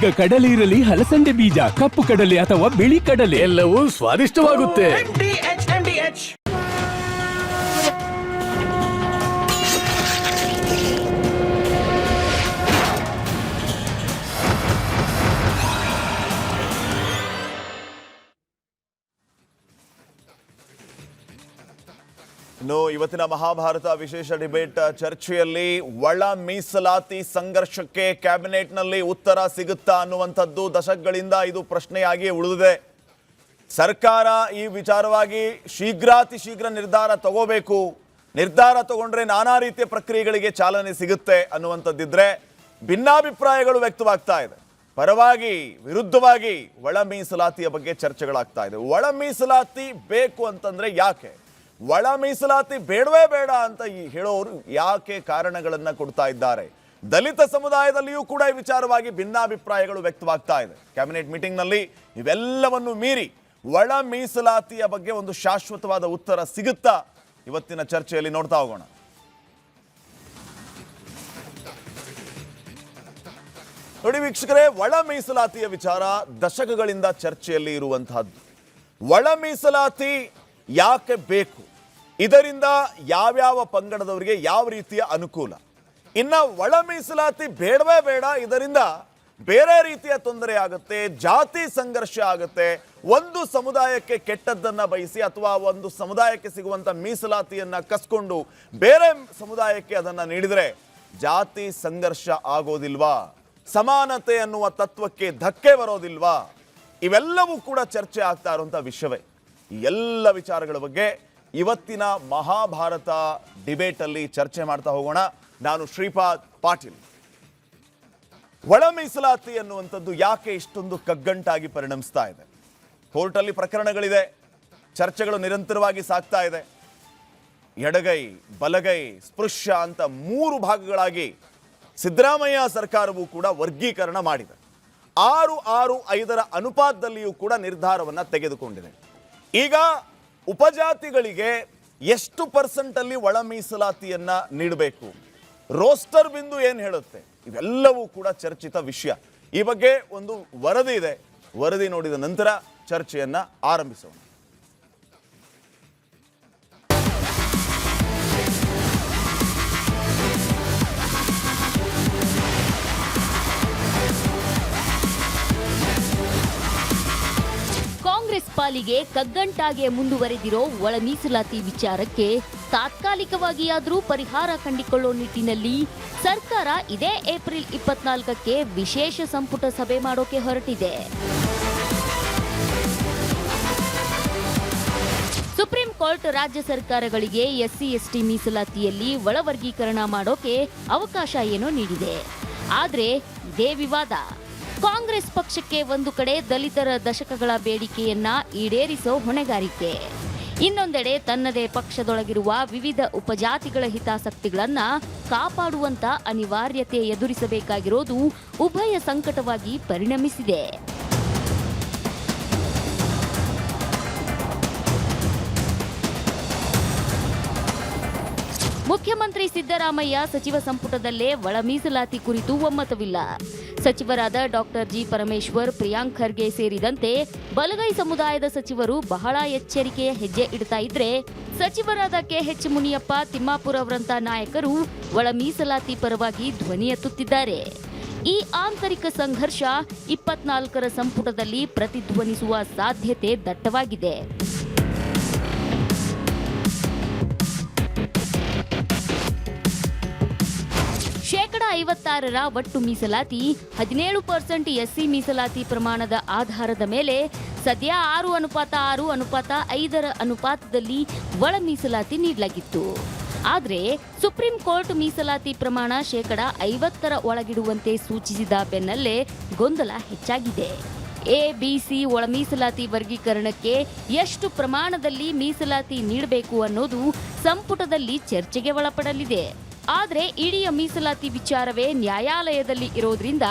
ಈಗ ಕಡಲೆ ಇರಲಿ, ಹಲಸಂದೆ ಬೀಜ, ಕಪ್ಪು ಕಡಲೆ ಅಥವಾ ಬಿಳಿ ಕಡಲೆ, ಎಲ್ಲವೂ ಸ್ವಾದಿಷ್ಟವಾಗುತ್ತೆ. ಇನ್ನು ಇವತ್ತಿನ ಮಹಾಭಾರತ ವಿಶೇಷ ಡಿಬೇಟ್ ಚರ್ಚೆಯಲ್ಲಿ ಒಳ ಮೀಸಲಾತಿ ಸಂಘರ್ಷಕ್ಕೆ ಕ್ಯಾಬಿನೆಟ್ನಲ್ಲಿ ಉತ್ತರ ಸಿಗುತ್ತಾ ಅನ್ನುವಂಥದ್ದು ದಶಕಗಳಿಂದ ಇದು ಪ್ರಶ್ನೆಯಾಗಿ ಉಳಿದಿದೆ. ಸರ್ಕಾರ ಈ ವಿಚಾರವಾಗಿ ಶೀಘ್ರಾತಿ ಶೀಘ್ರ ನಿರ್ಧಾರ ತಗೋಬೇಕು, ನಿರ್ಧಾರ ತಗೊಂಡ್ರೆ ನಾನಾ ರೀತಿಯ ಪ್ರಕ್ರಿಯೆಗಳಿಗೆ ಚಾಲನೆ ಸಿಗುತ್ತೆ ಅನ್ನುವಂಥದ್ದಿದ್ರೆ ಭಿನ್ನಾಭಿಪ್ರಾಯಗಳು ವ್ಯಕ್ತವಾಗ್ತಾ ಇದೆ. ಪರವಾಗಿ ವಿರುದ್ಧವಾಗಿ ಒಳ ಮೀಸಲಾತಿಯ ಬಗ್ಗೆ ಚರ್ಚೆಗಳಾಗ್ತಾ ಇದೆ. ಒಳ ಮೀಸಲಾತಿ ಬೇಕು ಅಂತಂದ್ರೆ ಯಾಕೆ, ಒಳ ಮೀಸಲಾತಿ ಬೇಡವೇ ಬೇಡ ಅಂತ ಹೇಳೋರು ಯಾಕೆ ಕಾರಣಗಳನ್ನ ಕೊಡ್ತಾ ಇದ್ದಾರೆ. ದಲಿತ ಸಮುದಾಯದಲ್ಲಿಯೂ ಕೂಡ ಈ ವಿಚಾರವಾಗಿ ಭಿನ್ನಾಭಿಪ್ರಾಯಗಳು ವ್ಯಕ್ತವಾಗ್ತಾ ಇದೆ. ಕ್ಯಾಬಿನೆಟ್ ಮೀಟಿಂಗ್ ನಲ್ಲಿ ಇವೆಲ್ಲವನ್ನು ಮೀರಿ ಒಳ ಮೀಸಲಾತಿಯ ಬಗ್ಗೆ ಒಂದು ಶಾಶ್ವತವಾದ ಉತ್ತರ ಸಿಗುತ್ತಾ ಇವತ್ತಿನ ಚರ್ಚೆಯಲ್ಲಿ ನೋಡ್ತಾ ಹೋಗೋಣ. ನೋಡಿ ವೀಕ್ಷಕರೇ, ಒಳ ಮೀಸಲಾತಿಯ ವಿಚಾರ ದಶಕಗಳಿಂದ ಚರ್ಚೆಯಲ್ಲಿ ಇರುವಂತಹದ್ದು. ಒಳ ಮೀಸಲಾತಿ ಯಾಕೆ ಬೇಕು, ಇದರಿಂದ ಯಾವ್ಯಾವ ಪಂಗಡದವರಿಗೆ ಯಾವ ರೀತಿಯ ಅನುಕೂಲ, ಇನ್ನ ಒಳ ಮೀಸಲಾತಿ ಬೇಡವೇ ಬೇಡ, ಇದರಿಂದ ಬೇರೆ ರೀತಿಯ ತೊಂದರೆ ಆಗುತ್ತೆ, ಜಾತಿ ಸಂಘರ್ಷ ಆಗುತ್ತೆ, ಒಂದು ಸಮುದಾಯಕ್ಕೆ ಕೆಟ್ಟದ್ದನ್ನ ಬಯಸಿ ಅಥವಾ ಒಂದು ಸಮುದಾಯಕ್ಕೆ ಸಿಗುವಂತ ಮೀಸಲಾತಿಯನ್ನ ಕಸ್ಕೊಂಡು ಬೇರೆ ಸಮುದಾಯಕ್ಕೆ ಅದನ್ನ ನೀಡಿದರೆ ಜಾತಿ ಸಂಘರ್ಷ ಆಗೋದಿಲ್ವಾ, ಸಮಾನತೆ ಅನ್ನುವ ತತ್ವಕ್ಕೆ ಧಕ್ಕೆ ಬರೋದಿಲ್ವಾ, ಇವೆಲ್ಲವೂ ಕೂಡ ಚರ್ಚೆ ಆಗ್ತಾ ಇರುವಂತಹ ವಿಷಯವೇ. ಈ ಎಲ್ಲ ವಿಚಾರಗಳ ಬಗ್ಗೆ ಇವತ್ತಿನ ಮಹಾಭಾರತ ಡಿಬೇಟ್ ಅಲ್ಲಿ ಚರ್ಚೆ ಮಾಡ್ತಾ ಹೋಗೋಣ. ನಾನು ಶ್ರೀಪಾದ್ ಪಾಟೀಲ್. ಒಳ ಮೀಸಲಾತಿ ಅನ್ನುವಂಥದ್ದು ಯಾಕೆ ಇಷ್ಟೊಂದು ಕಗ್ಗಂಟಾಗಿ ಪರಿಣಮಿಸ್ತಾ ಇದೆ? ಕೋರ್ಟಲ್ಲಿ ಪ್ರಕರಣಗಳಿದೆ, ಚರ್ಚೆಗಳು ನಿರಂತರವಾಗಿ ಸಾಗ್ತಾ ಇದೆ. ಎಡಗೈ ಬಲಗೈ ಸ್ಪೃಶ್ಯ ಅಂತ 3 ಭಾಗಗಳಾಗಿ ಸಿದ್ದರಾಮಯ್ಯ ಸರ್ಕಾರವು ಕೂಡ ವರ್ಗೀಕರಣ ಮಾಡಿದೆ. 6-6-5 ಅನುಪಾತದಲ್ಲಿಯೂ ಕೂಡ ನಿರ್ಧಾರವನ್ನ ತೆಗೆದುಕೊಂಡಿದೆ. ಈಗ ಉಪಜಾತಿಗಳಿಗೆ ಎಷ್ಟು % ಅಲ್ಲಿ ಒಳ ಮೀಸಲಾತಿಯನ್ನ ನೀಡಬೇಕು, ರೋಸ್ಟರ್ ಬಿಂದು ಏನು ಹೇಳುತ್ತೆ, ಇವೆಲ್ಲವೂ ಕೂಡ ಚರ್ಚಿತ ವಿಷಯ. ಈ ಬಗ್ಗೆ ಒಂದು ವರದಿ ಇದೆ, ವರದಿ ನೋಡಿದ ನಂತರ ಚರ್ಚೆಯನ್ನ ಆರಂಭಿಸೋಣ. ಕಾಂಗ್ರೆಸ್ ಪಾಲಿಗೆ ಕಗ್ಗಂಟಾಗೆ ಮುಂದುವರೆದಿರೋ ಒಳ ಮೀಸಲಾತಿ ವಿಚಾರಕ್ಕೆ ತಾತ್ಕಾಲಿಕವಾಗಿಯಾದರೂ ಪರಿಹಾರ ಕಂಡುಕೊಳ್ಳೋ ನಿಟ್ಟಿನಲ್ಲಿ ಸರ್ಕಾರ ಇದೇ ಏಪ್ರಿಲ್ 24ಕ್ಕೆ ವಿಶೇಷ ಸಂಪುಟ ಸಭೆ ಮಾಡೋಕೆ ಹೊರಟಿದೆ. ಸುಪ್ರೀಂ ಕೋರ್ಟ್ ರಾಜ್ಯ ಸರ್ಕಾರಗಳಿಗೆ SC/ST ಮೀಸಲಾತಿಯಲ್ಲಿ ಒಳವರ್ಗೀಕರಣ ಮಾಡೋಕೆ ಅವಕಾಶ ಏನೋ ನೀಡಿದೆ. ಆದ್ರೆ ಇದೇ ವಿವಾದ. ಕಾಂಗ್ರೆಸ್ ಪಕ್ಷಕ್ಕೆ ಒಂದು ಕಡೆ ದಲಿತರ ದಶಕಗಳ ಬೇಡಿಕೆಯನ್ನ ಈಡೇರಿಸೋ ಹೊಣೆಗಾರಿಕೆ, ಇನ್ನೊಂದೆಡೆ ತನ್ನದೇ ಪಕ್ಷದೊಳಗಿರುವ ವಿವಿಧ ಉಪಜಾತಿಗಳ ಹಿತಾಸಕ್ತಿಗಳನ್ನ ಕಾಪಾಡುವಂತ ಅನಿವಾರ್ಯತೆ ಎದುರಿಸಬೇಕಾಗಿರೋದು ಉಭಯ ಸಂಕಟವಾಗಿ ಪರಿಣಮಿಸಿದೆ. ಮುಖ್ಯಮಂತ್ರಿ ಸಿದ್ದರಾಮಯ್ಯ ಸಚಿವ ಸಂಪುಟದಲ್ಲೇ ಒಳ ಮೀಸಲಾತಿ ಕುರಿತು ಒಮ್ಮತವಿಲ್ಲ. ಸಚಿವರಾದ ಡಾಕ್ಟರ್ ಜಿ ಪರಮೇಶ್ವರ್, ಪ್ರಿಯಾಂಕ್ ಖರ್ಗೆ ಸೇರಿದಂತೆ ಬಲಗೈ ಸಮುದಾಯದ ಸಚಿವರು ಬಹಳ ಎಚ್ಚರಿಕೆಯ ಹೆಜ್ಜೆ ಇಡ್ತಾ ಇದ್ರೆ, ಸಚಿವರಾದ KH ಮುನಿಯಪ್ಪ, ತಿಮ್ಮಾಪುರ್ ಅವರಂತ ನಾಯಕರು ಒಳ ಮೀಸಲಾತಿ ಪರವಾಗಿ ಧ್ವನಿ ಎತ್ತುತ್ತಿದ್ದಾರೆ. ಈ ಆಂತರಿಕ ಸಂಘರ್ಷ 24ರ ಸಂಪುಟದಲ್ಲಿ ಪ್ರತಿಧ್ವನಿಸುವ ಸಾಧ್ಯತೆ ದಟ್ಟವಾಗಿದೆ. 56% ಒಟ್ಟು ಮೀಸಲಾತಿ, 17% SC ಮೀಸಲಾತಿ ಪ್ರಮಾಣದ ಆಧಾರದ ಮೇಲೆ ಸದ್ಯ 6:6:5 ಅನುಪಾತದಲ್ಲಿ ಒಳ ಮೀಸಲಾತಿ ನೀಡಲಾಗಿತ್ತು. ಆದರೆ ಸುಪ್ರೀಂ ಕೋರ್ಟ್ ಮೀಸಲಾತಿ ಪ್ರಮಾಣ 50% ಒಳಗಿಡುವಂತೆ ಸೂಚಿಸಿದ ಬೆನ್ನಲ್ಲೇ ಗೊಂದಲ ಹೆಚ್ಚಾಗಿದೆ. ABC ಒಳ ಮೀಸಲಾತಿ ವರ್ಗೀಕರಣಕ್ಕೆ ಎಷ್ಟು ಪ್ರಮಾಣದಲ್ಲಿ ಮೀಸಲಾತಿ ನೀಡಬೇಕು ಅನ್ನೋದು ಸಂಪುಟದಲ್ಲಿ ಚರ್ಚೆಗೆ ಒಳಪಡಲಿದೆ. ಆದರೆ ಇಡೀ ಮೀಸಲಾತಿ ವಿಚಾರವೇ ನ್ಯಾಯಾಲಯದಲ್ಲಿ ಇರೋದ್ರಿಂದ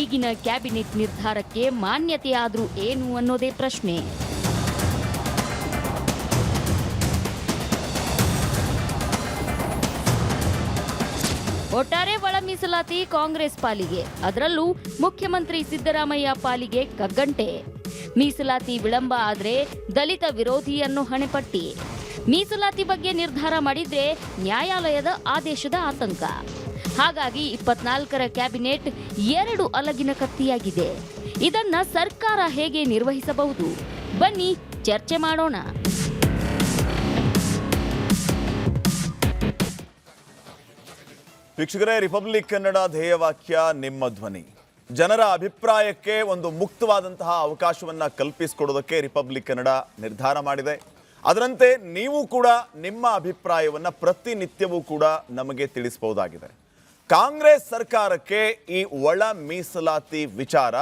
ಈಗಿನ ಕ್ಯಾಬಿನೆಟ್ ನಿರ್ಧಾರಕ್ಕೆ ಮಾನ್ಯತೆಯಾದ್ರೂ ಏನು ಅನ್ನೋದೇ ಪ್ರಶ್ನೆ. ಒಟ್ಟಾರೆ ಒಳ ಮೀಸಲಾತಿ ಕಾಂಗ್ರೆಸ್ ಪಾಲಿಗೆ, ಅದರಲ್ಲೂ ಮುಖ್ಯಮಂತ್ರಿ ಸಿದ್ದರಾಮಯ್ಯ ಪಾಲಿಗೆ ಕಗ್ಗಂಟೆ. ಮೀಸಲಾತಿ ವಿಳಂಬ ಆದ್ರೆ ದಲಿತ ವಿರೋಧಿ ಅನ್ನೋ ಹಣೆಪಟ್ಟಿ. ಮೀಸಲಾತಿ ಬಗ್ಗೆ ನಿರ್ಧಾರ ಮಾಡಿದ್ರೆ ನ್ಯಾಯಾಲಯದ ಆದೇಶದ ಆತಂಕ. ಹಾಗಾಗಿ 24ರ ಕ್ಯಾಬಿನೆಟ್ 2 ಅಲಗಿನ ಕತ್ತಿಯಾಗಿದೆ. ಇದನ್ನ ಸರ್ಕಾರ ಹೇಗೆ ನಿರ್ವಹಿಸಬಹುದು? ಬನ್ನಿ ಚರ್ಚೆ ಮಾಡೋಣ. ವೀಕ್ಷಕರೇ, ರಿಪಬ್ಲಿಕ್ ಕನ್ನಡ ಧ್ಯೇಯವಾಕ್ಯ ನಿಮ್ಮ ಧ್ವನಿ. ಜನರ ಅಭಿಪ್ರಾಯಕ್ಕೆ ಒಂದು ಮುಕ್ತವಾದಂತಹ ಅವಕಾಶವನ್ನ ಕಲ್ಪಿಸಿಕೊಡೋದಕ್ಕೆ ರಿಪಬ್ಲಿಕ್ ಕನ್ನಡ ನಿರ್ಧಾರ ಮಾಡಿದೆ. ಅದರಂತೆ ನೀವು ಕೂಡ ನಿಮ್ಮ ಅಭಿಪ್ರಾಯವನ್ನ ಪ್ರತಿನಿತ್ಯವೂ ಕೂಡ ನಮಗೆ ತಿಳಿಸಬಹುದಾಗಿದೆ. ಕಾಂಗ್ರೆಸ್ ಸರ್ಕಾರಕ್ಕೆ ಈ ಒಳ ಮೀಸಲಾತಿ ವಿಚಾರ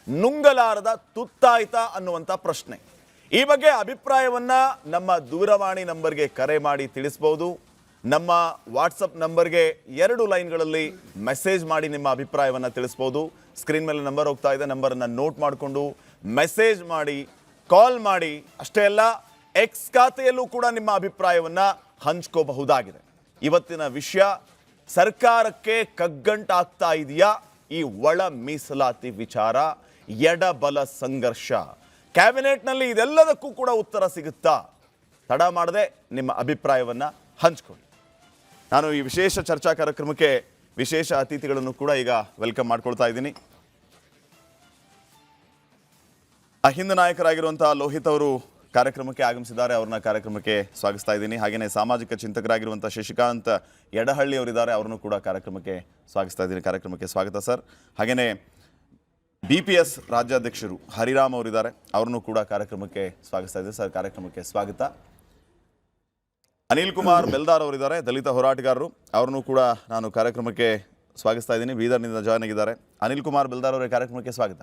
ನುಂಗಲಾರದ ತುತ್ತಾಯ್ತಾ ಅನ್ನುವಂಥ ಪ್ರಶ್ನೆ. ಈ ಬಗ್ಗೆ ಅಭಿಪ್ರಾಯವನ್ನ ನಮ್ಮ ದೂರವಾಣಿ ನಂಬರ್ಗೆ ಕರೆ ಮಾಡಿ ತಿಳಿಸಬಹುದು. ನಮ್ಮ ವಾಟ್ಸಪ್ ನಂಬರ್ಗೆ 2 ಲೈನ್ಗಳಲ್ಲಿ ಮೆಸೇಜ್ ಮಾಡಿ ನಿಮ್ಮ ಅಭಿಪ್ರಾಯವನ್ನು ತಿಳಿಸ್ಬೋದು. ಸ್ಕ್ರೀನ್ ಮೇಲೆ ನಂಬರ್ ಹೋಗ್ತಾ ಇದೆ, ನಂಬರನ್ನು ನೋಟ್ ಮಾಡಿಕೊಂಡು ಮೆಸೇಜ್ ಮಾಡಿ, ಕಾಲ್ ಮಾಡಿ. ಅಷ್ಟೇ ಅಲ್ಲ, ಎಕ್ಸ್ ಖಾತೆಯಲ್ಲೂ ಕೂಡ ನಿಮ್ಮ ಅಭಿಪ್ರಾಯವನ್ನು ಹಂಚ್ಕೋಬಹುದಾಗಿದೆ. ಇವತ್ತಿನ ವಿಷಯ, ಸರ್ಕಾರಕ್ಕೆ ಕಗ್ಗಂಟಾಗ್ತಾ ಇದೆಯಾ ಈ ಒಳ ಮೀಸಲಾತಿ ವಿಚಾರ, ಎಡಬಲ ಸಂಘರ್ಷ. ಕ್ಯಾಬಿನೆಟ್ನಲ್ಲಿ ಇದೆಲ್ಲದಕ್ಕೂ ಕೂಡ ಉತ್ತರ ಸಿಗುತ್ತಾ? ತಡ ಮಾಡದೆ ನಿಮ್ಮ ಅಭಿಪ್ರಾಯವನ್ನು ಹಂಚ್ಕೊಳ್ಳಿ. ನಾನು ಈ ವಿಶೇಷ ಚರ್ಚಾ ಕಾರ್ಯಕ್ರಮಕ್ಕೆ ವಿಶೇಷ ಅತಿಥಿಗಳನ್ನು ಕೂಡ ಈಗ ವೆಲ್ಕಮ್ ಮಾಡ್ಕೊಳ್ತಾ ಇದ್ದೀನಿ. ಅಹಿಂದ ನಾಯಕರಾಗಿರುವಂತಹ ಲೋಹಿತ್ ಅವರು ಕಾರ್ಯಕ್ರಮಕ್ಕೆ ಆಗಮಿಸಿದ್ದಾರೆ, ಅವ್ರನ್ನ ಕಾರ್ಯಕ್ರಮಕ್ಕೆ ಸ್ವಾಗತಿಸ್ತಾ ಇದ್ದೀನಿ. ಹಾಗೆಯೇ ಸಾಮಾಜಿಕ ಚಿಂತಕರಾಗಿರುವಂಥ ಶಶಿಕಾಂತ್ ಯಡಹಳ್ಳಿ ಅವರಿದ್ದಾರೆ, ಅವ್ರನ್ನೂ ಕೂಡ ಕಾರ್ಯಕ್ರಮಕ್ಕೆ ಸ್ವಾಗತಿಸ್ತಾ ಇದ್ದೀನಿ. ಕಾರ್ಯಕ್ರಮಕ್ಕೆ ಸ್ವಾಗತ ಸರ್. ಹಾಗೆಯೇ BPS ರಾಜ್ಯಾಧ್ಯಕ್ಷರು ಹರಿರಾಮ್ ಅವರಿದ್ದಾರೆ, ಅವ್ರನ್ನೂ ಕೂಡ ಕಾರ್ಯಕ್ರಮಕ್ಕೆ ಸ್ವಾಗತಿಸ್ತಾ ಇದ್ದೀನಿ ಸರ್. ಕಾರ್ಯಕ್ರಮಕ್ಕೆ ಸ್ವಾಗತ. ಅನಿಲ್ ಕುಮಾರ್ ಬೆಲ್ದಾರ್ ಅವರಿದ್ದಾರೆ, ದಲಿತ ಹೋರಾಟಗಾರರು, ಅವ್ರನ್ನೂ ಕೂಡ ನಾನು ಕಾರ್ಯಕ್ರಮಕ್ಕೆ ಸ್ವಾಗತಿಸ್ತಾ ಇದ್ದೀನಿ. ಬೀದರ್ನಿಂದ ಜಾಯ್ನ್ ಆಗಿದ್ದಾರೆ. ಅನಿಲ್ ಕುಮಾರ್ ಬೆಲ್ದಾರ್ ಅವರ ಕಾರ್ಯಕ್ರಮಕ್ಕೆ ಸ್ವಾಗತ.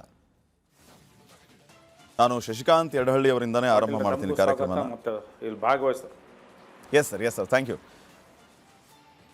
ನಾನು ಶಶಿಕಾಂತ್ ಯಡಹಳ್ಳಿ ಅವರಿಂದಾನೇ ಆರಂಭ ಮಾಡ್ತೀನಿ ಕಾರ್ಯಕ್ರಮ. Yes sir, thank you.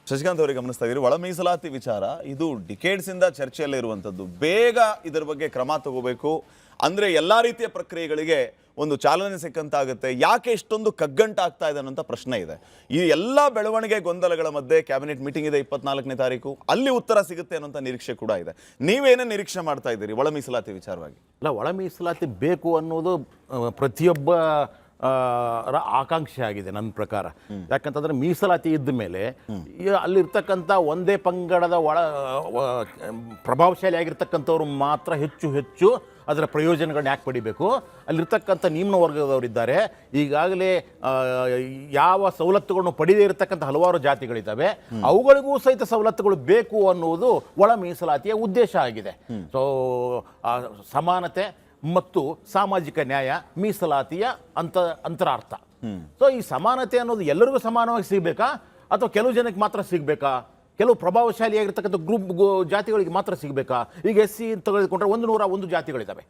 Shashikant ಅವರಿಗೆ ಗಮನಿಸ್ತಾ ಇದ್ದೀರಿ, ಒಳ ಮೀಸಲಾತಿ ವಿಚಾರ ಇದು ಡಿಕೇಡ್ಸ್ ಇಂದ ಚರ್ಚೆಯಲ್ಲೇ ಇರುವಂಥದ್ದು. ಬೇಗ ಇದರ ಬಗ್ಗೆ ಕ್ರಮ ತಗೋಬೇಕು, ಅಂದರೆ ಎಲ್ಲ ರೀತಿಯ ಪ್ರಕ್ರಿಯೆಗಳಿಗೆ ಒಂದು ಚಾಲನೆ ಸಿಕ್ಕಂತಾಗುತ್ತೆ. ಯಾಕೆ ಇಷ್ಟೊಂದು ಕಗ್ಗಂಟಾಗ್ತಾ ಇದೆ ಅನ್ನೋಂಥ ಪ್ರಶ್ನೆ ಇದೆ. ಈ ಎಲ್ಲ ಬೆಳವಣಿಗೆ ಗೊಂದಲಗಳ ಮಧ್ಯೆ ಕ್ಯಾಬಿನೆಟ್ ಮೀಟಿಂಗ್ ಇದೆ 24ನೇ ತಾರೀಕು, ಅಲ್ಲಿ ಉತ್ತರ ಸಿಗುತ್ತೆ ಅನ್ನೋಂಥ ನಿರೀಕ್ಷೆ ಕೂಡ ಇದೆ. ನೀವೇನೇ ನಿರೀಕ್ಷೆ ಮಾಡ್ತಾ ಇದ್ದೀರಿ ಒಳ ಮೀಸಲಾತಿ ವಿಚಾರವಾಗಿ? ಅಲ್ಲ, ಒಳ ಮೀಸಲಾತಿ ಬೇಕು ಅನ್ನೋದು ಪ್ರತಿಯೊಬ್ಬ ಆಕಾಂಕ್ಷೆ ಆಗಿದೆ ನನ್ನ ಪ್ರಕಾರ. ಯಾಕಂತಂದ್ರೆ ಮೀಸಲಾತಿ ಇದ್ದ ಮೇಲೆ ಅಲ್ಲಿರ್ತಕ್ಕಂಥ ಒಂದೇ ಪಂಗಡದ ಪ್ರಭಾವಶಾಲಿ ಆಗಿರ್ತಕ್ಕಂಥವ್ರು ಮಾತ್ರ ಹೆಚ್ಚು ಅದರ ಪ್ರಯೋಜನಗಳನ್ನ ಯಾಕೆ ಪಡಿಬೇಕು? ಅಲ್ಲಿರ್ತಕ್ಕಂಥ ನಿಮ್ನ ವರ್ಗದವರಿದ್ದಾರೆ, ಈಗಾಗಲೇ ಯಾವ ಸವಲತ್ತುಗಳನ್ನು ಪಡೆದೇ ಇರತಕ್ಕಂಥ ಹಲವಾರು ಜಾತಿಗಳಿದ್ದಾವೆ, ಅವುಗಳಿಗೂ ಸಹಿತ ಸವಲತ್ತುಗಳು ಬೇಕು ಅನ್ನುವುದು ಒಳ ಮೀಸಲಾತಿಯ ಉದ್ದೇಶ ಆಗಿದೆ. ಸೊ ಸಮಾನತೆ ಮತ್ತು ಸಾಮಾಜಿಕ ನ್ಯಾಯ ಮೀಸಲಾತಿಯ ಅಂತರಾರ್ಥ. ಸೊ ಈ ಸಮಾನತೆ ಅನ್ನೋದು ಎಲ್ಲರಿಗೂ ಸಮಾನವಾಗಿ ಸಿಗಬೇಕಾ ಅಥವಾ ಕೆಲವು ಜನಕ್ಕೆ ಮಾತ್ರ ಸಿಗಬೇಕಾ? ಕೆಲವು ಪ್ರಭಾವಶಾಲಿಯಾಗಿರ್ತಕ್ಕಂಥ ಗ್ರೂಪ್ ಜಾತಿಗಳಿಗೆ ಮಾತ್ರ ಸಿಗಬೇಕಾ? ಈಗ SC ತೆಗೆದುಕೊಂಡ್ರೆ 101 ಜಾತಿಗಳಿದ್ದಾವೆ.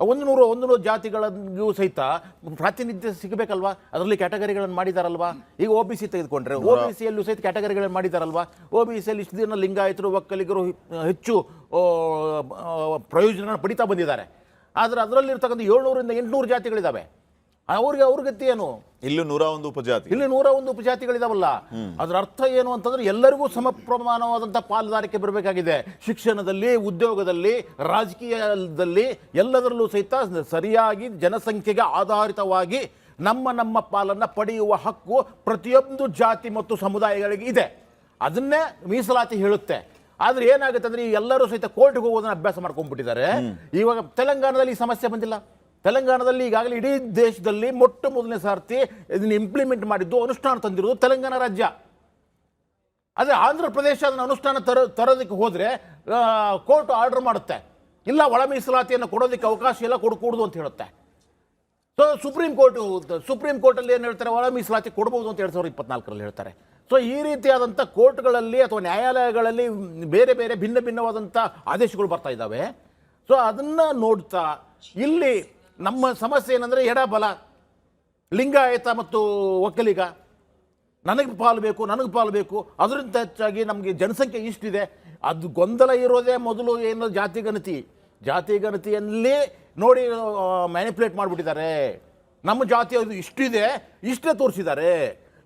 100 ಜಾತಿಗಳಿಗೂ ಸಹಿತ ಪ್ರಾತಿನಿಧ್ಯ ಸಿಗಬೇಕಲ್ವಾ? ಅದರಲ್ಲಿ ಕ್ಯಾಟಗರಿಗಳನ್ನು ಮಾಡಿದಾರಲ್ವಾ? ಈಗ OBC ತೆಗೆದುಕೊಂಡ್ರೆ OBCಯಲ್ಲೂ ಸಹಿತ ಕ್ಯಾಟಗರಿಗಳನ್ನು ಮಾಡಿದಾರಲ್ವಾ? OBCಯಲ್ಲಿ ಇಷ್ಟು ದಿನ ಲಿಂಗಾಯತರು, ಒಕ್ಕಲಿಗರು ಹೆಚ್ಚು ಪ್ರಯೋಜನ ಪಡಿತಾ ಬಂದಿದ್ದಾರೆ. ಆದರೆ ಅದರಲ್ಲಿರ್ತಕ್ಕಂಥ 700ರಿಂದ 800 ಜಾತಿಗಳಿದ್ದಾವೆ. ಅವ್ರ ಗತಿ ಏನು? ಇಲ್ಲಿ 101 ಉಪಜಾತಿ, ಇಲ್ಲಿ 101 ಉಪಜಾತಿಗಳಿದಾವಲ್ಲ. ಅದರ ಅರ್ಥ ಏನು ಅಂತಂದ್ರೆ ಎಲ್ಲರಿಗೂ ಸಮ ಪ್ರಮಾಣವಾದಂಥ ಪಾಲುದಾರಿಕೆ ಬರಬೇಕಾಗಿದೆ. ಶಿಕ್ಷಣದಲ್ಲಿ, ಉದ್ಯೋಗದಲ್ಲಿ, ರಾಜಕೀಯದಲ್ಲಿ, ಎಲ್ಲದರಲ್ಲೂ ಸಹಿತ ಸರಿಯಾಗಿ ಜನಸಂಖ್ಯೆಗೆ ಆಧಾರಿತವಾಗಿ ನಮ್ಮ ಪಾಲನ್ನು ಪಡೆಯುವ ಹಕ್ಕು ಪ್ರತಿಯೊಂದು ಜಾತಿ ಮತ್ತು ಸಮುದಾಯಗಳಿಗೆ ಇದೆ. ಅದನ್ನೇ ಮೀಸಲಾತಿ ಹೇಳುತ್ತೆ. ಆದ್ರೆ ಏನಾಗುತ್ತೆ ಅಂದ್ರೆ ಎಲ್ಲರೂ ಸಹಿತ ಕೋರ್ಟ್ಗೆ ಹೋಗೋದನ್ನ ಅಭ್ಯಾಸ ಮಾಡ್ಕೊಂಡ್ಬಿಟ್ಟಿದ್ದಾರೆ. ಇವಾಗ ತೆಲಂಗಾಣದಲ್ಲಿ ಈ ಸಮಸ್ಯೆ ಬಂದಿಲ್ಲ. ತೆಲಂಗಾಣದಲ್ಲಿ ಈಗಾಗಲೇ ಇಡೀ ದೇಶದಲ್ಲಿ ಮೊದಲನೇ ಸಾರ್ತಿ ಇದನ್ನು ಇಂಪ್ಲಿಮೆಂಟ್ ಮಾಡಿದ್ದು, ಅನುಷ್ಠಾನ ತಂದಿರೋದು ತೆಲಂಗಾಣ ರಾಜ್ಯ. ಅದೇ ಆಂಧ್ರ ಪ್ರದೇಶ ಅದನ್ನು ಅನುಷ್ಠಾನ ತರೋದಕ್ಕೆ ಹೋದ್ರೆ ಕೋರ್ಟ್ ಆರ್ಡರ್ ಮಾಡುತ್ತೆ, ಇಲ್ಲ ಒಳ ಮೀಸಲಾತಿಯನ್ನು ಕೊಡೋದಕ್ಕೆ ಅವಕಾಶ ಇಲ್ಲ, ಕೊಡಕೂಡದು ಅಂತ ಹೇಳುತ್ತೆ. ಸೊ ಸುಪ್ರೀಂ ಕೋರ್ಟಲ್ಲಿ ಏನು ಹೇಳ್ತಾರೆ? ಒಳ ಮೀಸಲಾತಿ ಕೊಡಬಹುದು ಅಂತ 2024ರಲ್ಲಿ ಹೇಳ್ತಾರೆ. ಸೊ ಈ ರೀತಿಯಾದಂಥ ಕೋರ್ಟ್ಗಳಲ್ಲಿ ಅಥವಾ ನ್ಯಾಯಾಲಯಗಳಲ್ಲಿ ಬೇರೆ ಬೇರೆ ಭಿನ್ನವಾದಂಥ ಆದೇಶಗಳು ಬರ್ತಾ ಇದ್ದಾವೆ. ಸೊ ಅದನ್ನು ನೋಡ್ತಾ ಇಲ್ಲಿ ನಮ್ಮ ಸಮಸ್ಯೆ ಏನಂದರೆ ಎಡಬಲ, ಲಿಂಗಾಯತ ಮತ್ತು ಒಕ್ಕಲಿಗ, ನನಗೆ ಪಾಲು ಬೇಕು. ಅದರಿಂದ ಹೆಚ್ಚಾಗಿ ನಮಗೆ ಜನಸಂಖ್ಯೆ ಇಷ್ಟಿದೆ. ಅದು ಗೊಂದಲ ಇರೋದೇ ಮೊದಲು ಏನು ಜಾತಿಗಣತಿಯಲ್ಲಿ ನೋಡಿ ಮ್ಯಾನಿಪುಲೇಟ್ ಮಾಡಿಬಿಟ್ಟಿದ್ದಾರೆ. ನಮ್ಮ ಜಾತಿ ಅದು ಇಷ್ಟೇ ತೋರಿಸಿದ್ದಾರೆ.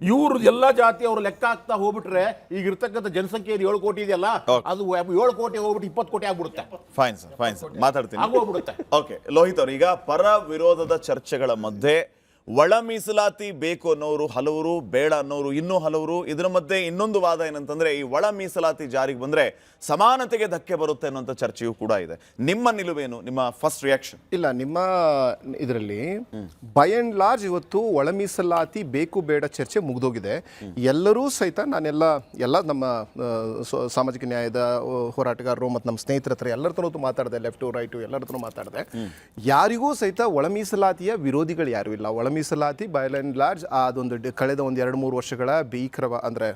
ಇವ್ರು ಎಲ್ಲ ಜಾತಿ ಅವ್ರು ಲೆಕ್ಕ ಹಾಕ್ತಾ ಹೋಗ್ಬಿಟ್ರೆ ಈಗ ಇರ್ತಕ್ಕಂಥ ಜನಸಂಖ್ಯೆ 7 ಕೋಟಿ ಇದೆಯಲ್ಲ, ಅದು 7 ಕೋಟಿ ಹೋಗ್ಬಿಟ್ಟು 20 ಕೋಟಿ ಆಗ್ಬಿಡುತ್ತೆ. ಫೈನ್ ಸರ್ ಮಾತಾಡ್ತೀನಿ. ಆಗೋಗ್ಬಿಡುತ್ತೆ. ಓಕೆ ಲೋಹಿತ್ ಅವ್ರು, ಈಗ ಪರ ವಿರೋಧದ ಚರ್ಚೆಗಳ ಮಧ್ಯೆ ಒಳ ಮೀಸಲಾತಿ ಬೇಕು ಅನ್ನೋರು ಹಲವರು, ಬೇಡ ಅನ್ನೋರು ಇನ್ನೂ ಹಲವರು. ಇದರ ಮಧ್ಯೆ ಇನ್ನೊಂದು ವಾದ ಏನಂತಂದ್ರೆ, ಈ ಒಳ ಮೀಸಲಾತಿ ಜಾರಿಗೆ ಬಂದ್ರೆ ಸಮಾನತೆಗೆ ಧಕ್ಕೆ ಬರುತ್ತೆ ಅನ್ನೋಂಥ ಚರ್ಚೆಯೂ ಕೂಡ ಇದೆ. ನಿಮ್ಮ ನಿಲುವೇನು, ನಿಮ್ಮ ಫಸ್ಟ್ ರಿಯಾಕ್ಷನ್? ಇಲ್ಲ, ನಿಮ್ಮ ಇದರಲ್ಲಿ ಬೈ ಅಂಡ್ ಲಾರ್ಜ್ ಇವತ್ತು ಒಳ ಮೀಸಲಾತಿ ಬೇಕು ಬೇಡ ಚರ್ಚೆ ಮುಗಿದೋಗಿದೆ. ಎಲ್ಲರೂ ಸಹಿತ ಎಲ್ಲ ನಮ್ಮ ಸಾಮಾಜಿಕ ನ್ಯಾಯದ ಹೋರಾಟಗಾರರು ಮತ್ತು ನಮ್ಮ ಸ್ನೇಹಿತರ ಹತ್ರ ಎಲ್ಲರ ಹತ್ರ ಮಾತಾಡಿದೆ, ಲೆಫ್ಟ್ ರೈಟು ಎಲ್ಲರ ಹತ್ರ ಮಾತಾಡಿದೆ. ಯಾರಿಗೂ ಸಹಿತ ಒಳ ಮೀಸಲಾತಿಯ ವಿರೋಧಿಗಳು ಯಾರು ಇಲ್ಲ. ಒಳ ಮೀಸಲಾತಿ ಬೈ ಅಂಡ್ ಲಾರ್ಜ್ ಅದೊಂದು ಕಳೆದ 2-3 ವರ್ಷಗಳ ಭೀಕರ ಅಂದ್ರೆ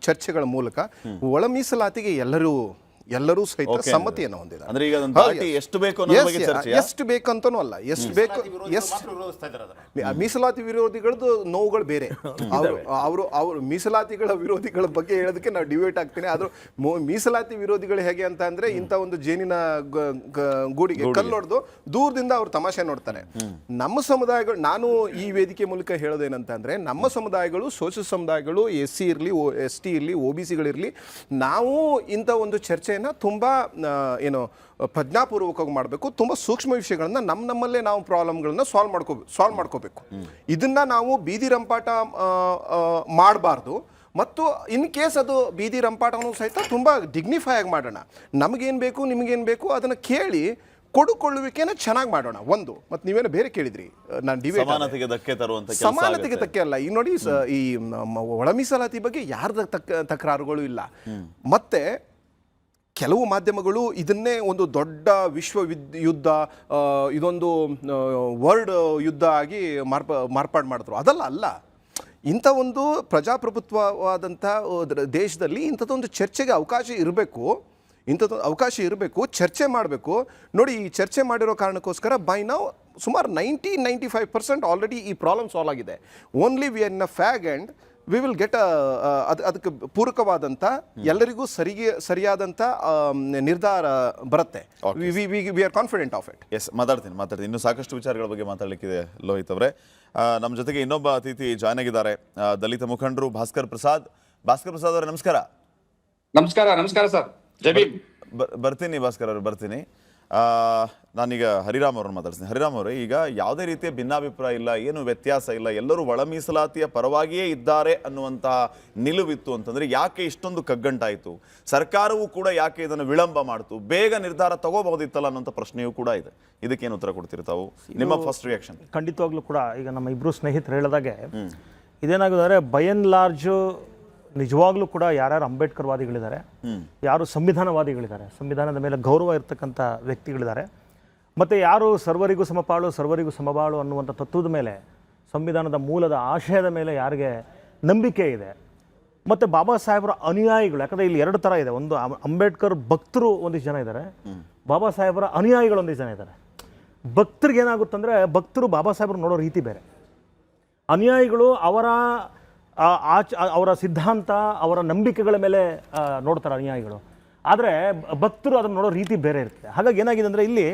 ಚರ್ಚೆಗಳ ಮೂಲಕ ಒಳ ಮೀಸಲಾತಿಗೆ ಎಲ್ಲರೂ ಸಹಿತ ಸಮ್ಮತಿಯನ್ನು ಹೊಂದಿದ್ದಾರೆ. ಅಂದ್ರೆ ಈಗ ಅದೊಂದು ಪಾರ್ಟಿ ಎಷ್ಟು ಬೇಕು ಅನ್ನೋ ಬಗ್ಗೆ ಚರ್ಚೆ, ಎಷ್ಟು ಬೇಕು ಅಂತಾನೂ ಅಲ್ಲ, ಎಷ್ಟು ಬೇಕು ಮೀಸಲಾತಿ ವಿರೋಧಿಗಳದ್ದು ನೋವುಗಳು ಬೇರೆ. ಅವರು ಮೀಸಲಾತಿಗಳ ವಿರೋಧಿಗಳ ಬಗ್ಗೆ ಹೇಳೋದಕ್ಕೆ ನಾವು ಡಿಬೇಟ್ ಆಗ್ತೀನಿ. ಆದ್ರೂ ಮೀಸಲಾತಿ ವಿರೋಧಿಗಳು ಹೇಗೆ ಅಂತ ಅಂದ್ರೆ, ಇಂಥ ಒಂದು ಜೇನಿನ ಗೂಡಿಗೆ ಕಲ್ಲೊಡೆದು ದೂರದಿಂದ ಅವ್ರು ತಮಾಷೆ ನೋಡ್ತಾರೆ. ನಮ್ಮ ಸಮುದಾಯಗಳು, ನಾನು ಈ ವೇದಿಕೆ ಮೂಲಕ ಹೇಳೋದೇನಂತ ಅಂದ್ರೆ, ನಮ್ಮ ಸಮುದಾಯಗಳು, ಸೋಷಿಯಲ್ ಸಮುದಾಯಗಳು, SC ಇರಲಿ, ST ಇರಲಿ, OBCಗಳಿರಲಿ, ನಾವು ಇಂಥ ಒಂದು ಚರ್ಚೆಯನ್ನು ತುಂಬಾ ಪ್ರಜ್ಞಾಪೂರ್ವಕವಾಗಿ ಮಾಡಬೇಕು. ತುಂಬ ಸೂಕ್ಷ್ಮ ವಿಷಯಗಳನ್ನ ನಮ್ಮಲ್ಲೇ ನಾವು ಪ್ರಾಬ್ಲಮ್ಗಳನ್ನ ಸಾಲ್ವ್ ಮಾಡ್ಕೋಬೇಕು. ಇದನ್ನ ನಾವು ಬೀದಿ ರಂಪಾಟ ಮಾಡಬಾರ್ದು. ಮತ್ತು ಇನ್ ಕೇಸ್ ಅದು ಬೀದಿ ರಂಪಾಟನೂ ಸಹಿತ ತುಂಬ ಡಿಗ್ನಿಫೈ ಆಗಿ ಮಾಡೋಣ. ನಮಗೇನು ಬೇಕು, ನಿಮಗೇನು ಬೇಕು ಅದನ್ನು ಕೇಳಿ ಕೊಡುಕೊಳ್ಳುವಿಕೆನ ಚೆನ್ನಾಗಿ ಮಾಡೋಣ. ಒಂದು ಮತ್ತು ನೀವೇನೋ ಬೇರೆ ಕೇಳಿದ್ರಿ, ನಾನು ಡಿಬೇಟ್ ಸಮಾನತೆಗೆ ಧಕ್ಕೆ ತರುವಂತ, ಸಮಾನತೆಗೆ ಧಕ್ಕೆ ಅಲ್ಲ. ಈ ನೋಡಿ, ಈ ಒಳ ಮೀಸಲಾತಿ ಬಗ್ಗೆ ಯಾರ್ದ ತಕರಾರುಗಳು ಇಲ್ಲ. ಮತ್ತೆ ಕೆಲವು ಮಾಧ್ಯಮಗಳು ಇದನ್ನೇ ಒಂದು ದೊಡ್ಡ ಯುದ್ಧ, ಇದೊಂದು ವರ್ಲ್ಡ್ ಯುದ್ಧ ಆಗಿ ಮಾರ್ಪಾಡು ಮಾಡಿದ್ರು. ಅಲ್ಲ. ಇಂಥ ಒಂದು ಪ್ರಜಾಪ್ರಭುತ್ವವಾದಂಥ ದೇಶದಲ್ಲಿ ಇಂಥದ್ದೊಂದು ಚರ್ಚೆಗೆ ಅವಕಾಶ ಇರಬೇಕು, ಚರ್ಚೆ ಮಾಡಬೇಕು. ನೋಡಿ, ಈ ಚರ್ಚೆ ಮಾಡಿರೋ ಕಾರಣಕ್ಕೋಸ್ಕರ ಬೈ ನಾವು ಸುಮಾರು 90-95% ಆಲ್ರೆಡಿ ಈ ಪ್ರಾಬ್ಲಮ್ ಸಾಲ್ವ್ ಆಗಿದೆ. Only we are in a fag and we will get ಅದಕ್ಕೆ ಪೂರಕವಾದಂಥ, ಎಲ್ಲರಿಗೂ ಸರಿಯಾದಂಥ ನಿರ್ಧಾರ ಬರುತ್ತೆ. We are confident of it. Yes, ಮಾತಾಡ್ತೀನಿ. ಇನ್ನೂ ಸಾಕಷ್ಟು ವಿಚಾರಗಳ ಬಗ್ಗೆ ಮಾತಾಡಲಿಕ್ಕಿದೆ ಲೋಹಿತ್ ಅವರೇ. ನಮ್ಮ ಜೊತೆಗೆ ಇನ್ನೊಬ್ಬ ಅತಿಥಿ ಜಾಯ್ನ್ ಆಗಿದ್ದಾರೆ, ದಲಿತ ಮುಖಂಡರು ಭಾಸ್ಕರ್ ಪ್ರಸಾದ್ ಅವರೇ, ನಮಸ್ಕಾರ. ನಮಸ್ಕಾರ ಸರ್. ಬರ್ತೀನಿ ಭಾಸ್ಕರ್ ಅವರು, ಬರ್ತೀನಿ. ನಾನೀಗ ಹರಿರಾಮ್ ಅವ್ರನ್ನ ಮಾತಾಡ್ತೀನಿ. ಹರಿರಾಮ್ ಅವರೇ, ಈಗ ಯಾವುದೇ ರೀತಿಯ ಭಿನ್ನಾಭಿಪ್ರಾಯ ಇಲ್ಲ, ಏನು ವ್ಯತ್ಯಾಸ ಇಲ್ಲ, ಎಲ್ಲರೂ ಒಳ ಮೀಸಲಾತಿಯ ಪರವಾಗಿಯೇ ಇದ್ದಾರೆ ಅನ್ನುವಂತಹ ನಿಲುವಿತ್ತು ಅಂತಂದ್ರೆ ಯಾಕೆ ಇಷ್ಟೊಂದು ಕಗ್ಗಂಟಾಯಿತು? ಸರ್ಕಾರವೂ ಕೂಡ ಯಾಕೆ ಇದನ್ನು ವಿಳಂಬ ಮಾಡ್ತು? ಬೇಗ ನಿರ್ಧಾರ ತಗೋಬಹುದಿತ್ತಲ್ಲ ಅನ್ನೋಂಥ ಪ್ರಶ್ನೆಯೂ ಕೂಡ ಇದೆ. ಇದಕ್ಕೇನು ಉತ್ತರ ಕೊಡ್ತೀರಿ ತಾವು? ನಿಮ್ಮ ಫಸ್ಟ್ ರಿಯಾಕ್ಷನ್? ಖಂಡಿತವಾಗ್ಲೂ ಕೂಡ ಈಗ ನಮ್ಮ ಇಬ್ಬರು ಸ್ನೇಹಿತರು ಹೇಳಿದಾಗೆ ಇದೇನಾಗಿದ್ದಾರೆ, ಬೈ ಅಂಡ್ ಲಾರ್ಜ್ ನಿಜವಾಗ್ಲೂ ಕೂಡ ಯಾರ್ಯಾರು ಅಂಬೇಡ್ಕರ್ ವಾದಿಗಳಿದ್ದಾರೆ, ಯಾರು ಸಂವಿಧಾನವಾದಿಗಳಿದ್ದಾರೆ, ಸಂವಿಧಾನದ ಮೇಲೆ ಗೌರವ ಇರ್ತಕ್ಕಂಥ ವ್ಯಕ್ತಿಗಳಿದ್ದಾರೆ, ಮತ್ತು ಯಾರು ಸರ್ವರಿಗೂ ಸಮಪಾಳು ಸರ್ವರಿಗೂ ಸಮಬಾಳು ಅನ್ನುವಂಥ ತತ್ವದ ಮೇಲೆ, ಸಂವಿಧಾನದ ಮೂಲದ ಆಶಯದ ಮೇಲೆ ಯಾರಿಗೆ ನಂಬಿಕೆ ಇದೆ, ಮತ್ತು ಬಾಬಾ ಸಾಹೇಬರ ಅನುಯಾಯಿಗಳು. ಯಾಕಂದರೆ ಇಲ್ಲಿ 2 ಥರ ಇದೆ. ಒಂದು ಅಂಬೇಡ್ಕರ್ ಭಕ್ತರು ಒಂದಿಷ್ಟು ಜನ ಇದ್ದಾರೆ, ಬಾಬಾ ಸಾಹೇಬರ ಅನುಯಾಯಿಗಳು ಒಂದಿಷ್ಟು ಜನ ಇದ್ದಾರೆ. ಭಕ್ತರಿಗೆ ಏನಾಗುತ್ತಂದರೆ, ಭಕ್ತರು ಬಾಬಾ ಸಾಹೇಬರು ನೋಡೋ ರೀತಿ ಬೇರೆ, ಅನುಯಾಯಿಗಳು ಅವರ ಸಿದ್ಧಾಂತ, ಅವರ ನಂಬಿಕೆಗಳ ಮೇಲೆ ನೋಡ್ತಾರೆ ಅನುಯಾಯಿಗಳು. ಆದರೆ ಭಕ್ತರು ಅದನ್ನು ನೋಡೋ ರೀತಿ ಬೇರೆ ಇರ್ತದೆ. ಹಾಗಾಗಿ ಏನಾಗಿದೆ ಅಂದರೆ, ಇಲ್ಲಿ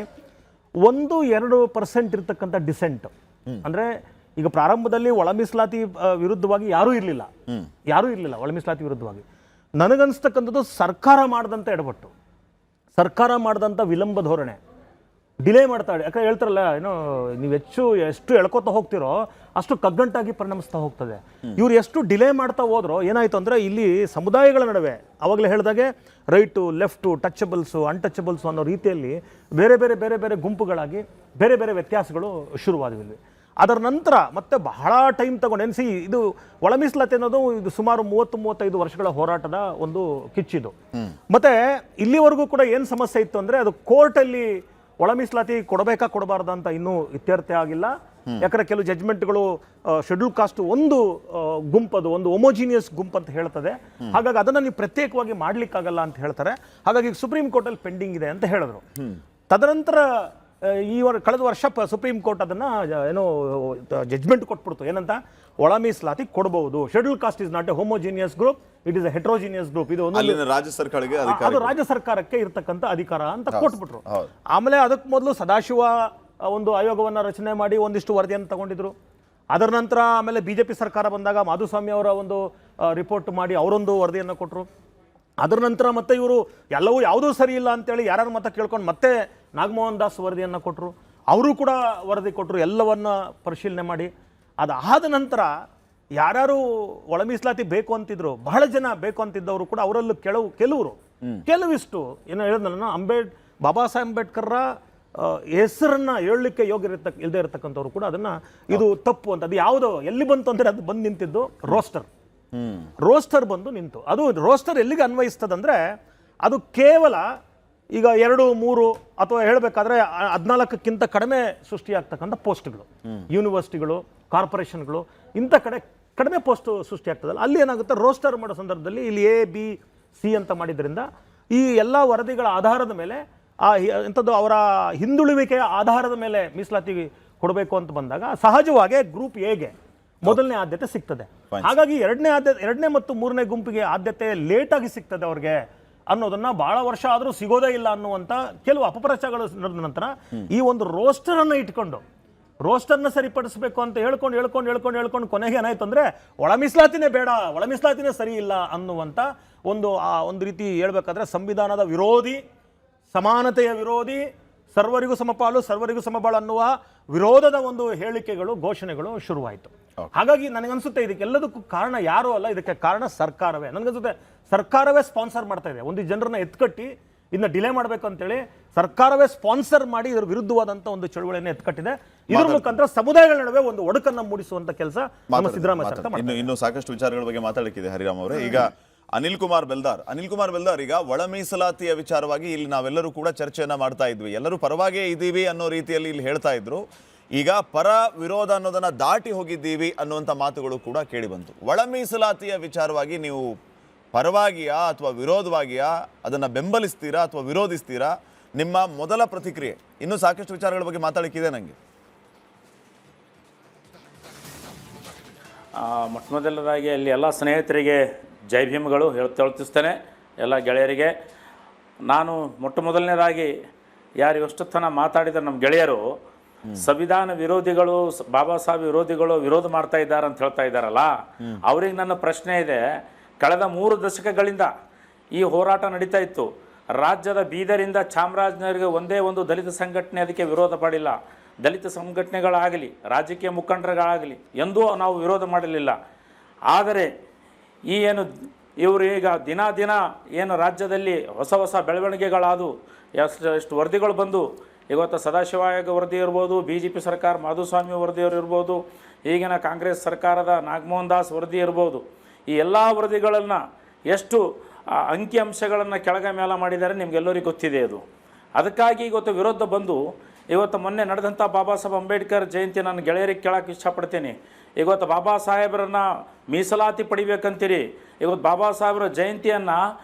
1-2% ಇರ್ತಕ್ಕಂಥ ಡಿಸೆಂಟ್. ಅಂದರೆ ಈಗ ಪ್ರಾರಂಭದಲ್ಲಿ ಒಳ ಮೀಸಲಾತಿ ವಿರುದ್ಧವಾಗಿ ಯಾರೂ ಇರಲಿಲ್ಲ ಒಳ ಮೀಸಲಾತಿ ವಿರುದ್ಧವಾಗಿ. ನನಗನ್ಸ್ತಕ್ಕಂಥದ್ದು ಸರ್ಕಾರ ಮಾಡಿದಂಥ ಎಡವಟ್ಟು, ಸರ್ಕಾರ ಮಾಡಿದಂಥ ವಿಳಂಬ ಧೋರಣೆ, ಡಿಲೇ ಮಾಡ್ತಾಳೆ. ಯಾಕಂದ್ರೆ ಹೇಳ್ತಾರಲ್ಲ, ನೀವು ಎಷ್ಟು ಎಳ್ಕೊತಾ ಹೋಗ್ತಿರೋ ಅಷ್ಟು ಕಗ್ಗಂಟಾಗಿ ಪರಿಣಮಿಸ್ತಾ ಹೋಗ್ತದೆ. ಇವ್ರು ಎಷ್ಟು ಡಿಲೇ ಮಾಡ್ತಾ ಹೋದ್ರೋ ಏನಾಯ್ತು ಅಂದರೆ, ಇಲ್ಲಿ ಸಮುದಾಯಗಳ ನಡುವೆ ಅವಾಗಲೇ ಹೇಳಿದಾಗೆ ರೈಟು, ಲೆಫ್ಟು, ಟಚಬಲ್ಸು, ಅನ್ಟಚಬಲ್ಸು ಅನ್ನೋ ರೀತಿಯಲ್ಲಿ ಬೇರೆ ಬೇರೆ ಗುಂಪುಗಳಾಗಿ ಬೇರೆ ಬೇರೆ ವ್ಯತ್ಯಾಸಗಳು ಶುರುವಾದವಿಲ್ವಿ. ಅದರ ನಂತರ ಮತ್ತೆ ಬಹಳ ಟೈಮ್ ತಗೊಂಡು ಎನ್ಸಿ ಇದು ಒಳ ಮೀಸಲಾತಿ ಅನ್ನೋದು ಇದು ಸುಮಾರು 30-35 ವರ್ಷಗಳ ಹೋರಾಟದ ಒಂದು ಕಿಚ್ಚಿದು. ಮತ್ತೆ ಇಲ್ಲಿವರೆಗೂ ಕೂಡ ಏನು ಸಮಸ್ಯೆ ಇತ್ತು ಅಂದರೆ, ಅದು ಕೋರ್ಟಲ್ಲಿ ಒಳ ಮೀಸಲಾತಿ ಕೊಡಬೇಕಾ ಕೊಡಬಾರ್ದ ಅಂತ ಇನ್ನೂ ಇತ್ಯರ್ಥ ಆಗಿಲ್ಲ. ಯಾಕಂದರೆ ಕೆಲವು ಜಡ್ಜ್ಮೆಂಟ್ಗಳು ಶೆಡ್ಯೂಲ್ ಕಾಸ್ಟ್ ಒಂದು ಗುಂಪದು, ಒಂದು ಹೊಮೋಜಿನಿಯಸ್ ಗುಂಪು ಅಂತ ಹೇಳ್ತದೆ. ಹಾಗಾಗಿ ಅದನ್ನು ನೀವು ಪ್ರತ್ಯೇಕವಾಗಿ ಮಾಡ್ಲಿಕ್ಕಾಗಲ್ಲ ಅಂತ ಹೇಳ್ತಾರೆ. ಹಾಗಾಗಿ ಸುಪ್ರೀಂ ಕೋರ್ಟಲ್ಲಿ ಪೆಂಡಿಂಗ್ ಇದೆ ಅಂತ ಹೇಳಿದ್ರು. ತದನಂತರ ಕಳೆದ ವರ್ಷ ಸುಪ್ರೀಂ ಕೋರ್ಟ್ ಅದನ್ನು ಜಡ್ಜ್ಮೆಂಟ್ ಕೊಟ್ಬಿಡ್ತು. ಏನಂತ, ಒಳ ಮೀಸಲಾತಿ ಕೊಡಬಹುದು, schedule caste is not A homogeneous group, it is A heterogeneous group, ಇದು ಅದು ರಾಜ್ಯ ಸರ್ಕಾರಕ್ಕೆ ಇರ್ತಕ್ಕಂಥ ಅಧಿಕಾರ ಅಂತ ಕೊಟ್ಬಿಟ್ರು. ಆಮೇಲೆ ಅದಕ್ಕೆ ಮೊದಲು ಸದಾಶಿವ ಒಂದು ಆಯೋಗವನ್ನು ರಚನೆ ಮಾಡಿ ಒಂದಿಷ್ಟು ವರದಿಯನ್ನು ತಗೊಂಡಿದ್ರು. ಅದರ ನಂತರ ಆಮೇಲೆ BJP ಸರ್ಕಾರ ಬಂದಾಗ ಮಾಧುಸ್ವಾಮಿ ಅವರ ಒಂದು ರಿಪೋರ್ಟ್ ಮಾಡಿ ಅವರೊಂದು ವರದಿಯನ್ನು ಕೊಟ್ಟರು. ಅದರ ನಂತರ ಮತ್ತೆ ಇವರು ಎಲ್ಲವೂ ಯಾವುದೂ ಸರಿ ಇಲ್ಲ ಅಂತೇಳಿ ಯಾರು ಮತ ಕೇಳ್ಕೊಂಡು ಮತ್ತೆ ನಾಗಮೋಹನ್ ದಾಸ್ ವರದಿಯನ್ನು ಕೊಟ್ಟರು. ಅವರು ಕೂಡ ವರದಿ ಕೊಟ್ಟರು, ಎಲ್ಲವನ್ನ ಪರಿಶೀಲನೆ ಮಾಡಿ. ಅದಾದ ನಂತರ ಯಾರ್ಯಾರು ಒಳ ಮೀಸಲಾತಿ ಬೇಕು ಅಂತಿದ್ರು, ಬಹಳ ಜನ ಬೇಕು ಅಂತಿದ್ದವರು ಕೂಡ ಅವರಲ್ಲೂ ಕೆಲವಿಷ್ಟು ಏನೋ ಹೇಳಿದ್ನಲ್ಲ, ಬಾಬಾ ಸಾಹೇಬ್ ಅಂಬೇಡ್ಕರ್ರ ಹೆಸರನ್ನ ಹೇಳಲಿಕ್ಕೆ ಯೋಗ್ಯ ಇಲ್ಲದೆ ಇರತಕ್ಕಂಥವ್ರು ಕೂಡ ಅದನ್ನ ಇದು ತಪ್ಪು ಅಂತ, ಅದು ಯಾವುದೋ ಎಲ್ಲಿ ಬಂತು ಅಂದರೆ ಅದು ಬಂದು ನಿಂತಿದ್ದು ರೋಸ್ಟರ್ ಬಂದು ನಿಂತು. ಅದು ರೋಸ್ಟರ್ ಎಲ್ಲಿಗೆ ಅನ್ವಯಿಸ್ತದಂದ್ರೆ ಅದು ಕೇವಲ ಈಗ 2, 3 ಅಥವಾ ಹೇಳಬೇಕಾದ್ರೆ 14ಕ್ಕಿಂತ ಕಡಿಮೆ ಸೃಷ್ಟಿಯಾಗ್ತಕ್ಕಂಥ ಪೋಸ್ಟ್ಗಳು, ಯೂನಿವರ್ಸಿಟಿಗಳು, ಕಾರ್ಪೊರೇಷನ್ಗಳು, ಇಂಥ ಕಡಿಮೆ ಪೋಸ್ಟ್ ಸೃಷ್ಟಿಯಾಗ್ತದಲ್ಲ, ಅಲ್ಲಿ ಏನಾಗುತ್ತೆ, ರೋಸ್ಟರ್ ಮಾಡೋ ಸಂದರ್ಭದಲ್ಲಿ ಇಲ್ಲಿ A-B-C ಅಂತ ಮಾಡಿದ್ರಿಂದ ಈ ಎಲ್ಲ ವರದಿಗಳ ಆಧಾರದ ಮೇಲೆ ಎಂಥದ್ದು ಅವರ ಹಿಂದುಳಿವಿಕೆಯ ಆಧಾರದ ಮೇಲೆ ಮೀಸಲಾತಿ ಕೊಡಬೇಕು ಅಂತ ಬಂದಾಗ ಸಹಜವಾಗಿ ಗ್ರೂಪ್ ಎಗೆ ಮೊದಲನೇ ಆದ್ಯತೆ ಸಿಗ್ತದೆ. ಹಾಗಾಗಿ ಎರಡನೇ ಮತ್ತು ಮೂರನೇ ಗುಂಪಿಗೆ ಆದ್ಯತೆ ಲೇಟಾಗಿ ಸಿಗ್ತದೆ ಅವ್ರಿಗೆ ಅನ್ನೋದನ್ನ ಬಹಳ ವರ್ಷ ಆದರೂ ಸಿಗೋದೇ ಇಲ್ಲ ಅನ್ನುವಂಥ ಕೆಲವು ಅಪಪ್ರಚಾರಗಳು ನಡೆದ ನಂತರ ಈ ಒಂದು ರೋಸ್ಟರನ್ನು ಇಟ್ಕೊಂಡು ರೋಸ್ಟರ್ನ ಸರಿಪಡಿಸಬೇಕು ಅಂತ ಹೇಳ್ಕೊಂಡು ಕೊನೆಗೆ ಏನಾಯ್ತು ಅಂದರೆ ಒಳ ಮೀಸಲಾತಿನೇ ಬೇಡ, ಒಳ ಮೀಸಲಾತಿನೇ ಸರಿ ಇಲ್ಲ ಅನ್ನುವಂಥ ಒಂದು ರೀತಿ ಹೇಳ್ಬೇಕಾದ್ರೆ ಸಂವಿಧಾನದ ವಿರೋಧಿ, ಸಮಾನತೆಯ ವಿರೋಧಿ, ಸರ್ವರಿಗೂ ಸಮಪಾಲು ಸರ್ವರಿಗೂ ಸಮಬಾಳು ಅನ್ನುವ ವಿರೋಧದ ಒಂದು ಹೇಳಿಕೆಗಳು, ಘೋಷಣೆಗಳು ಶುರುವಾಯಿತು. ಹಾಗಾಗಿ ನನಗನ್ಸುತ್ತೆ ಇದಕ್ಕೆಲ್ಲದಕ್ಕೂ ಕಾರಣ ಯಾರೂ ಅಲ್ಲ, ಇದಕ್ಕೆ ಕಾರಣ ಸರ್ಕಾರವೇ. ನನಗನ್ಸುತ್ತೆ ಸರ್ಕಾರವೇ ಸ್ಪಾನ್ಸರ್ ಮಾಡ್ತಾ ಇದೆ. ಒಂದು ಜನರನ್ನ ಎತ್ಕಟ್ಟಿ ಇದನ್ನ ಡಿಲೇ ಮಾಡಬೇಕು ಅಂತೇಳಿ ಸರ್ಕಾರವೇ ಸ್ಪಾನ್ಸರ್ ಮಾಡಿ ಇದರ ವಿರುದ್ಧವಾದಂಥ ಒಂದು ಚಳುವಳಿಯನ್ನು ಎತ್ಕಟ್ಟಿದೆ. ಇದ್ರ ಮುಖಾಂತರ ಸಮುದಾಯಗಳ ನಡುವೆ ಒಂದು ಒಡಕನ್ನು ಮೂಡಿಸುವಂತ ಕೆಲಸ ನಮ್ಮ ಸಿದ್ದರಾಮಯ್ಯ ಸರ್ಕಾರ. ಇನ್ನು ಸಾಕಷ್ಟು ವಿಚಾರಗಳ ಬಗ್ಗೆ ಮಾತಾಡಲಿಕ್ಕಿದೆ ಹರಿರಾಮ್ ಅವರೇ. ಈಗ ಅನಿಲ್ ಕುಮಾರ್ ಬೆಲ್ದಾರ್ ಈಗ ಒಳ ಮೀಸಲಾತಿಯ ವಿಚಾರವಾಗಿ ಇಲ್ಲಿ ನಾವೆಲ್ಲರೂ ಕೂಡ ಚರ್ಚೆಯನ್ನ ಮಾಡ್ತಾ ಇದ್ವಿ, ಎಲ್ಲರೂ ಪರವಾಗೇ ಇದ್ದೀವಿ ಅನ್ನೋ ರೀತಿಯಲ್ಲಿ ಇಲ್ಲಿ ಹೇಳ್ತಾ ಇದ್ರು. ಈಗ ಪರ ವಿರೋಧ ಅನ್ನೋದನ್ನ ದಾಟಿ ಹೋಗಿದ್ದೀವಿ ಅನ್ನುವಂಥ ಮಾತುಗಳು ಕೂಡ ಕೇಳಿ ಬಂತು. ಒಳ ಮೀಸಲಾತಿಯ ವಿಚಾರವಾಗಿ ನೀವು ಪರವಾಗಿಯಾ ಅಥವಾ ವಿರೋಧವಾಗಿಯಾ, ಅದನ್ನ ಬೆಂಬಲಿಸ್ತೀರಾ ಅಥವಾ ವಿರೋಧಿಸ್ತೀರಾ? ನಿಮ್ಮ ಮೊದಲ ಪ್ರತಿಕ್ರಿಯೆ. ಇನ್ನೂ ಸಾಕಷ್ಟು ವಿಚಾರಗಳ ಬಗ್ಗೆ ಮಾತಾಡಲಿಕ್ಕಿದೆ ನನಗೆ. ಮೊಟ್ಟಮೊದಲದಾಗಿ ಅಲ್ಲಿ ಎಲ್ಲ ಸ್ನೇಹಿತರಿಗೆ ಜೈ ಭೀಮ್ಗಳು ತಿಳಿಸ್ತೇನೆ, ಎಲ್ಲ ಗೆಳೆಯರಿಗೆ. ನಾನು ಮೊಟ್ಟಮೊದಲನೇದಾಗಿ ಯಾರು ಎಷ್ಟೊತ್ತನ ಮಾತಾಡಿದ ನಮ್ಮ ಗೆಳೆಯರು ಸಂವಿಧಾನ ವಿರೋಧಿಗಳು, ಬಾಬಾ ಸಾಹೇಬ್ ವಿರೋಧಿಗಳು ವಿರೋಧ ಮಾಡ್ತಾ ಇದ್ದಾರೆ ಅಂತ ಹೇಳ್ತಾ ಇದ್ದಾರಲ್ಲ, ಅವ್ರಿಗೆ ನನ್ನ ಪ್ರಶ್ನೆ ಇದೆ. ಕಳೆದ 3 ದಶಕಗಳಿಂದ ಈ ಹೋರಾಟ ನಡೀತಾ ಇತ್ತು. ರಾಜ್ಯದ ಬೀದರಿಂದ ಚಾಮರಾಜನಗರಿಗೆ ಒಂದೇ ಒಂದು ದಲಿತ ಸಂಘಟನೆ ಅದಕ್ಕೆ ವಿರೋಧ ಮಾಡಿಲ್ಲ. ದಲಿತ ಸಂಘಟನೆಗಳಾಗಲಿ ರಾಜಕೀಯ ಮುಖಂಡರುಗಳಾಗಲಿ ಎಂದೂ ನಾವು ವಿರೋಧ ಮಾಡಲಿಲ್ಲ. ಆದರೆ ಈ ಏನು ಇವರು ಈಗ ದಿನ ಏನು ರಾಜ್ಯದಲ್ಲಿ ಹೊಸ ಬೆಳವಣಿಗೆಗಳಾದು, ಎಷ್ಟು ವರದಿಗಳು ಬಂದು, ಇವತ್ತು ಸದಾಶಿವ ಆಯೋಗ ವರದಿ ಇರ್ಬೋದು, BJP ಸರ್ಕಾರ ಮಾಧುಸ್ವಾಮಿ ವರದಿಯವರು ಇರ್ಬೋದು, ಈಗಿನ ಕಾಂಗ್ರೆಸ್ ಸರ್ಕಾರದ ನಾಗಮೋಹನ್ ದಾಸ್ ವರದಿ ಇರ್ಬೋದು, ಈ ಎಲ್ಲ ವರದಿಗಳನ್ನು ಎಷ್ಟು ಅಂಕಿಅಂಶಗಳನ್ನು ಕೆಳಗೆ ಮೇಲ ಮಾಡಿದ್ದಾರೆ ನಿಮಗೆಲ್ಲರಿಗೂ ಗೊತ್ತಿದೆ. ಅದು ಅದಕ್ಕಾಗಿ ಇವತ್ತು ವಿರೋಧ ಬಂದು ಇವತ್ತು ಮೊನ್ನೆ ನಡೆದಂಥ ಬಾಬಾ ಸಾಹೇಬ್ ಅಂಬೇಡ್ಕರ್ ಜಯಂತಿ ನಾನು ಗೆಳೆಯರಿಗೆ ಕೇಳೋಕ್ಕೆ ಇಷ್ಟಪಡ್ತೀನಿ. ಇವತ್ತು ಬಾಬಾ ಸಾಹೇಬರನ್ನು ಮೀಸಲಾತಿ ಪಡಿಬೇಕಂತೀರಿ. ಇವತ್ತು ಬಾಬಾ ಸಾಹೇಬರ ಜಯಂತಿಯನ್ನು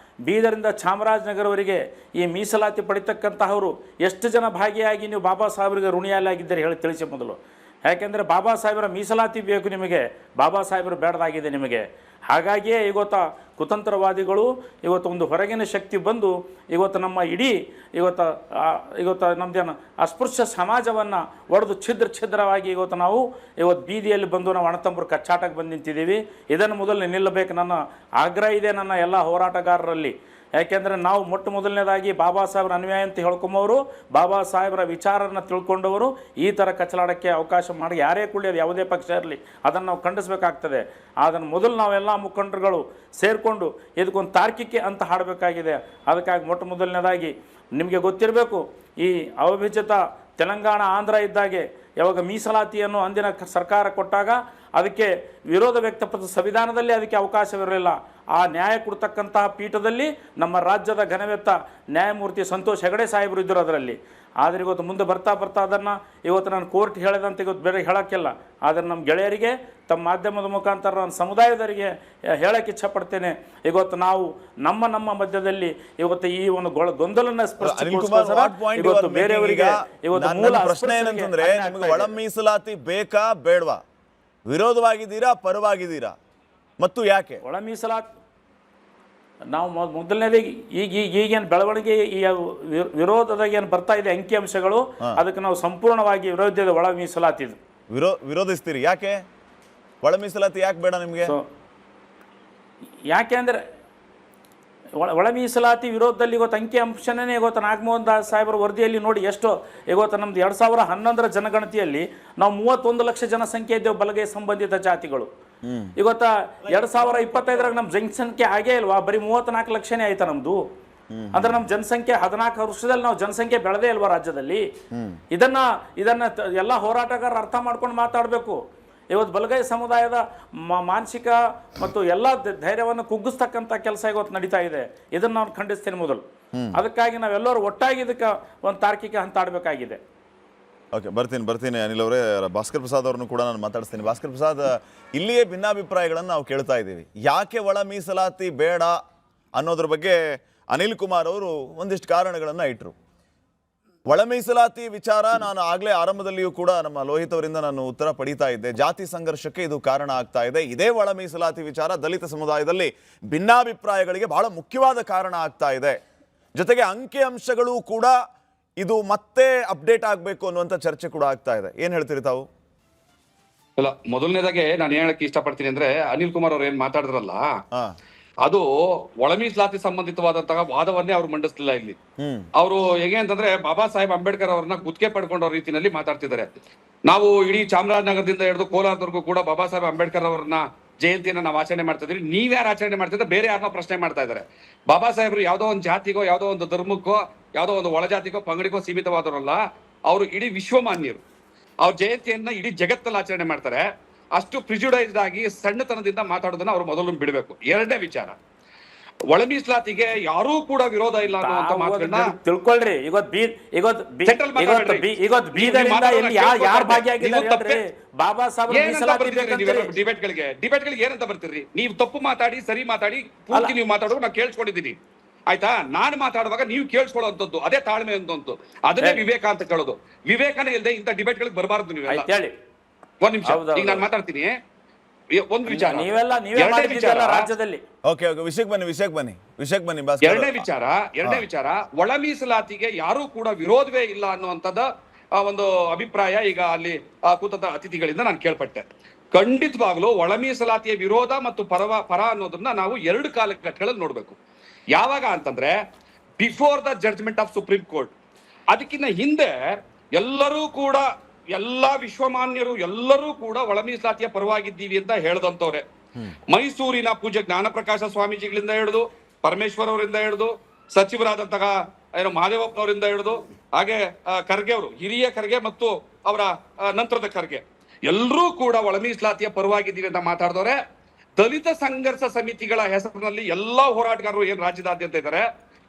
ಬೀದರಿಂದ ಚಾಮರಾಜನಗರವರೆಗೆ ಈ ಮೀಸಲಾತಿ ಪಡಿತಕ್ಕಂತಹವರು ಎಷ್ಟು ಜನ ಭಾಗಿಯಾಗಿ ನೀವು ಬಾಬಾ ಸಾಹೇಬರಿಗೆ ಋಣಿಯಾಗಿದ್ದೀರಿ ಹೇಳಿ ತಿಳಿಸಿ ಮೊದಲು. ಯಾಕೆಂದರೆ ಬಾಬಾ ಸಾಹೇಬರ ಮೀಸಲಾತಿ ಬೇಕು ನಿಮಗೆ, ಬಾಬಾ ಸಾಹೇಬರು ಬೇಡದಾಗಿದೆ ನಿಮಗೆ. ಹಾಗಾಗಿಯೇ ಇವತ್ತು ಕುತಂತ್ರವಾದಿಗಳು ಇವತ್ತು ಒಂದು ಹೊರಗಿನ ಶಕ್ತಿ ಬಂದು ಇವತ್ತು ನಮ್ಮ ಇಡೀ ಇವತ್ತು ನಮ್ಮದೇನು ಅಸ್ಪೃಶ್ಯ ಸಮಾಜವನ್ನು ಒಡೆದು ಛಿದ್ರವಾಗಿ ಇವತ್ತು ನಾವು ಬೀದಿಯಲ್ಲಿ ಬಂದು ನಾವು ಅಣ್ಣತಮ್ಮರು ಕಚ್ಚಾಟಕ್ಕೆ ಬಂದು ನಿಂತಿದ್ದೀವಿ. ಇದನ್ನು ಮೊದಲು ನಿಲ್ಲಬೇಕು ನನ್ನ ಆಗ್ರಹ ಇದೆ ನನ್ನ ಎಲ್ಲ ಹೋರಾಟಗಾರರಲ್ಲಿ. ಯಾಕೆಂದರೆ ನಾವು ಮೊದಲನೇದಾಗಿ ಬಾಬಾ ಸಾಹೇಬ್ರ ಅನ್ಯಾಯ ಅಂತ ಹೇಳ್ಕೊಂಬವರು, ಬಾಬಾ ಸಾಹೇಬ್ರ ವಿಚಾರನ ತಿಳ್ಕೊಂಡವರು ಈ ಥರ ಕಚ್ಚಲಾಡಕ್ಕೆ ಅವಕಾಶ ಮಾಡಿ ಯಾರೇ ಕೂಡಲಿ ಅದು ಯಾವುದೇ ಪಕ್ಷ ಇರಲಿ ಅದನ್ನು ನಾವು ಖಂಡಿಸಬೇಕಾಗ್ತದೆ. ಅದನ್ನು ಮೊದಲು ನಾವೆಲ್ಲ ಮುಖಂಡರುಗಳು ಸೇರಿಕೊಂಡು ಇದಕ್ಕೊಂದು ತಾರ್ಕಿಕೆ ಅಂತ ಹಾಡಬೇಕಾಗಿದೆ. ಅದಕ್ಕಾಗಿ ಮೊದಲನೇದಾಗಿ ನಿಮಗೆ ಗೊತ್ತಿರಬೇಕು, ಈ ಅವಿಭಜಿತ ತೆಲಂಗಾಣ ಆಂಧ್ರ ಇದ್ದಾಗೆ ಯಾವಾಗ ಮೀಸಲಾತಿಯನ್ನು ಅಂದಿನ ಸರ್ಕಾರ ಕೊಟ್ಟಾಗ ಅದಕ್ಕೆ ವಿರೋಧ ವ್ಯಕ್ತಪಡಿಸಿದ ಸಂವಿಧಾನದಲ್ಲಿ ಅದಕ್ಕೆ ಅವಕಾಶವಿರಲಿಲ್ಲ. ಆ ನ್ಯಾಯ ಕೊಡ್ತಕ್ಕಂತಹ ಪೀಠದಲ್ಲಿ ನಮ್ಮ ರಾಜ್ಯದ ಘನವೆತ್ತ ನ್ಯಾಯಮೂರ್ತಿ ಸಂತೋಷ್ ಹೆಗಡೆ ಸಾಹೇಬರು ಇದ್ದರು ಅದರಲ್ಲಿ. ಆದರೆ ಇವತ್ತು ಮುಂದೆ ಬರ್ತಾ ಅದನ್ನು ಇವತ್ತು ನಾನು ಕೋರ್ಟ್ ಹೇಳಿದಂತೆ ಇವತ್ತು ಬೇರೆ ಹೇಳೋಕ್ಕಿಲ್ಲ. ಆದರೆ ನಮ್ಮ ಗೆಳೆಯರಿಗೆ ತಮ್ಮ ಮಾಧ್ಯಮದ ಮುಖಾಂತರ ನಾನು ಸಮುದಾಯದವರಿಗೆ ಹೇಳಕ್ಕೆ ಇಚ್ಛಪಡ್ತೇನೆ. ಇವತ್ತು ನಾವು ನಮ್ಮ ಮಧ್ಯದಲ್ಲಿ ಇವತ್ತು ಈ ಒಂದು ಗೊಂದಲನ ಇವತ್ತು ಬೇರೆಯವರಿಗೆ ಇವತ್ತು ಪ್ರಶ್ನೆ ಏನಂತಂದ್ರೆ, ನಿಮಗೆ ಒಳ ಮೀಸಲಾತಿ ಬೇಕಾ ಬೇಡವಾ? ವಿರೋಧವಾಗಿದ್ದೀರಾ ಪರವಾಗಿದ್ದೀರಾ ಮತ್ತು ಯಾಕೆ? ಒಳ ಮೀಸಲಾತಿ ನಾವು ಮೊದಲನೇದೇ ಈಗೇನು ಬೆಳವಣಿಗೆ ಈ ವಿರೋಧದಾಗ ಏನು ಬರ್ತಾ ಇದೆ ಅಂಕಿಅಂಶಗಳು, ಅದಕ್ಕೆ ನಾವು ಸಂಪೂರ್ಣವಾಗಿ ವಿರೋಧದ ಒಳ ಮೀಸಲಾತಿದು ವಿರೋಧಿಸ್ತೀರಿ. ಯಾಕೆ? ಒಳ ಮೀಸಲಾತಿ ಯಾಕೆ ಬೇಡ ನಿಮಗೆ? ಸೊ ಯಾಕೆ ಅಂದರೆ ಒಳ ಮೀಸಲಾತಿ ವಿರೋಧದಲ್ಲಿ ಇವತ್ತು ಅಂಕಿ ಅಂಶನೇ ಇವತ್ತು ನಾಗಮೋಹನ್ ದಾಸ್ ಸಾಹೇಬರ ವರದಿಯಲ್ಲಿ ನೋಡಿ ಎಷ್ಟು ಇವತ್ತು ನಮ್ದು 2011 ಜನಗಣತಿಯಲ್ಲಿ ನಾವು 31 ಲಕ್ಷ ಜನಸಂಖ್ಯೆ ಇದ್ದೇವೆ ಬಲಗೈ ಸಂಬಂಧಿತ ಜಾತಿಗಳು. ಇವತ್ತು 2025 ನಮ್ಮ ಜನಸಂಖ್ಯೆ ಆಗೇ ಇಲ್ವಾ, ಬರೀ 34 ಲಕ್ಷನೇ ಆಯ್ತಾ ನಮ್ದು. ಅಂದ್ರೆ ನಮ್ಮ ಜನಸಂಖ್ಯೆ 14 ವರ್ಷದಲ್ಲಿ ನಾವು ಜನಸಂಖ್ಯೆ ಬೆಳೆದೇ ಇಲ್ವಾ ರಾಜ್ಯದಲ್ಲಿ? ಇದನ್ನ ಎಲ್ಲ ಹೋರಾಟಗಾರರು ಅರ್ಥ ಮಾಡ್ಕೊಂಡು ಮಾತಾಡಬೇಕು. ಇವತ್ತು ಬಲಗೈ ಸಮುದಾಯದ ಮಾನಸಿಕ ಮತ್ತು ಎಲ್ಲ ಧೈರ್ಯವನ್ನು ಕುಗ್ಗಿಸ್ತಕ್ಕಂಥ ಕೆಲಸ ಇವತ್ತು ನಡೀತಾ ಇದೆ. ಇದನ್ನು ನಾನು ಖಂಡಿಸ್ತೀನಿ ಮೊದಲು. ಅದಕ್ಕಾಗಿ ನಾವೆಲ್ಲರೂ ಒಟ್ಟಾಗಿ ಇದಕ್ಕೆ ಒಂದು ತಾರ್ಕಿಕ ಹಂತ ಆಡಬೇಕಾಗಿದೆ. ಓಕೆ, ಬರ್ತೀನಿ ಅನಿಲ್ ಅವರೇ. ಭಾಸ್ಕರ್ ಪ್ರಸಾದ್ ಅವ್ರನ್ನು ಕೂಡ ನಾನು ಮಾತಾಡಿಸ್ತೀನಿ. ಭಾಸ್ಕರ್ ಪ್ರಸಾದ್, ಇಲ್ಲಿಯೇ ಭಿನ್ನಾಭಿಪ್ರಾಯಗಳನ್ನು ನಾವು ಕೇಳ್ತಾ ಇದ್ದೀವಿ. ಯಾಕೆ ಒಳ ಮೀಸಲಾತಿ ಬೇಡ ಅನ್ನೋದ್ರ ಬಗ್ಗೆ ಅನಿಲ್ ಕುಮಾರ್ ಅವರು ಒಂದಿಷ್ಟು ಕಾರಣಗಳನ್ನು ಇಟ್ಟರು. ಒಳ ಮೀಸಲಾತಿ ವಿಚಾರ ನಾನು ಆಗಲೇ ಆರಂಭದಲ್ಲಿಯೂ ಕೂಡ ನಮ್ಮ ಲೋಹಿತ್ ಅವರಿಂದ ನಾನು ಉತ್ತರ ಪಡೀತಾ ಇದ್ದೆ. ಜಾತಿ ಸಂಘರ್ಷಕ್ಕೆ ಇದು ಕಾರಣ ಆಗ್ತಾ ಇದೆ. ಇದೇ ಒಳ ಮೀಸಲಾತಿ ವಿಚಾರ ದಲಿತ ಸಮುದಾಯದಲ್ಲಿ ಭಿನ್ನಾಭಿಪ್ರಾಯಗಳಿಗೆ ಬಹಳ ಮುಖ್ಯವಾದ ಕಾರಣ ಆಗ್ತಾ ಇದೆ. ಜೊತೆಗೆ ಅಂಕಿ ಅಂಶಗಳು ಕೂಡ ಇದು ಮತ್ತೆ ಅಪ್ಡೇಟ್ ಆಗಬೇಕು ಅನ್ನುವಂಥ ಚರ್ಚೆ ಕೂಡ ಆಗ್ತಾ ಇದೆ. ಏನ್ ಹೇಳ್ತೀರಿ ತಾವು? ಇಲ್ಲ, ಮೊದಲನೇದಾಗೆ ನಾನು ಹೇಳಕ್ಕೆ ಇಷ್ಟಪಡ್ತೀನಿ ಅಂದ್ರೆ, ಅನಿಲ್ ಕುಮಾರ್ ಅವ್ರು ಏನ್ ಮಾತಾಡಿದ್ರಲ್ಲ, ಅದು ಒಳ ಮೀಸಲಾತಿ ಸಂಬಂಧಿತವಾದಂತಹ ವಾದವನ್ನೇ ಅವ್ರು ಮಂಡಿಸ್ಲಿಲ್ಲ ಇಲ್ಲಿ. ಅವರು ಹೇಗೆ ಅಂತಂದ್ರೆ, ಬಾಬಾ ಸಾಹೇಬ್ ಅಂಬೇಡ್ಕರ್ ಅವ್ರನ್ನ ಗುತ್ತಿಗೆ ಪಡ್ಕೊಂಡ ರೀತಿಯಲ್ಲಿ ಮಾತಾಡ್ತಿದ್ದಾರೆ. ನಾವು ಇಡೀ ಚಾಮರಾಜನಗರದಿಂದ ಹಿಡಿದು ಕೋಲಾರದವರೆಗೂ ಕೂಡ ಬಾಬಾ ಸಾಹೇಬ್ ಅಂಬೇಡ್ಕರ್ ಅವ್ರನ್ನ ಜಯಂತಿಯನ್ನ ನಾವು ಆಚರಣೆ ಮಾಡ್ತಾ ಇದ್ವಿ. ನೀವ್ಯಾರು ಆಚರಣೆ ಮಾಡ್ತಿದ್ರೆ ಬೇರೆ ಯಾರನ್ನೋ ಪ್ರಶ್ನೆ ಮಾಡ್ತಾ ಇದ್ದಾರೆ. ಬಾಬಾ ಸಾಹೇಬ್ರು ಯಾವ್ದೋ ಒಂದು ಜಾತಿಗೋ, ಯಾವ್ದೋ ಒಂದು ಧರ್ಮಕ್ಕೋ, ಯಾವ್ದೋ ಒಂದು ಒಳಜಾತಿಗೋ ಪಂಗಡಿಗೋ ಸೀಮಿತವಾದವರಲ್ಲ. ಅವರು ಇಡೀ ವಿಶ್ವಮಾನ್ಯರು. ಅವ್ರ ಜಯಂತಿಯನ್ನ ಇಡೀ ಜಗತ್ತಲ್ಲಿ ಆಚರಣೆ ಮಾಡ್ತಾರೆ. ಅಷ್ಟು ಪ್ರಿಜುಡೈಸ್ಡ್ ಆಗಿ ಸಣ್ಣತನದಿಂದ ಮಾತಾಡೋದನ್ನ ಅವ್ರು ಮೊದಲು ಬಿಡಬೇಕು. ಎರಡನೇ ವಿಚಾರ, ಒಳ ಮೀಸಲಾತಿಗೆ ಯಾರೂ ಕೂಡ ವಿರೋಧ ಇಲ್ಲ ಅನ್ನುವಂತ ಮಾತುಗಳನ್ನ ತಿಳ್ಕೊಳ್ರಿ. ಬಾಬಾ ಸಾಹೇಬ್ ಡಿಬೇಟ್ಗಳಿಗೆ ಏನಂತ ಬರ್ತೀರಿ ನೀವು? ತಪ್ಪು ಮಾತಾಡಿ, ಸರಿ ಮಾತಾಡಿ, ಪೂರ್ತಿ ನೀವು ಮಾತಾಡೋದು ನಾನು ಕೇಳಿಸ್ಕೊಂಡಿದ್ದೀನಿ. ಆಯ್ತಾ? ನಾನು ಮಾತಾಡುವಾಗ ನೀವು ಕೇಳಿಸ್ಕೊಳ್ಳುವಂಥದ್ದು, ಅದೇ ತಾಳ್ಮೆ ಅಂತಂತು. ಅದನ್ನೇ ವಿವೇಕ ಅಂತ ಕೇಳೋದು. ವಿವೇಕನೇ ಇಲ್ಲದೆ ಇಂಥ ಡಿಬೇಟ್ಗಳಿಗೆ ಬರಬಾರದು ನೀವು. ಹೇಳಿ ಒಂದ್ ನಿಮಿಷ, ಈಗ ನಾನು ಮಾತಾಡ್ತೀನಿ. ಒಂದು ವಿಚಾರ, ರಾಜ್ಯದಲ್ಲಿ ವಿಷಯಕ್ಕೆ ಬನ್ನಿ. ಎರಡನೇ ವಿಚಾರ, ಒಳ ಮೀಸಲಾತಿಗೆ ಯಾರೂ ಕೂಡ ವಿರೋಧವೇ ಇಲ್ಲ ಅನ್ನುವಂಥದ್ದು ಒಂದು ಅಭಿಪ್ರಾಯ ಈಗ ಅಲ್ಲಿ ಕೂತಂತ ಅತಿಥಿಗಳಿಂದ ನಾನು ಕೇಳ್ಪಟ್ಟೆ. ಖಂಡಿತವಾಗ್ಲೂ ಒಳ ಮೀಸಲಾತಿಯ ವಿರೋಧ ಮತ್ತು ಪರ ಅನ್ನೋದನ್ನ ನಾವು 2 ಕಾಲಘಟ್ಟಗಳಲ್ಲಿ ನೋಡ್ಬೇಕು. ಯಾವಾಗ ಅಂತಂದ್ರೆ, before the judgement of Supreme Court. ಅದಕ್ಕಿಂತ ಹಿಂದೆ ಎಲ್ಲರೂ ಕೂಡ, ಎಲ್ಲಾ ವಿಶ್ವಮಾನ್ಯರು ಎಲ್ಲರೂ ಕೂಡ ಒಳ ಮೀಸಲಾತಿಯ ಪರವಾಗಿದ್ದೀವಿ ಅಂತ ಹೇಳ್ದಂತವ್ರೆ. ಮೈಸೂರಿನ ಪೂಜ್ಯ ಜ್ಞಾನಪ್ರಕಾಶ ಸ್ವಾಮೀಜಿಗಳಿಂದ ಹಿಡಿದು, ಪರಮೇಶ್ವರ್ ಅವರಿಂದ ಹಿಡಿದು, ಸಚಿವರಾದಂತಹ ಮಹದೇವಪ್ಪನವರಿಂದ ಹಿಡಿದು, ಹಾಗೆ ಖರ್ಗೆ ಅವರು, ಹಿರಿಯ ಖರ್ಗೆ ಮತ್ತು ಅವರ ನಂತರದ ಖರ್ಗೆ, ಎಲ್ಲರೂ ಕೂಡ ಒಳ ಮೀಸಲಾತಿಯ ಪರವಾಗಿದ್ದೀವಿ ಅಂತ ಮಾತಾಡಿದವ್ರೆ. ದಲಿತ ಸಂಘರ್ಷ ಸಮಿತಿಗಳ ಹೆಸರಿನಲ್ಲಿ ಎಲ್ಲಾ ಹೋರಾಟಗಾರರು ಏನ್ ರಾಜ್ಯದಾದ್ಯಂತ ಇದ್ದಾರೆ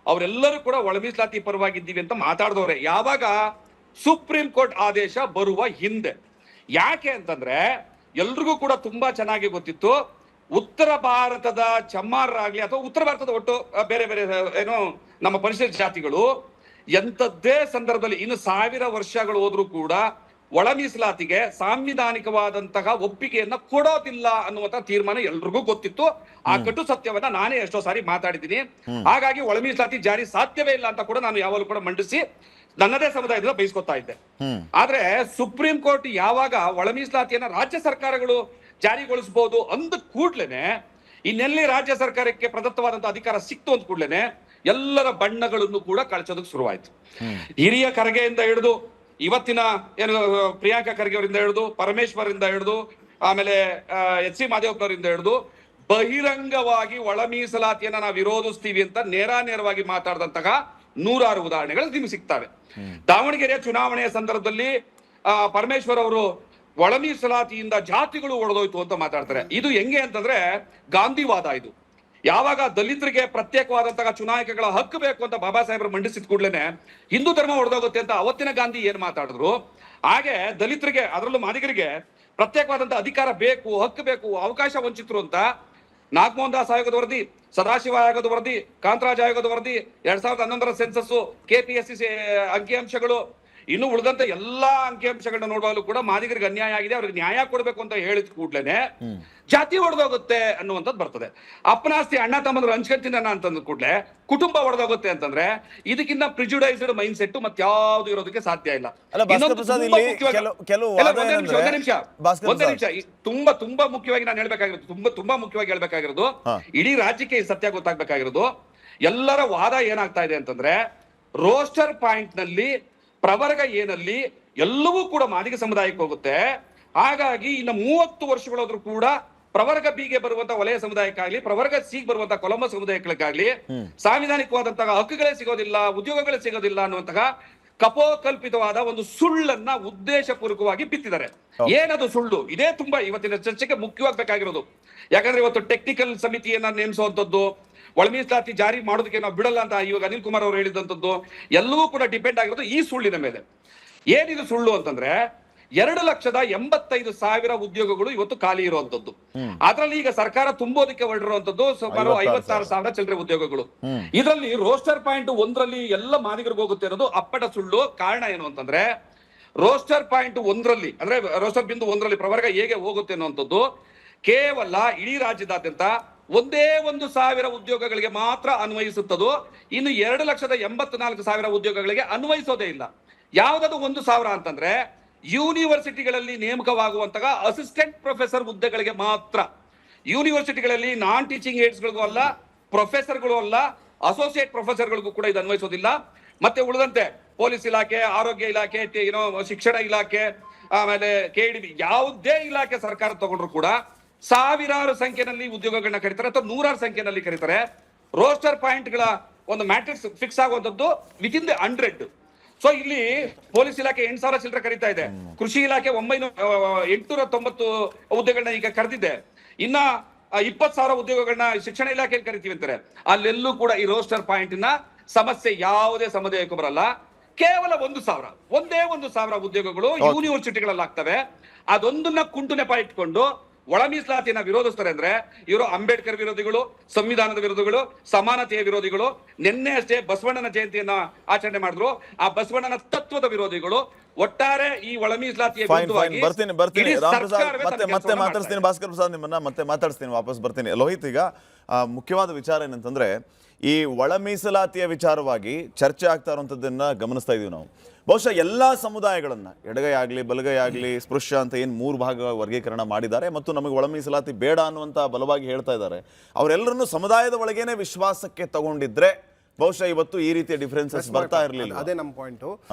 ಅವರೆಲ್ಲರೂ ಕೂಡ ಒಳ ಮೀಸಲಾತಿ ಪರವಾಗಿದ್ದೀವಿ ಅಂತ ಮಾತಾಡಿದವ್ರೆ. ಯಾವಾಗ? ಸುಪ್ರೀಂ ಕೋರ್ಟ್ ಆದೇಶ ಬರುವ ಹಿಂದೆ. ಯಾಕೆ ಅಂತಂದ್ರೆ, ಎಲ್ರಿಗೂ ಕೂಡ ತುಂಬಾ ಚೆನ್ನಾಗಿ ಗೊತ್ತಿತ್ತು, ಉತ್ತರ ಭಾರತದ ಚಮ್ಮಾರರಾಗ್ಲಿ ಅಥವಾ ಉತ್ತರ ಭಾರತದ ಒಟ್ಟು ಬೇರೆ ಬೇರೆ ಏನು ನಮ್ಮ ಪರಿಶಿಷ್ಟ ಜಾತಿಗಳು ಎಂಥದ್ದೇ ಸಂದರ್ಭದಲ್ಲಿ ಇನ್ನು 1000 ವರ್ಷಗಳು ಹೋದ್ರೂ ಕೂಡ ಒಳ ಮೀಸಲಾತಿಗೆ ಸಾಂವಿಧಾನಿಕವಾದಂತಹ ಒಪ್ಪಿಗೆಯನ್ನ ಕೊಡೋದಿಲ್ಲ ಅನ್ನುವಂತ ತೀರ್ಮಾನ ಎಲ್ರಿಗೂ ಗೊತ್ತಿತ್ತು. ಆ ಕಟ್ಟು ಸತ್ಯವನ್ನ ನಾನೇ ಎಷ್ಟೋ ಸಾರಿ ಮಾತಾಡಿದ್ದೀನಿ. ಹಾಗಾಗಿ ಒಳ ಮೀಸಲಾತಿ ಜಾರಿ ಸಾಧ್ಯವೇ ಇಲ್ಲ ಅಂತ ಕೂಡ ನಾನು ಯಾವಾಗಲೂ ಕೂಡ ಮಂಡಿಸಿ ನನ್ನದೇ ಸಮುದಾಯದಿಂದ ಬಯಸ್ಕೊತಾ ಇದ್ದೆ. ಆದ್ರೆ ಸುಪ್ರೀಂ ಕೋರ್ಟ್ ಯಾವಾಗ ಒಳ ಮೀಸಲಾತಿಯನ್ನ ರಾಜ್ಯ ಸರ್ಕಾರಗಳು ಜಾರಿಗೊಳಿಸಬಹುದು ಅಂದ ಕೂಡ್ಲೇನೆ, ಇನ್ನೆಲ್ಲಿ ರಾಜ್ಯ ಸರ್ಕಾರಕ್ಕೆ ಪ್ರದತ್ತವಾದಂತಹ ಅಧಿಕಾರ ಸಿಕ್ತು ಅಂದ ಕೂಡ್ಲೇನೆ ಎಲ್ಲರ ಬಣ್ಣಗಳನ್ನು ಕೂಡ ಕಳಚೋದಕ್ಕೆ ಶುರುವಾಯ್ತು. ಹಿರಿಯ ಖರ್ಗೆಯಿಂದ ಹಿಡಿದು ಇವತ್ತಿನ ಏನು ಪ್ರಿಯಾಂಕಾ ಖರ್ಗೆ ಅವರಿಂದ ಹಿಡಿದು, ಪರಮೇಶ್ವರ್ ಇಂದ ಹಿಡಿದು, ಆಮೇಲೆ ಎಚ್ ಸಿ ಮಾದೇವಪ್ಪನವರಿಂದ ಹಿಡಿದು ಬಹಿರಂಗವಾಗಿ ಒಳ ಮೀಸಲಾತಿಯನ್ನ ನಾವು ವಿರೋಧಿಸ್ತೀವಿ ಅಂತ ನೇರವಾಗಿ ಮಾತಾಡಿದಂತಹ 100 ಉದಾಹರಣೆಗಳು ನಿಮ್ಗೆ ಸಿಗ್ತವೆ. ದಾವಣಗೆರೆ ಚುನಾವಣೆಯ ಸಂದರ್ಭದಲ್ಲಿ ಪರಮೇಶ್ವರ್ ಅವರು ಒಳ ಮೀಸಲಾತಿಯಿಂದ ಜಾತಿಗಳು ಒಡೆದೋಯ್ತು ಅಂತ ಮಾತಾಡ್ತಾರೆ. ಇದು ಹೆಂಗೆ ಅಂತಂದ್ರೆ ಗಾಂಧಿವಾದ. ಇದು ಯಾವಾಗ ದಲಿತರಿಗೆ ಪ್ರತ್ಯೇಕವಾದಂತಹ ಚುನಾಯಿಕೆಗಳ ಹಕ್ಕು ಬೇಕು ಅಂತ ಬಾಬಾ ಸಾಹೇಬರು ಮಂಡಿಸಿದ ಕೂಡಲೇ ಹಿಂದೂ ಧರ್ಮ ಒಡೆದೋಗುತ್ತೆ ಅಂತ ಅವತ್ತಿನ ಗಾಂಧಿ ಏನ್ ಮಾತಾಡಿದ್ರು, ಹಾಗೆ ದಲಿತರಿಗೆ, ಅದರಲ್ಲೂ ಮಾದಿಗರಿಗೆ ಪ್ರತ್ಯೇಕವಾದಂತಹ ಅಧಿಕಾರ ಬೇಕು, ಹಕ್ಕು ಬೇಕು, ಅವಕಾಶ ವಂಚಿತರು ಅಂತ ನಾಗಮೋಹನ್ ದಾಸ್ ಆಯೋಗದ ವರದಿ, ಸದಾಶಿವ ಆಯೋಗದ ವರದಿ, ಕಾಂತರಾಜ್ ಆಯೋಗದ ವರದಿ, 2011 ಸೆನ್ಸಸ್, KPSC ಅಂಕಿಅಂಶಗಳು, ಇನ್ನು ಉಳಿದಂತ ಎಲ್ಲಾ ಅಂಕಿಅಂಶಗಳನ್ನ ನೋಡುವಾಗಲೂ ಕೂಡ ಮಾದಿಗರಿಗೆ ಅನ್ಯಾಯ ಆಗಿದೆ, ಅವ್ರಿಗೆ ನ್ಯಾಯ ಕೊಡಬೇಕು ಅಂತ ಹೇಳಿದ ಕೂಡ್ಲೇನೆ ಜಾತಿ ಹೊಡೆದೋಗುತ್ತೆ ಅನ್ನುವಂಥದ್ದು ಬರ್ತದೆ. ಅಪ್ಪನಾಸ್ತಿ ಅಣ್ಣ ತಮ್ಮಂದ್ರು ಹಂಚ್ಕೊಂತಿನ ಅಂತಂದ ಕೂಡ್ಲೆ ಕುಟುಂಬ ಹೊಡೆದೋಗುತ್ತೆ ಅಂತಂದ್ರೆ ಇದಕ್ಕಿಂತ ಪ್ರಿಜುಡೈಸ್ಡ್ ಮೈಂಡ್ ಸೆಟ್ ಮತ್ತೆ ಯಾವ್ದು ಇರೋದಕ್ಕೆ ಸಾಧ್ಯ ಇಲ್ಲ. ಅಲ್ಲ, ಭಾಸ್ಕರ್ ಪ್ರಸಾದ್, ಇಲ್ಲಿ ಕೆಲವು ವಾದ ಒಂದೇ ನಿಮಿಷ ಭಾಸ್ಕರ್ ತುಂಬಾ ಮುಖ್ಯವಾಗಿ ನಾನು ಹೇಳ್ಬೇಕಾಗಿರೋದು ತುಂಬಾ ಮುಖ್ಯವಾಗಿ ಹೇಳ್ಬೇಕಾಗಿರೋದು ಇಡೀ ರಾಜ್ಯಕ್ಕೆ ಈ ಸತ್ಯ ಗೊತ್ತಾಗ್ಬೇಕಾಗಿರೋದು. ಎಲ್ಲರ ವಾದ ಏನಾಗ್ತಾ ಇದೆ ಅಂತಂದ್ರೆ ರೋಸ್ಟರ್ ಪಾಯಿಂಟ್ ನಲ್ಲಿ ಪ್ರವರ್ಗ ಏನಲ್ಲಿ ಎಲ್ಲವೂ ಕೂಡ ಮಾದಿಗ ಸಮುದಾಯಕ್ಕೆ ಹೋಗುತ್ತೆ. ಹಾಗಾಗಿ ಇನ್ನು 30 ವರ್ಷಗಳಾದ್ರೂ ಕೂಡ ಪ್ರವರ್ಗ ಬಿಗೆ ಬರುವಂತಹ ವಲಯ ಸಮುದಾಯಕ್ಕಾಗ್ಲಿ, ಪ್ರವರ್ಗ ಸಿಗೆ ಬರುವಂತಹ ಕೊಲಂಬ ಸಮುದಾಯಕ್ಕಾಗ್ಲಿ ಸಾಂವಿಧಾನಿಕವಾದಂತಹ ಹಕ್ಕುಗಳೇ ಸಿಗೋದಿಲ್ಲ, ಉದ್ಯೋಗಗಳೇ ಸಿಗೋದಿಲ್ಲ ಅನ್ನುವಂತಹ ಕಪೋಕಲ್ಪಿತವಾದ ಒಂದು ಸುಳ್ಳನ್ನ ಉದ್ದೇಶಪೂರ್ವಕವಾಗಿ ಬಿತ್ತಿದ್ದಾರೆ. ಏನದು ಸುಳ್ಳು? ಇದೇ ತುಂಬಾ ಇವತ್ತಿನ ಚರ್ಚೆಗೆ ಮುಖ್ಯವಾಗಬೇಕಾಗಿರೋದು. ಯಾಕಂದ್ರೆ ಇವತ್ತು ಟೆಕ್ನಿಕಲ್ ಸಮಿತಿಯನ್ನ ನೇಮಿಸುವಂತದ್ದು, ಒಳ ಮೀಸಲಾತಿ ಜಾರಿ ಮಾಡೋದಕ್ಕೆ ನಾವು ಬಿಡಲ್ಲ ಅಂತ ಇವಾಗ ಅನಿಲ್ ಕುಮಾರ್ ಅವರು ಹೇಳಿದಂಥದ್ದು ಎಲ್ಲವೂ ಕೂಡ ಡಿಪೆಂಡ್ ಆಗಿರೋದು ಈ ಸುಳ್ಳಿನ ಮೇಲೆ. ಏನಿದು ಸುಳ್ಳು ಅಂತಂದ್ರೆ 2,85,000 ಉದ್ಯೋಗಗಳು ಇವತ್ತು ಖಾಲಿ ಇರುವಂತದ್ದು. ಅದರಲ್ಲಿ ಈಗ ಸರ್ಕಾರ ತುಂಬೋದಕ್ಕೆ ಹೊರಡಿರುವಂತದ್ದು ಸುಮಾರು 56,000 ಚಿಲ್ಲರೆ ಉದ್ಯೋಗಗಳು. ಇದರಲ್ಲಿ ರೋಸ್ಟರ್ ಪಾಯಿಂಟ್ 1ರಲ್ಲಿ ಎಲ್ಲ ಮಾದಿಗರಿಗೆ ಹೋಗುತ್ತೆ ಅನ್ನೋದು ಅಪ್ಪಟ ಸುಳ್ಳು. ಕಾರಣ ಏನು ಅಂತಂದ್ರೆ ರೋಸ್ಟರ್ ಪಾಯಿಂಟ್ 1ರಲ್ಲಿ ಅಂದ್ರೆ ರೋಸ್ಟರ್ ಬಿಂದು 1ರಲ್ಲಿ ಪ್ರವರ್ಗ ಹೇಗೆ ಹೋಗುತ್ತೆ ಅನ್ನುವಂಥದ್ದು ಕೇವಲ ಇಡೀ ರಾಜ್ಯದಾದ್ಯಂತ 1,000 ಉದ್ಯೋಗಗಳಿಗೆ ಮಾತ್ರ ಅನ್ವಯಿಸುತ್ತದೋ. ಇನ್ನು 2,84,000 ಉದ್ಯೋಗಗಳಿಗೆ ಅನ್ವಯಿಸೋದೇ ಇಲ್ಲ. ಯಾವ್ದದು 1,000 ಅಂತಂದ್ರೆ ಯೂನಿವರ್ಸಿಟಿಗಳಲ್ಲಿ ನೇಮಕವಾಗುವಂತಹ ಅಸಿಸ್ಟೆಂಟ್ ಪ್ರೊಫೆಸರ್ ಹುದ್ದೆಗಳಿಗೆ ಮಾತ್ರ. ಯೂನಿವರ್ಸಿಟಿಗಳಲ್ಲಿ ನಾನ್ ಟೀಚಿಂಗ್ ಏಡ್ಸ್ಗಳಿಗೂ ಅಲ್ಲ, ಪ್ರೊಫೆಸರ್ಗಳು ಅಲ್ಲ, ಅಸೋಸಿಯೇಟ್ ಪ್ರೊಫೆಸರ್ಗಳಿಗೂ ಕೂಡ ಇದು ಅನ್ವಯಿಸೋದಿಲ್ಲ. ಮತ್ತೆ ಉಳಿದಂತೆ ಪೊಲೀಸ್ ಇಲಾಖೆ, ಆರೋಗ್ಯ ಇಲಾಖೆ, ಶಿಕ್ಷಣ ಇಲಾಖೆ, ಆಮೇಲೆ KDB ಯಾವುದೇ ಇಲಾಖೆ ಸರ್ಕಾರ ತಗೊಂಡ್ರು ಕೂಡ ಸಾವಿರಾರು ಸಂಖ್ಯೆಯಲ್ಲಿ ಉದ್ಯೋಗಗಳನ್ನ ಕರೀತಾರೆ ಅಥವಾ 100 ಸಂಖ್ಯೆಯಲ್ಲಿ ಕರೀತಾರೆ. ರೋಸ್ಟರ್ ಪಾಯಿಂಟ್ ಗಳ ಒಂದು ಮ್ಯಾಟ್ರಿಕ್ಸ್ ಫಿಕ್ಸ್ ಆಗುವಂತದ್ದು ವಿತ್ ಇನ್ ದ 100. ಸೊ ಇಲ್ಲಿ ಪೊಲೀಸ್ ಇಲಾಖೆ 8,000 ಚಿಲ್ಲರೆ ಕರೀತಾ ಇದೆ, ಕೃಷಿ ಇಲಾಖೆ 890 ಹುದ್ದೆಗಳನ್ನ ಈಗ ಕರೆದಿದೆ, ಇನ್ನ 20,000 ಉದ್ಯೋಗಗಳನ್ನ ಶಿಕ್ಷಣ ಇಲಾಖೆಯಲ್ಲಿ ಕರಿತೀವಿ ಅಂತಾರೆ. ಅಲ್ಲೆಲ್ಲೂ ಕೂಡ ಈ ರೋಸ್ಟರ್ ಪಾಯಿಂಟ್ ನ ಸಮಸ್ಯೆ ಯಾವುದೇ ಸಮುದಾಯಕ್ಕೂ ಬರಲ್ಲ. ಕೇವಲ 1,000 ಒಂದೇ 1,000 ಉದ್ಯೋಗಗಳು ಯೂನಿವರ್ಸಿಟಿಗಳಲ್ಲಿ ಆಗ್ತವೆ. ಅದೊಂದನ್ನ ಕುಂಟು ನೆಪ ಇಟ್ಕೊಂಡು ಒಳ ಮೀಸಲಾತಿಯನ್ನ ವಿರೋಧಿಸ್ತಾರೆ ಅಂದ್ರೆ ಇವರು ಅಂಬೇಡ್ಕರ್ ವಿರೋಧಿಗಳು, ಸಂವಿಧಾನದ ವಿರೋಧಿಗಳು, ಸಮಾನತೆಯ ವಿರೋಧಿಗಳು. ನಿನ್ನೆ ಅಷ್ಟೇ ಬಸವಣ್ಣನ ಜಯಂತಿಯನ್ನ ಆಚರಣೆ ಮಾಡಿದ್ರು, ಆ ಬಸವಣ್ಣನ ತತ್ವದ ವಿರೋಧಿಗಳು. ಒಟ್ಟಾರೆ ಈ ಒಳ ಮೀಸಲಾತಿಯ ವಿರುದ್ಧವಾಗಿ ಬರ್ತೀನಿ ಮತ್ತೆ ಮಾತಾಡ್ತೀನಿ. ಭಾಸ್ಕರ್ ಪ್ರಸಾದ್ ನಿಮ್ಮನ್ನ ಮತ್ತೆ ಮಾತಾಡ್ತೀನಿ, ವಾಪಸ್ ಬರ್ತೀನಿ. ಲೋಹಿತ್, ಈಗ ಮುಖ್ಯವಾದ ವಿಚಾರ ಏನಂತಂದ್ರೆ ಈ ಒಳ ಮೀಸಲಾತಿಯ ವಿಚಾರವಾಗಿ ಚರ್ಚೆ ಆಗ್ತಾ ಇರುವಂತದ್ದನ್ನ ಗಮನಿಸ್ತಾ ಇದೀವಿ ನಾವು. ಬಹುಶಃ ಎಲ್ಲಾ ಸಮುದಾಯಗಳನ್ನ ಎಡಗೈ ಆಗ್ಲಿ ಬಲಗೈ ಆಗ್ಲಿ ಸ್ಪೃಶ್ಯ ಅಂತ ಏನು 3 ಭಾಗ ವರ್ಗೀಕರಣ ಮಾಡಿದ್ದಾರೆ ಮತ್ತು ನಮಗೆ ಒಳ ಮೀಸಲಾತಿ ಬೇಡ ಅನ್ನುವಂತ ಬಲವಾಗಿ ಹೇಳ್ತಾ ಇದ್ದಾರೆ. ಅವರೆಲ್ಲರನ್ನು ಸಮುದಾಯದ ಒಳಗೇನೆ ವಿಶ್ವಾಸಕ್ಕೆ ತಗೊಂಡಿದ್ರೆ ಬಹುಶಃ ಇವತ್ತು ಈ ರೀತಿಯ ಡಿಫರೆನ್ಸಸ್ ಬರ್ತಾ ಇರಲಿಲ್ಲ. ಅದೇ ನಮ್ಮ ಪಾಯಿಂಟ್.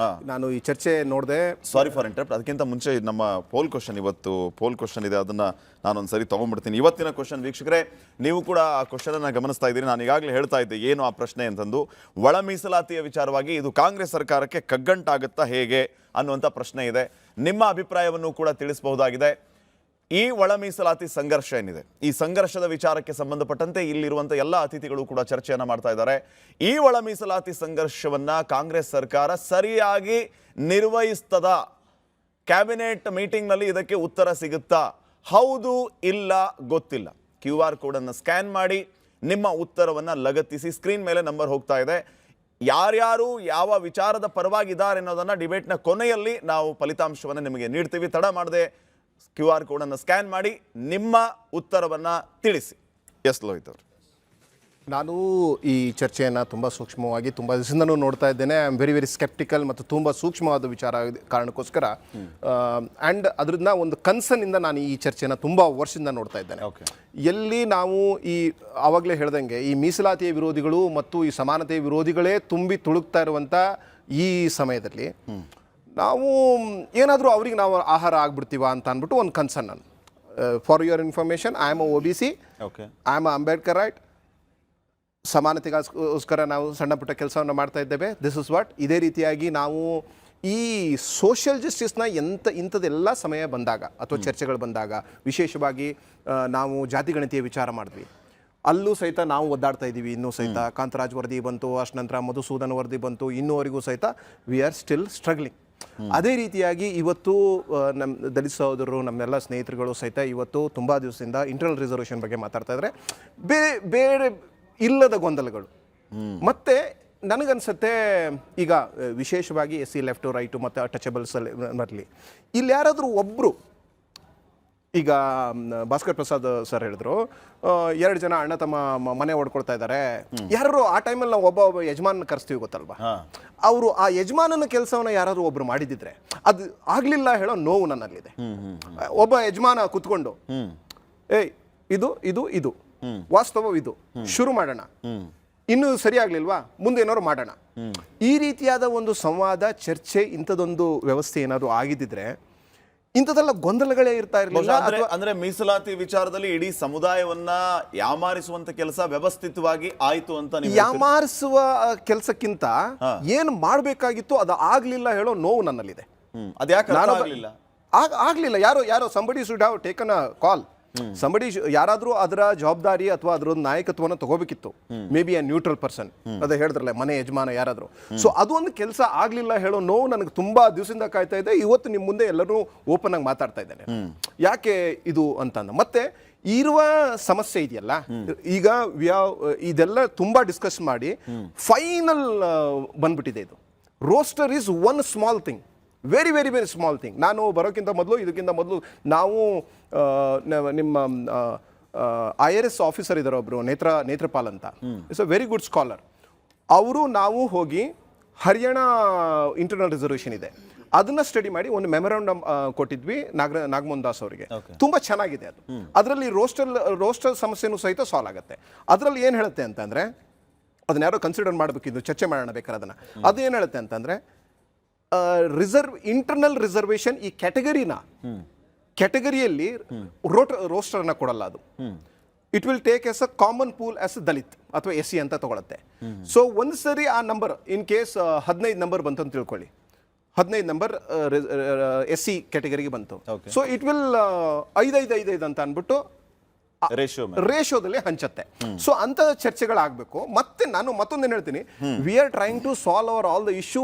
ನಾನು ಈ ಚರ್ಚೆ ನೋಡಿದೆ, ಸಾರಿ ಫಾರ್ ಇಂಟರಪ್ಟ್. ಅದಕ್ಕಿಂತ ಮುಂಚೆ ನಮ್ಮ ಪೋಲ್ ಕ್ವಶನ್, ಇವತ್ತು ಪೋಲ್ ಕ್ವಶನ್ ಇದೆ, ಅದನ್ನ ನಾನೊಂದ್ಸರಿ ತಗೊಂಡ್ಬಿಡ್ತೀನಿ. ಇವತ್ತಿನ ಕ್ವಶನ್ ವೀಕ್ಷಕರೇ, ನೀವು ಕೂಡ ಆ ಕ್ವಶನ್ ಅನ್ನ ಗಮನಿಸ್ತಾ ಇದ್ದೀರಿ. ನಾನು ಈಗಾಗಲೇ ಹೇಳ್ತಾ ಇದ್ದೆ ಏನು ಆ ಪ್ರಶ್ನೆ ಅಂತಂದು. ಒಳ ಮೀಸಲಾತಿಯ ವಿಚಾರವಾಗಿ ಇದು ಕಾಂಗ್ರೆಸ್ ಸರ್ಕಾರಕ್ಕೆ ಕಗ್ಗಂಟಾಗುತ್ತಾ ಹೇಗೆ ಅನ್ನುವಂಥ ಪ್ರಶ್ನೆ ಇದೆ. ನಿಮ್ಮ ಅಭಿಪ್ರಾಯವನ್ನು ಕೂಡ ತಿಳಿಸಬಹುದಾಗಿದೆ. ಈ ಒಳ ಮೀಸಲಾತಿ ಸಂಘರ್ಷ ಏನಿದೆ, ಈ ಸಂಘರ್ಷದ ವಿಚಾರಕ್ಕೆ ಸಂಬಂಧಪಟ್ಟಂತೆ ಇಲ್ಲಿರುವಂಥ ಎಲ್ಲ ಅತಿಥಿಗಳು ಕೂಡ ಚರ್ಚೆಯನ್ನು ಮಾಡ್ತಾ ಇದ್ದಾರೆ. ಈ ಒಳ ಮೀಸಲಾತಿ ಸಂಘರ್ಷವನ್ನ ಕಾಂಗ್ರೆಸ್ ಸರ್ಕಾರ ಸರಿಯಾಗಿ ನಿರ್ವಹಿಸ್ತದ? ಕ್ಯಾಬಿನೆಟ್ ಮೀಟಿಂಗ್ನಲ್ಲಿ ಇದಕ್ಕೆ ಉತ್ತರ ಸಿಗುತ್ತಾ? ಹೌದು ಇಲ್ಲ ಗೊತ್ತಿಲ್ಲ. QR ಕೋಡನ್ನು ಸ್ಕ್ಯಾನ್ ಮಾಡಿ ನಿಮ್ಮ ಉತ್ತರವನ್ನು ಲಗತ್ತಿಸಿ. ಸ್ಕ್ರೀನ್ ಮೇಲೆ ನಂಬರ್ ಹೋಗ್ತಾ ಇದೆ. ಯಾರ್ಯಾರು ಯಾವ ವಿಚಾರದ ಪರವಾಗಿದ್ದಾರೆ ಅನ್ನೋದನ್ನು ಡಿಬೇಟ್ನ ಕೊನೆಯಲ್ಲಿ ನಾವು ಫಲಿತಾಂಶವನ್ನು ನಿಮಗೆ ನೀಡ್ತೀವಿ. ತಡ ಮಾಡದೆ QR ಕೋಡನ್ನು ಸ್ಕ್ಯಾನ್ ಮಾಡಿ ನಿಮ್ಮ ಉತ್ತರವನ್ನು ತಿಳಿಸಿ. ಎಸ್ ಲೋಹಿತ್ ಅವರು. ನಾನು ಈ ಚರ್ಚೆಯನ್ನು ತುಂಬ ಸೂಕ್ಷ್ಮವಾಗಿ ತುಂಬ ದಿವಸದಿಂದನೂ ನೋಡ್ತಾ ಇದ್ದೇನೆ. ಐ ಆಮ್ ವೆರಿ ಸ್ಕೆಪ್ಟಿಕಲ್ ಮತ್ತು ತುಂಬ ಸೂಕ್ಷ್ಮವಾದ ವಿಚಾರ ಕಾರಣಕ್ಕೋಸ್ಕರ ಆ್ಯಂಡ್ ಅದರಿಂದ ಒಂದು ಕನ್ಸರ್ನಿಂದ ನಾನು ಈ ಚರ್ಚೆಯನ್ನು ತುಂಬ ವರ್ಷದಿಂದ ನೋಡ್ತಾ ಇದ್ದೇನೆ. ಎಲ್ಲಿ ನಾವು ಈ ಆವಾಗಲೇ ಹೇಳ್ದಂಗೆ ಈ ಮೀಸಲಾತಿಯ ವಿರೋಧಿಗಳು ಮತ್ತು ಈ ಸಮಾನತೆಯ ವಿರೋಧಿಗಳೇ ತುಂಬಿ ತುಳುಕ್ತಾ ಇರುವಂಥ ಈ ಸಮಯದಲ್ಲಿ ನಾವು ಏನಾದರೂ ಅವ್ರಿಗೆ ನಾವು ಆಹಾರ ಆಗ್ಬಿಡ್ತೀವ ಅಂತ ಅಂದ್ಬಿಟ್ಟು ಒಂದು ಕನ್ಸರ್ನ್. ನಾನು for your information, I am OBC, I am Ambedkar right. ಸಮಾನತೆಗೋಸ್ಕರ ನಾವು ಸಣ್ಣ ಪುಟ್ಟ ಕೆಲಸವನ್ನು ಮಾಡ್ತಾ ಇದ್ದೇವೆ. This is what. ಇದೇ ರೀತಿಯಾಗಿ ನಾವು ಈ ಸೋಷಿಯಲ್ ಜಸ್ಟಿಸ್ನ ಇಂಥದ್ದೆಲ್ಲ ಸಮಯ ಬಂದಾಗ ಅಥವಾ ಚರ್ಚೆಗಳು ಬಂದಾಗ, ವಿಶೇಷವಾಗಿ ನಾವು ಜಾತಿಗಣತಿಯ ವಿಚಾರ ಮಾಡಿದ್ವಿ, ಅಲ್ಲೂ ಸಹಿತ ನಾವು ಒದ್ದಾಡ್ತಾ ಇದ್ದೀವಿ. ಇನ್ನೂ ಸಹಿತ ಕಾಂತರಾಜ್ ವರದಿ ಬಂತು, ಅಷ್ಟು ನಂತರ ಮಧುಸೂದನ್ ವರದಿ ಬಂತು, ಇನ್ನೂವರೆಗೂ ಸಹಿತ ವಿ ಆರ್ ಸ್ಟಿಲ್ ಸ್ಟ್ರಗ್ಲಿಂಗ್. ಅದೇ ರೀತಿಯಾಗಿ ಇವತ್ತು ನಮ್ಮ ದಲಿತ ಸಹೋದರರು, ನಮ್ಮೆಲ್ಲ ಸ್ನೇಹಿತರುಗಳು ಸಹಿತ ಇವತ್ತು ತುಂಬ ದಿವಸದಿಂದ ಇಂಟರ್ನಲ್ ರಿಸರ್ವೇಷನ್ ಬಗ್ಗೆ ಮಾತಾಡ್ತಾ ಇದ್ದಾರೆ. ಬೇರೆ ಇಲ್ಲದ ಗೊಂದಲಗಳು. ಮತ್ತೆ ನನಗನ್ಸುತ್ತೆ ಈಗ ವಿಶೇಷವಾಗಿ SC ಲೆಫ್ಟು ರೈಟು ಮತ್ತು ಟಚಬಲ್ಸ್ ಅಲ್ಲಿ ಇಲ್ಲಿ ಯಾರಾದರೂ ಒಬ್ಬರು, ಈಗ ಭಾಸ್ಕರ್ ಪ್ರಸಾದ್ ಸರ್ ಹೇಳಿದ್ರು 2 ಜನ ಅಣ್ಣ ತಮ್ಮ ಮನೆ ಹೊಡ್ಕೊಳ್ತಾ ಇದ್ದಾರೆ, ಯಾರು ಆ ಟೈಮಲ್ಲಿ ನಾವು ಒಬ್ಬ ಯಜಮಾನ ಕರೆಸ್ತೀವಿ ಗೊತ್ತಲ್ವಾ, ಅವರು ಆ ಯಜಮಾನನ ಕೆಲಸವನ್ನ ಯಾರಾದ್ರೂ ಒಬ್ರು ಮಾಡಿದಿದ್ರೆ ಅದು ಆಗ್ಲಿಲ್ಲ ಹೇಳೋ ನೋವು ನನ್ನಲ್ಲಿದೆ. ಒಬ್ಬ ಯಜಮಾನ ಕುತ್ಕೊಂಡು ಏಯ್ ಇದು ಇದು ಇದು ವಾಸ್ತವ ಇದು ಶುರು ಮಾಡೋಣ, ಇನ್ನೂ ಸರಿಯಾಗ್ಲಿಲ್ವಾ ಮುಂದೆ ಏನಾದ್ರು ಮಾಡೋಣ, ಈ ರೀತಿಯಾದ ಒಂದು ಸಂವಾದ ಚರ್ಚೆ ಇಂಥದೊಂದು ವ್ಯವಸ್ಥೆ ಏನಾದ್ರು ಆಗಿದ್ದಿದ್ರೆ ಇಂಥದೆಲ್ಲ ಗೊಂದಲಗಳೇ ಇರ್ತಾ ಇರಲಿಲ್ಲ. ಅಂದ್ರೆ ಮೀಸಲಾತಿ ವಿಚಾರದಲ್ಲಿ ಇಡೀ ಸಮುದಾಯವನ್ನ ಯಾಮಾರಿಸುವಂತ ಕೆಲಸ ವ್ಯವಸ್ಥಿತವಾಗಿ ಆಯ್ತು ಅಂತ ನೀವು ಯಾಮಾರಿಸುವ ಕೆಲಸಕ್ಕಿಂತ ಏನ್ ಮಾಡ್ಬೇಕಾಗಿತ್ತು ಅದು ಆಗ್ಲಿಲ್ಲ ಹೇಳೋ ನೋವು ನನ್ನಲ್ಲಿದೆ. ಅದ್ಯಾಕೆ ಆಗ್ಲಿಲ್ಲ, ಯಾರೋ somebody should have taken a call, somebody ಯಾರಾದ್ರೂ ಅದರ ಜವಾಬ್ದಾರಿ ಅಥವಾ ಅದರ ನಾಯಕತ್ವನ ತಗೋಬೇಕಿತ್ತು, maybe a neutral person, ಅದೇ ಹೇಳಿದ್ರಲ್ಲ ಮನೆ ಯಜಮಾನ ಯಾರಾದ್ರೂ. ಸೊ ಅದು ಒಂದು ಕೆಲಸ ಆಗ್ಲಿಲ್ಲ ಹೇಳೋ ನೋವು ನನಗೆ ತುಂಬಾ ದಿವಸದಿಂದ ಕಾಯ್ತಾ ಇದೆ. ಇವತ್ತು ನಿಮ್ಮ ಮುಂದೆ ಎಲ್ಲರೂ ಓಪನ್ ಆಗಿ ಮಾತಾಡ್ತಾ ಇದ್ದೇನೆ. ಯಾಕೆ ಇದು ಅಂತಂದ ಮತ್ತೆ ಇರುವ ಸಮಸ್ಯೆ ಇದೆಯಲ್ಲ, ಈಗ ಇದೆಲ್ಲ ತುಂಬಾ ಡಿಸ್ಕಸ್ ಮಾಡಿ ಫೈನಲ್ ಬಂದ್ಬಿಟ್ಟಿದೆ. ಇದು roster is one small thing, very very very small thing. ನಾನು ಬರೋಕ್ಕಿಂತ ಮೊದಲು ಇದಕ್ಕಿಂತ ಮೊದಲು ನಾವು ನಿಮ್ಮ IRS ಆಫೀಸರ್ ಇದ್ದಾರೆ ಒಬ್ರು ನೇತ್ರಪಾಲ್ ಅಂತ, it's a very good scholar. ಅವರು ನಾವು ಹೋಗಿ ಹರಿಯಾಣ ಇಂಟರ್ನಲ್ ರಿಸರ್ವೇಷನ್ ಇದೆ ಅದನ್ನ ಸ್ಟಡಿ ಮಾಡಿ ಒಂದು ಮೆಮೊರಾಂಡಮ್ ಕೊಟ್ಟಿದ್ವಿ ನಾಗಮೋಹನ್ ದಾಸ್ ಅವರಿಗೆ. ತುಂಬಾ ಚೆನ್ನಾಗಿದೆ ಅದು. ಅದರಲ್ಲಿ ರೋಸ್ಟರ್ ಸಮಸ್ಯೆನೂ ಸಹಿತ ಸಾಲ್ವ್ ಆಗುತ್ತೆ. ಅದರಲ್ಲಿ ಏನು ಹೇಳುತ್ತೆ ಅಂತಂದ್ರೆ, ಅದನ್ನ ಯಾರೋ ಕನ್ಸಿಡರ್ ಮಾಡಬೇಕಿದ್ದು, ಚರ್ಚೆ ಮಾಡೋಣ ಬೇಕಾದ್ರೆ ಅದನ್ನ. ಅದು ಏನು ಹೇಳುತ್ತೆ ಅಂತಂದ್ರೆ, ಇಂಟರ್ನಲ್ ರಿಸರ್ವೇಷನ್ ಈ ಕ್ಯಾಟಗರಿಯಲ್ಲಿ ರೋಸ್ಟರ್ನ ಕೊಡಲ್ಲ ಅದು. It will take as a common pool as Dalit ಅಥವಾ SC ಅಂತ ತಗೊಳುತ್ತೆ. ಸೊ ಒಂದು ಸರಿ ಆ ನಂಬರ್ ಇನ್ ಕೇಸ್ 15 ನಂಬರ್ ಬಂತು ಅಂತ ತಿಳ್ಕೊಳ್ಳಿ, 15 ನಂಬರ್ SC ಕ್ಯಾಟಗರಿಗೆ ಬಂತು. ಸೊ ಇಟ್ ವಿಲ್ 5 ಅಂತ ಅಂದ್ಬಿಟ್ಟು ರೇಷಿಯೋದಲ್ಲಿ ಹಂಚತ್ತೆ. ಸೊ ಅಂತ ಚರ್ಚೆಗಳಾಗಬೇಕು. ಮತ್ತೆ ನಾನು ಮತ್ತೊಂದೇನು ಹೇಳ್ತೀನಿ, we are trying to solve our all the issue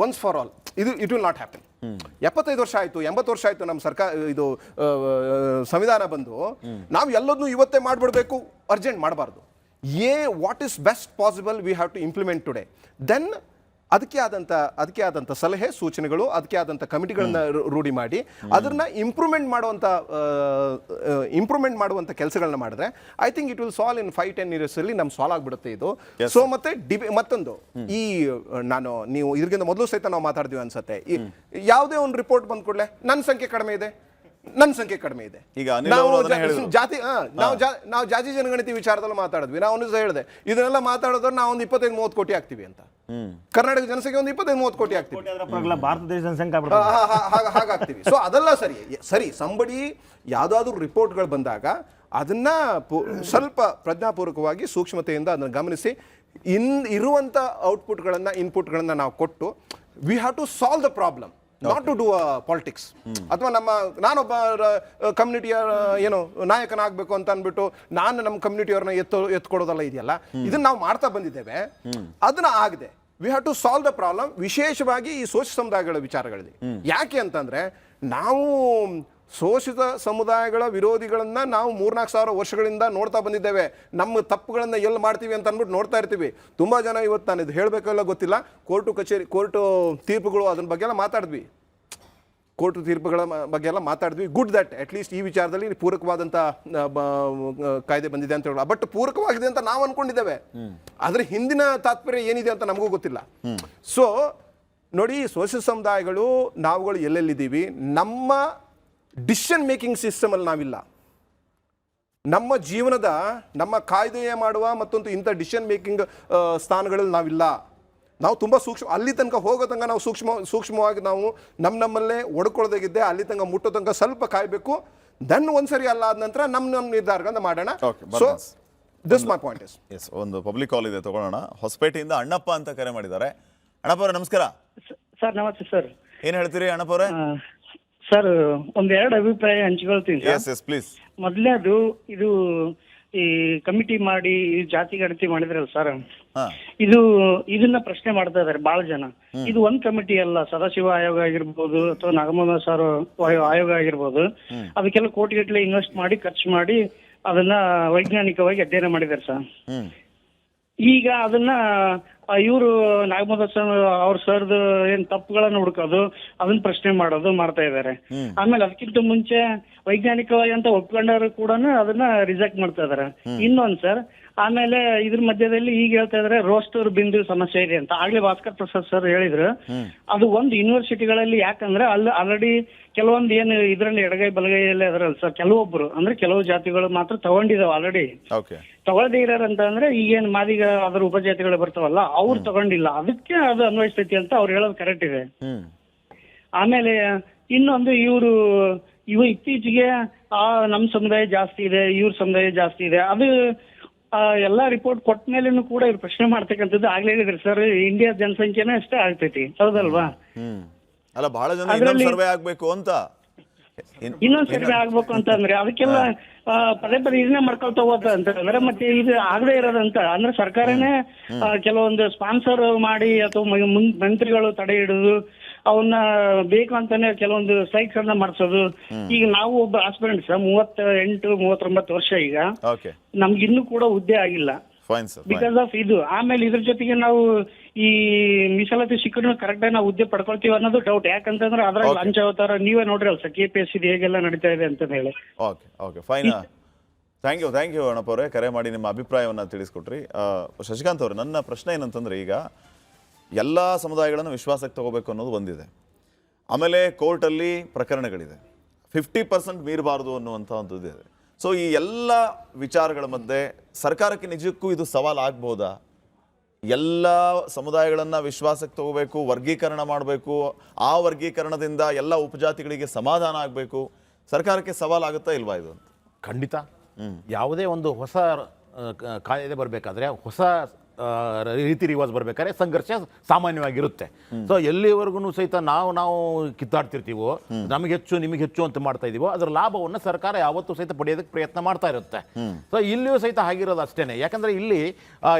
once for all. It will not happen. 75 ವರ್ಷ ಆಯ್ತು, 80 ವರ್ಷ ಆಯ್ತು ನಮ್ಮ ಸರ್ಕಾರ ಇದು ಸಂವಿಧಾನ ಬಂದು, ನಾವು ಎಲ್ಲದನ್ನೂ ಇವತ್ತೇ ಮಾಡ್ಬಿಡ್ಬೇಕು, ಅರ್ಜೆಂಟ್ ಮಾಡಬಾರ್ದು. What is best possible we have to implement today. Then ಅದಕ್ಕೆ ಆದಂಥ ಸಲಹೆ ಸೂಚನೆಗಳು, ಅದಕ್ಕೆ ಆದಂಥ ಕಮಿಟಿಗಳನ್ನ ರೂಢಿ ಮಾಡಿ ಅದನ್ನ ಇಂಪ್ರೂವ್ಮೆಂಟ್ ಮಾಡುವಂಥ ಕೆಲಸಗಳನ್ನ ಮಾಡಿದ್ರೆ I think it will solve in 5-10 years ಅಲ್ಲಿ ನಮ್ಗೆ ಸಾಲ್ವ್ ಆಗ್ಬಿಡುತ್ತೆ ಇದು. ಸೊ ಮತ್ತೆ ಮತ್ತೊಂದು, ನೀವು ಇದಕ್ಕಿಂತ ಮೊದಲು ಸಹಿತ ನಾವು ಮಾತಾಡ್ತೀವಿ ಅನ್ಸುತ್ತೆ, ಯಾವುದೇ ಒಂದು ರಿಪೋರ್ಟ್ ಬಂದ ಕೂಡಲೇ ನನ್ನ ಸಂಖ್ಯೆ ಕಡಿಮೆ ಇದೆ. ಈಗ ನಾವು ಜಾತಿ ಜನಗಣತಿ ವಿಚಾರದಲ್ಲಿ ಮಾತಾಡಿದ್ವಿ. ನಾವು ಹೇಳಿದೆ ಇದನ್ನೆಲ್ಲ ಮಾತಾಡಿದ್ರೆ ನಾವು ಒಂದು 25-30 ಕೋಟಿ ಆಗ್ತೀವಿ ಅಂತ. ಕರ್ನಾಟಕ ಜನಸಂಖ್ಯೆ ಒಂದು 25-30 ಕೋಟಿ ಆಗ್ತೀವಿ, ಭಾರತ ದೇಶ ಜನಸಂಖ್ಯೆ ಹಾಗಾಗ್ತೀವಿ. ಸೊ ಅದೆಲ್ಲ ಸರಿ ಸಂಬಡಿ ಯಾವ್ದಾದ್ರು ರಿಪೋರ್ಟ್ಗಳು ಬಂದಾಗ ಅದನ್ನ ಸ್ವಲ್ಪ ಪ್ರಜ್ಞಾಪೂರ್ವಕವಾಗಿ ಸೂಕ್ಷ್ಮತೆಯಿಂದ ಅದನ್ನ ಗಮನಿಸಿ ಇರುವಂತ ಇನ್ಪುಟ್ಗಳನ್ನ ನಾವು ಕೊಟ್ಟು we have to solve the problem, not to do politics. ಅಥವಾ ನಾನೊಬ್ಬ ಕಮ್ಯುನಿಟಿಯ ನಾಯಕನಾಗಬೇಕು ಅಂತ ಅಂದ್ಬಿಟ್ಟು ನಾನು ನಮ್ಮ ಕಮ್ಯುನಿಟಿಯವ್ರನ್ನ ಎತ್ಕೊಡೋದಲ್ಲ ಇದೆಯಲ್ಲ, ಇದನ್ನ ನಾವು ಮಾಡ್ತಾ ಬಂದಿದ್ದೇವೆ. ಅದನ್ನ ಆಗದೆ we have to solve the problem. ವಿಶೇಷವಾಗಿ ಈ ಶೋಷಿತ ಸಮುದಾಯಗಳ ವಿಚಾರಗಳಲ್ಲಿ ಯಾಕೆ ಅಂತಂದ್ರೆ, ನಾವು ಶೋಷಿತ ಸಮುದಾಯಗಳ ವಿರೋಧಿಗಳನ್ನ ನಾವು 3-4 ಸಾವಿರ ವರ್ಷಗಳಿಂದ ನೋಡ್ತಾ ಬಂದಿದ್ದೇವೆ. ನಮ್ಮ ತಪ್ಪುಗಳನ್ನ ಎಲ್ಲಿ ಮಾಡ್ತೀವಿ ಅಂತ ಅಂದ್ಬಿಟ್ಟು ನೋಡ್ತಾ ಇರ್ತೀವಿ. ತುಂಬಾ ಜನ ಇವತ್ತು ನಾನು ಇದು ಹೇಳಬೇಕಲ್ಲ ಗೊತ್ತಿಲ್ಲ, ಕೋರ್ಟು ತೀರ್ಪುಗಳು ಅದ್ರ ಬಗ್ಗೆ ಎಲ್ಲ ಮಾತಾಡಿದ್ವಿ. ಕೋರ್ಟ್ ತೀರ್ಪುಗಳ ಬಗ್ಗೆ ಎಲ್ಲ ಮಾತಾಡಿದ್ವಿ. ಗುಡ್ ದಟ್ ಅಟ್ ಲೀಸ್ಟ್ ಈ ವಿಚಾರದಲ್ಲಿ ಪೂರಕವಾದಂಥ ಕಾಯ್ದೆ ಬಂದಿದೆ ಅಂತ ಹೇಳೋಣ. ಬಟ್ ಪೂರಕವಾಗಿದೆ ಅಂತ ನಾವು ಅನ್ಕೊಂಡಿದ್ದೇವೆ, ಆದ್ರೆ ಹಿಂದಿನ ತಾತ್ಪರ್ಯ ಏನಿದೆ ಅಂತ ನಮಗೂ ಗೊತ್ತಿಲ್ಲ. ಸೊ ನೋಡಿ, ಶೋಷಿತ ಸಮುದಾಯಗಳು ನಾವುಗಳು ಎಲ್ಲೆಲ್ಲಿದ್ದೀವಿ, ನಮ್ಮ ಡಿಸಿಷನ್ ಮೇಕಿಂಗ್ ಸಿಸ್ಟಮ್ ಅಲ್ಲಿ ನಾವಿಲ್ಲ. ನಮ್ಮ ಜೀವನದ ನಮ್ಮ ಕಾಯ್ದೆಯ ಮಾಡುವ ಮತ್ತೊಂದು ಇಂಥ ಡಿಸಿಷನ್ ಮೇಕಿಂಗ್ ಸ್ಥಾನಗಳಲ್ಲಿ ನಾವಿಲ್ಲ. ನಾವು ತುಂಬ ಅಲ್ಲಿ ತನಕ ಹೋಗೋ ತನಕ ನಾವು ಸೂಕ್ಷ್ಮವಾಗಿ ನಾವು ನಮ್ಮಲ್ಲೇ ಒಡ್ಕೊಳ್ಳೋದಾಗಿದ್ದೆ. ಅಲ್ಲಿ ತನಕ ಮುಟ್ಟೋ ತನಕ ಸ್ವಲ್ಪ ಕಾಯಬೇಕು. ದೆನ್ ಒಂದ್ಸರಿ ಅಲ್ಲ ಆದ ನಂತರ ನಮ್ಮ ನಿರ್ಧಾರಗಳನ್ನ ಮಾಡೋಣ. So this my point is. Yes, ಒಂದು ಪಬ್ಲಿಕ್ ಕಾಲ್ ಇದೆ, ತಗೊಳ್ಳೋಣ. ಹೊಸಪೇಟೆಯಿಂದ ಅಣ್ಣಪ್ಪ ಅಂತ ಕರೆ ಮಾಡಿದ್ದಾರೆ. ಅಣ್ಣಪ್ಪ ಅವರೇ ನಮಸ್ಕಾರ. ಸರ್ ನಮಸ್ತೆ ಸರ್. ಏನ್ ಹೇಳ್ತೀರಿ ಅಣ್ಣಪ್ಪ ಅವರೇ? ಸರ್ ಒಂದೆರಡು ಅಭಿಪ್ರಾಯ ಹಂಚ್ಕೊಳ್ತೀನಿ ಪ್ಲೀಸ್. ಮೊದಲನೇದು, ಇದು ಈ ಕಮಿಟಿ ಮಾಡಿ ಜಾತಿ ಗಣತಿ ಮಾಡಿದ್ರಲ್ಲ ಸರ್, ಇದನ್ನ ಪ್ರಶ್ನೆ ಮಾಡ್ತಾ ಇದಾರೆ ಬಹಳ ಜನ. ಇದು ಒಂದ್ ಕಮಿಟಿ ಅಲ್ಲ, ಸದಾಶಿವ ಆಯೋಗ ಆಗಿರ್ಬೋದು ಅಥವಾ ನಾಗಮೋಹನ್ ಸರ್ ಆಯೋಗ ಆಗಿರ್ಬೋದು, ಅದಕ್ಕೆಲ್ಲ ಕೋಟಿಗಟ್ಟಲೆ ಇನ್ವೆಸ್ಟ್ ಮಾಡಿ ಖರ್ಚು ಮಾಡಿ ಅದನ್ನ ವೈಜ್ಞಾನಿಕವಾಗಿ ಅಧ್ಯಯನ ಮಾಡಿದ್ದಾರೆ ಸರ್. ಈಗ ಅದನ್ನ ಇವರು ನಾಗಮೋದ ಸರ್ ಅವ್ರ ಸರ್ದು ಏನ್ ತಪ್ಪುಗಳನ್ನ ಹುಡುಕೋದು, ಅದನ್ನ ಪ್ರಶ್ನೆ ಮಾಡೋದು ಮಾಡ್ತಾ ಇದ್ದಾರೆ. ಆಮೇಲೆ ಅದಕ್ಕಿಂತ ಮುಂಚೆ ವೈಜ್ಞಾನಿಕವಾಗಿ ಅಂತ ಒಪ್ಕೊಂಡವರು ಕೂಡ ಅದನ್ನ ರಿಜೆಕ್ಟ್ ಮಾಡ್ತಾ ಇದಾರೆ. ಇನ್ನೊಂದ್ ಸರ್, ಆಮೇಲೆ ಇದ್ರ ಮಧ್ಯದಲ್ಲಿ ಈಗ ಹೇಳ್ತಾ ಇದಾರೆ ರೋಸ್ಟರ್ ಬಿಂದು ಸಮಸ್ಯೆ ಇದೆ ಅಂತ. ಆಗ್ಲೇ ಭಾಸ್ಕರ್ ಪ್ರಸಾದ್ ಸರ್ ಹೇಳಿದ್ರು. ಅದು ಒಂದು ಯೂನಿವರ್ಸಿಟಿಗಳಲ್ಲಿ ಯಾಕಂದ್ರೆ ಅಲ್ಲಿ ಆಲ್ರೆಡಿ ಕೆಲವೊಂದು ಏನು ಇದ್ರಲ್ಲಿ ಎಡಗೈ ಬಲಗೈಯಲ್ಲೇ ಅದರಲ್ಲ ಸರ್, ಕೆಲವೊಬ್ರು ಅಂದ್ರೆ ಕೆಲವು ಜಾತಿಗಳು ಮಾತ್ರ ತಗೊಂಡಿದಾವೆ ಆಲ್ರೆಡಿ. ತಗೊಳ್ದೇ ಇರೋರಂತ ಅಂದ್ರೆ ಈಗೇನು ಮಾದಿಗ ಅದರ ಉಪಜಾತಿಗಳು ಬರ್ತಾವಲ್ಲ ಅವ್ರು ತಗೊಂಡಿಲ್ಲ, ಅದಕ್ಕೆ ಅದು ಅನ್ವಯಿಸ್ತೈತಿ ಅಂತ ಅವ್ರು ಹೇಳೋದು ಕರೆಕ್ಟ್ ಇದೆ. ಆಮೇಲೆ ಇನ್ನೊಂದು ಇವು ಇತ್ತೀಚೆಗೆ ನಮ್ ಸಮುದಾಯ ಜಾಸ್ತಿ ಇದೆ, ಇವ್ರ ಸಮುದಾಯ ಜಾಸ್ತಿ ಇದೆ, ಅದು ಎಲ್ಲಾ ರಿಪೋರ್ಟ್ ಕೊಟ್ಟ ಮೇಲೂ ಕೂಡ ಇವ್ರು ಪ್ರಶ್ನೆ ಮಾಡ್ತಕ್ಕಂಥದ್ದು. ಆಗ್ಲೇ ಹೇಳಿದ್ರಿ ಸರ್, ಇಂಡಿಯಾ ಜನಸಂಖ್ಯೆನೇ ಅಷ್ಟೇ ಆಗ್ತೈತಿ, ಹೌದಲ್ವಾ? ಅಲ್ಲ, ಬಹಳ ಜನ ಇನ್ನೊಂದು ಸರ್ವೆ ಆಗ್ಬೇಕು ಅಂತ, ಇನ್ನೊಂದ್ ಸರ್ವೆ ಆಗ್ಬೇಕು ಅಂತಂದ್ರೆ ಅದಕ್ಕೆಲ್ಲ ಪದೇ ಪದೇ ಇದನ್ನೇ ಮಾಡ್ಕೊಳ್ತಾ ಹೋದ ಅಂತಂದ್ರೆ ಮತ್ತೆ ಇದು ಆಗದೆ ಇರೋದಂತ ಅಂದ್ರೆ ಸರ್ಕಾರನೇ ಕೆಲವೊಂದು ಸ್ಪಾನ್ಸರ್ ಮಾಡಿ ಅಥವಾ ಮಂತ್ರಿಗಳು ತಡೆ ಹಿಡಿದು ಅವನ್ನ ಬೇಕು ಅಂತಾನೆ ಕೆಲವೊಂದು ಸ್ಟ್ರೈಕ್ಸ್ ಅನ್ನ ಮಾಡಿಸೋದು. ಈಗ ನಾವು ಒಬ್ಬ ಆಸ್ಪಿರೆಂಟ್ಸ್ 38-39 ವರ್ಷ, ಈಗ ನಮ್ಗೆ ಇನ್ನೂ ಕೂಡ ಹುದ್ದೆ ಆಗಿಲ್ಲ ಬಿಕಾಸ್ ಆಫ್ ಇದು. ಆಮೇಲೆ ಇದ್ರ ಜೊತೆಗೆ ನಾವು ಈ ಮೀಸಲಾತಿ ಸಿಕ್ಕರೂ ಕರೆಕ್ಟ್ ಆಗಿ ನಾವು ಹುದ್ದೆ ಪಡ್ಕೊಳ್ತೀವಿ ಅನ್ನೋದು ಡೌಟ್. ಯಾಕಂತಂದ್ರೆ ಅದ್ರಾಗ ಲಂಚ ಅವತಾರ ನೀವೇ ನೋಡ್ರಿ ಅಲ್ಸ KPSC ಹೇಗೆಲ್ಲ ನಡೀತಾ ಇದೆ ಅಂತ ಹೇಳಿ. Okay fine, thank you Annappa ಅವರೇ, ಕರೆ ಮಾಡಿ ನಿಮ್ಮ ಅಭಿಪ್ರಾಯವನ್ನ ತಿಳಿಸ್ಕೊಟ್ರಿ. ಶಶಿಕಾಂತ್ ಅವ್ರೆ, ನನ್ನ ಪ್ರಶ್ನೆ ಏನಂತಂದ್ರೆ, ಈಗ ಎಲ್ಲ ಸಮುದಾಯಗಳನ್ನು ವಿಶ್ವಾಸಕ್ಕೆ ತಗೋಬೇಕು ಅನ್ನೋದು ಒಂದಿದೆ, ಆಮೇಲೆ ಕೋರ್ಟಲ್ಲಿ ಪ್ರಕರಣಗಳಿದೆ, 50% ಮೀರಬಾರ್ದು ಅನ್ನುವಂಥ ಒಂದು ಇದೆ. ಸೊ ಈ ಎಲ್ಲ ವಿಚಾರಗಳ ಮಧ್ಯೆ ಸರ್ಕಾರಕ್ಕೆ ನಿಜಕ್ಕೂ ಇದು ಸವಾಲು ಆಗ್ಬೋದಾ? ಎಲ್ಲ ಸಮುದಾಯಗಳನ್ನು ವಿಶ್ವಾಸಕ್ಕೆ ತಗೋಬೇಕು, ವರ್ಗೀಕರಣ ಮಾಡಬೇಕು, ಆ ವರ್ಗೀಕರಣದಿಂದ ಎಲ್ಲ ಉಪಜಾತಿಗಳಿಗೆ ಸಮಾಧಾನ ಆಗಬೇಕು, ಸರ್ಕಾರಕ್ಕೆ ಸವಾಲಾಗುತ್ತಾ ಇಲ್ವಾ ಇದು? ಖಂಡಿತ. ಯಾವುದೇ ಒಂದು ಹೊಸ ಕಾಯ್ದೆ ಬರಬೇಕಾದ್ರೆ, ಹೊಸ ರೀತಿ ರಿವಾಜ್ ಬರ್ಬೇಕಾದ್ರೆ ಸಂಘರ್ಷ ಸಾಮಾನ್ಯವಾಗಿರುತ್ತೆ. ಸೊ ಎಲ್ಲಿವರೆಗೂ ಸಹಿತ ನಾವು ಕಿತ್ತಾಡ್ತಿರ್ತೀವೋ, ನಮಗೆ ಹೆಚ್ಚು ನಿಮಗೆ ಹೆಚ್ಚು ಅಂತ ಮಾಡ್ತಾ ಇದೀವೋ, ಅದರ ಲಾಭವನ್ನು ಸರ್ಕಾರ ಯಾವತ್ತೂ ಸಹಿತ ಪಡೆಯೋದಕ್ಕೆ ಪ್ರಯತ್ನ ಮಾಡ್ತಾ ಇರುತ್ತೆ. ಸೊ ಇಲ್ಲಿಯೂ ಸಹಿತ ಹಾಗಿರೋದು ಅಷ್ಟೇನೆ. ಯಾಕಂದ್ರೆ ಇಲ್ಲಿ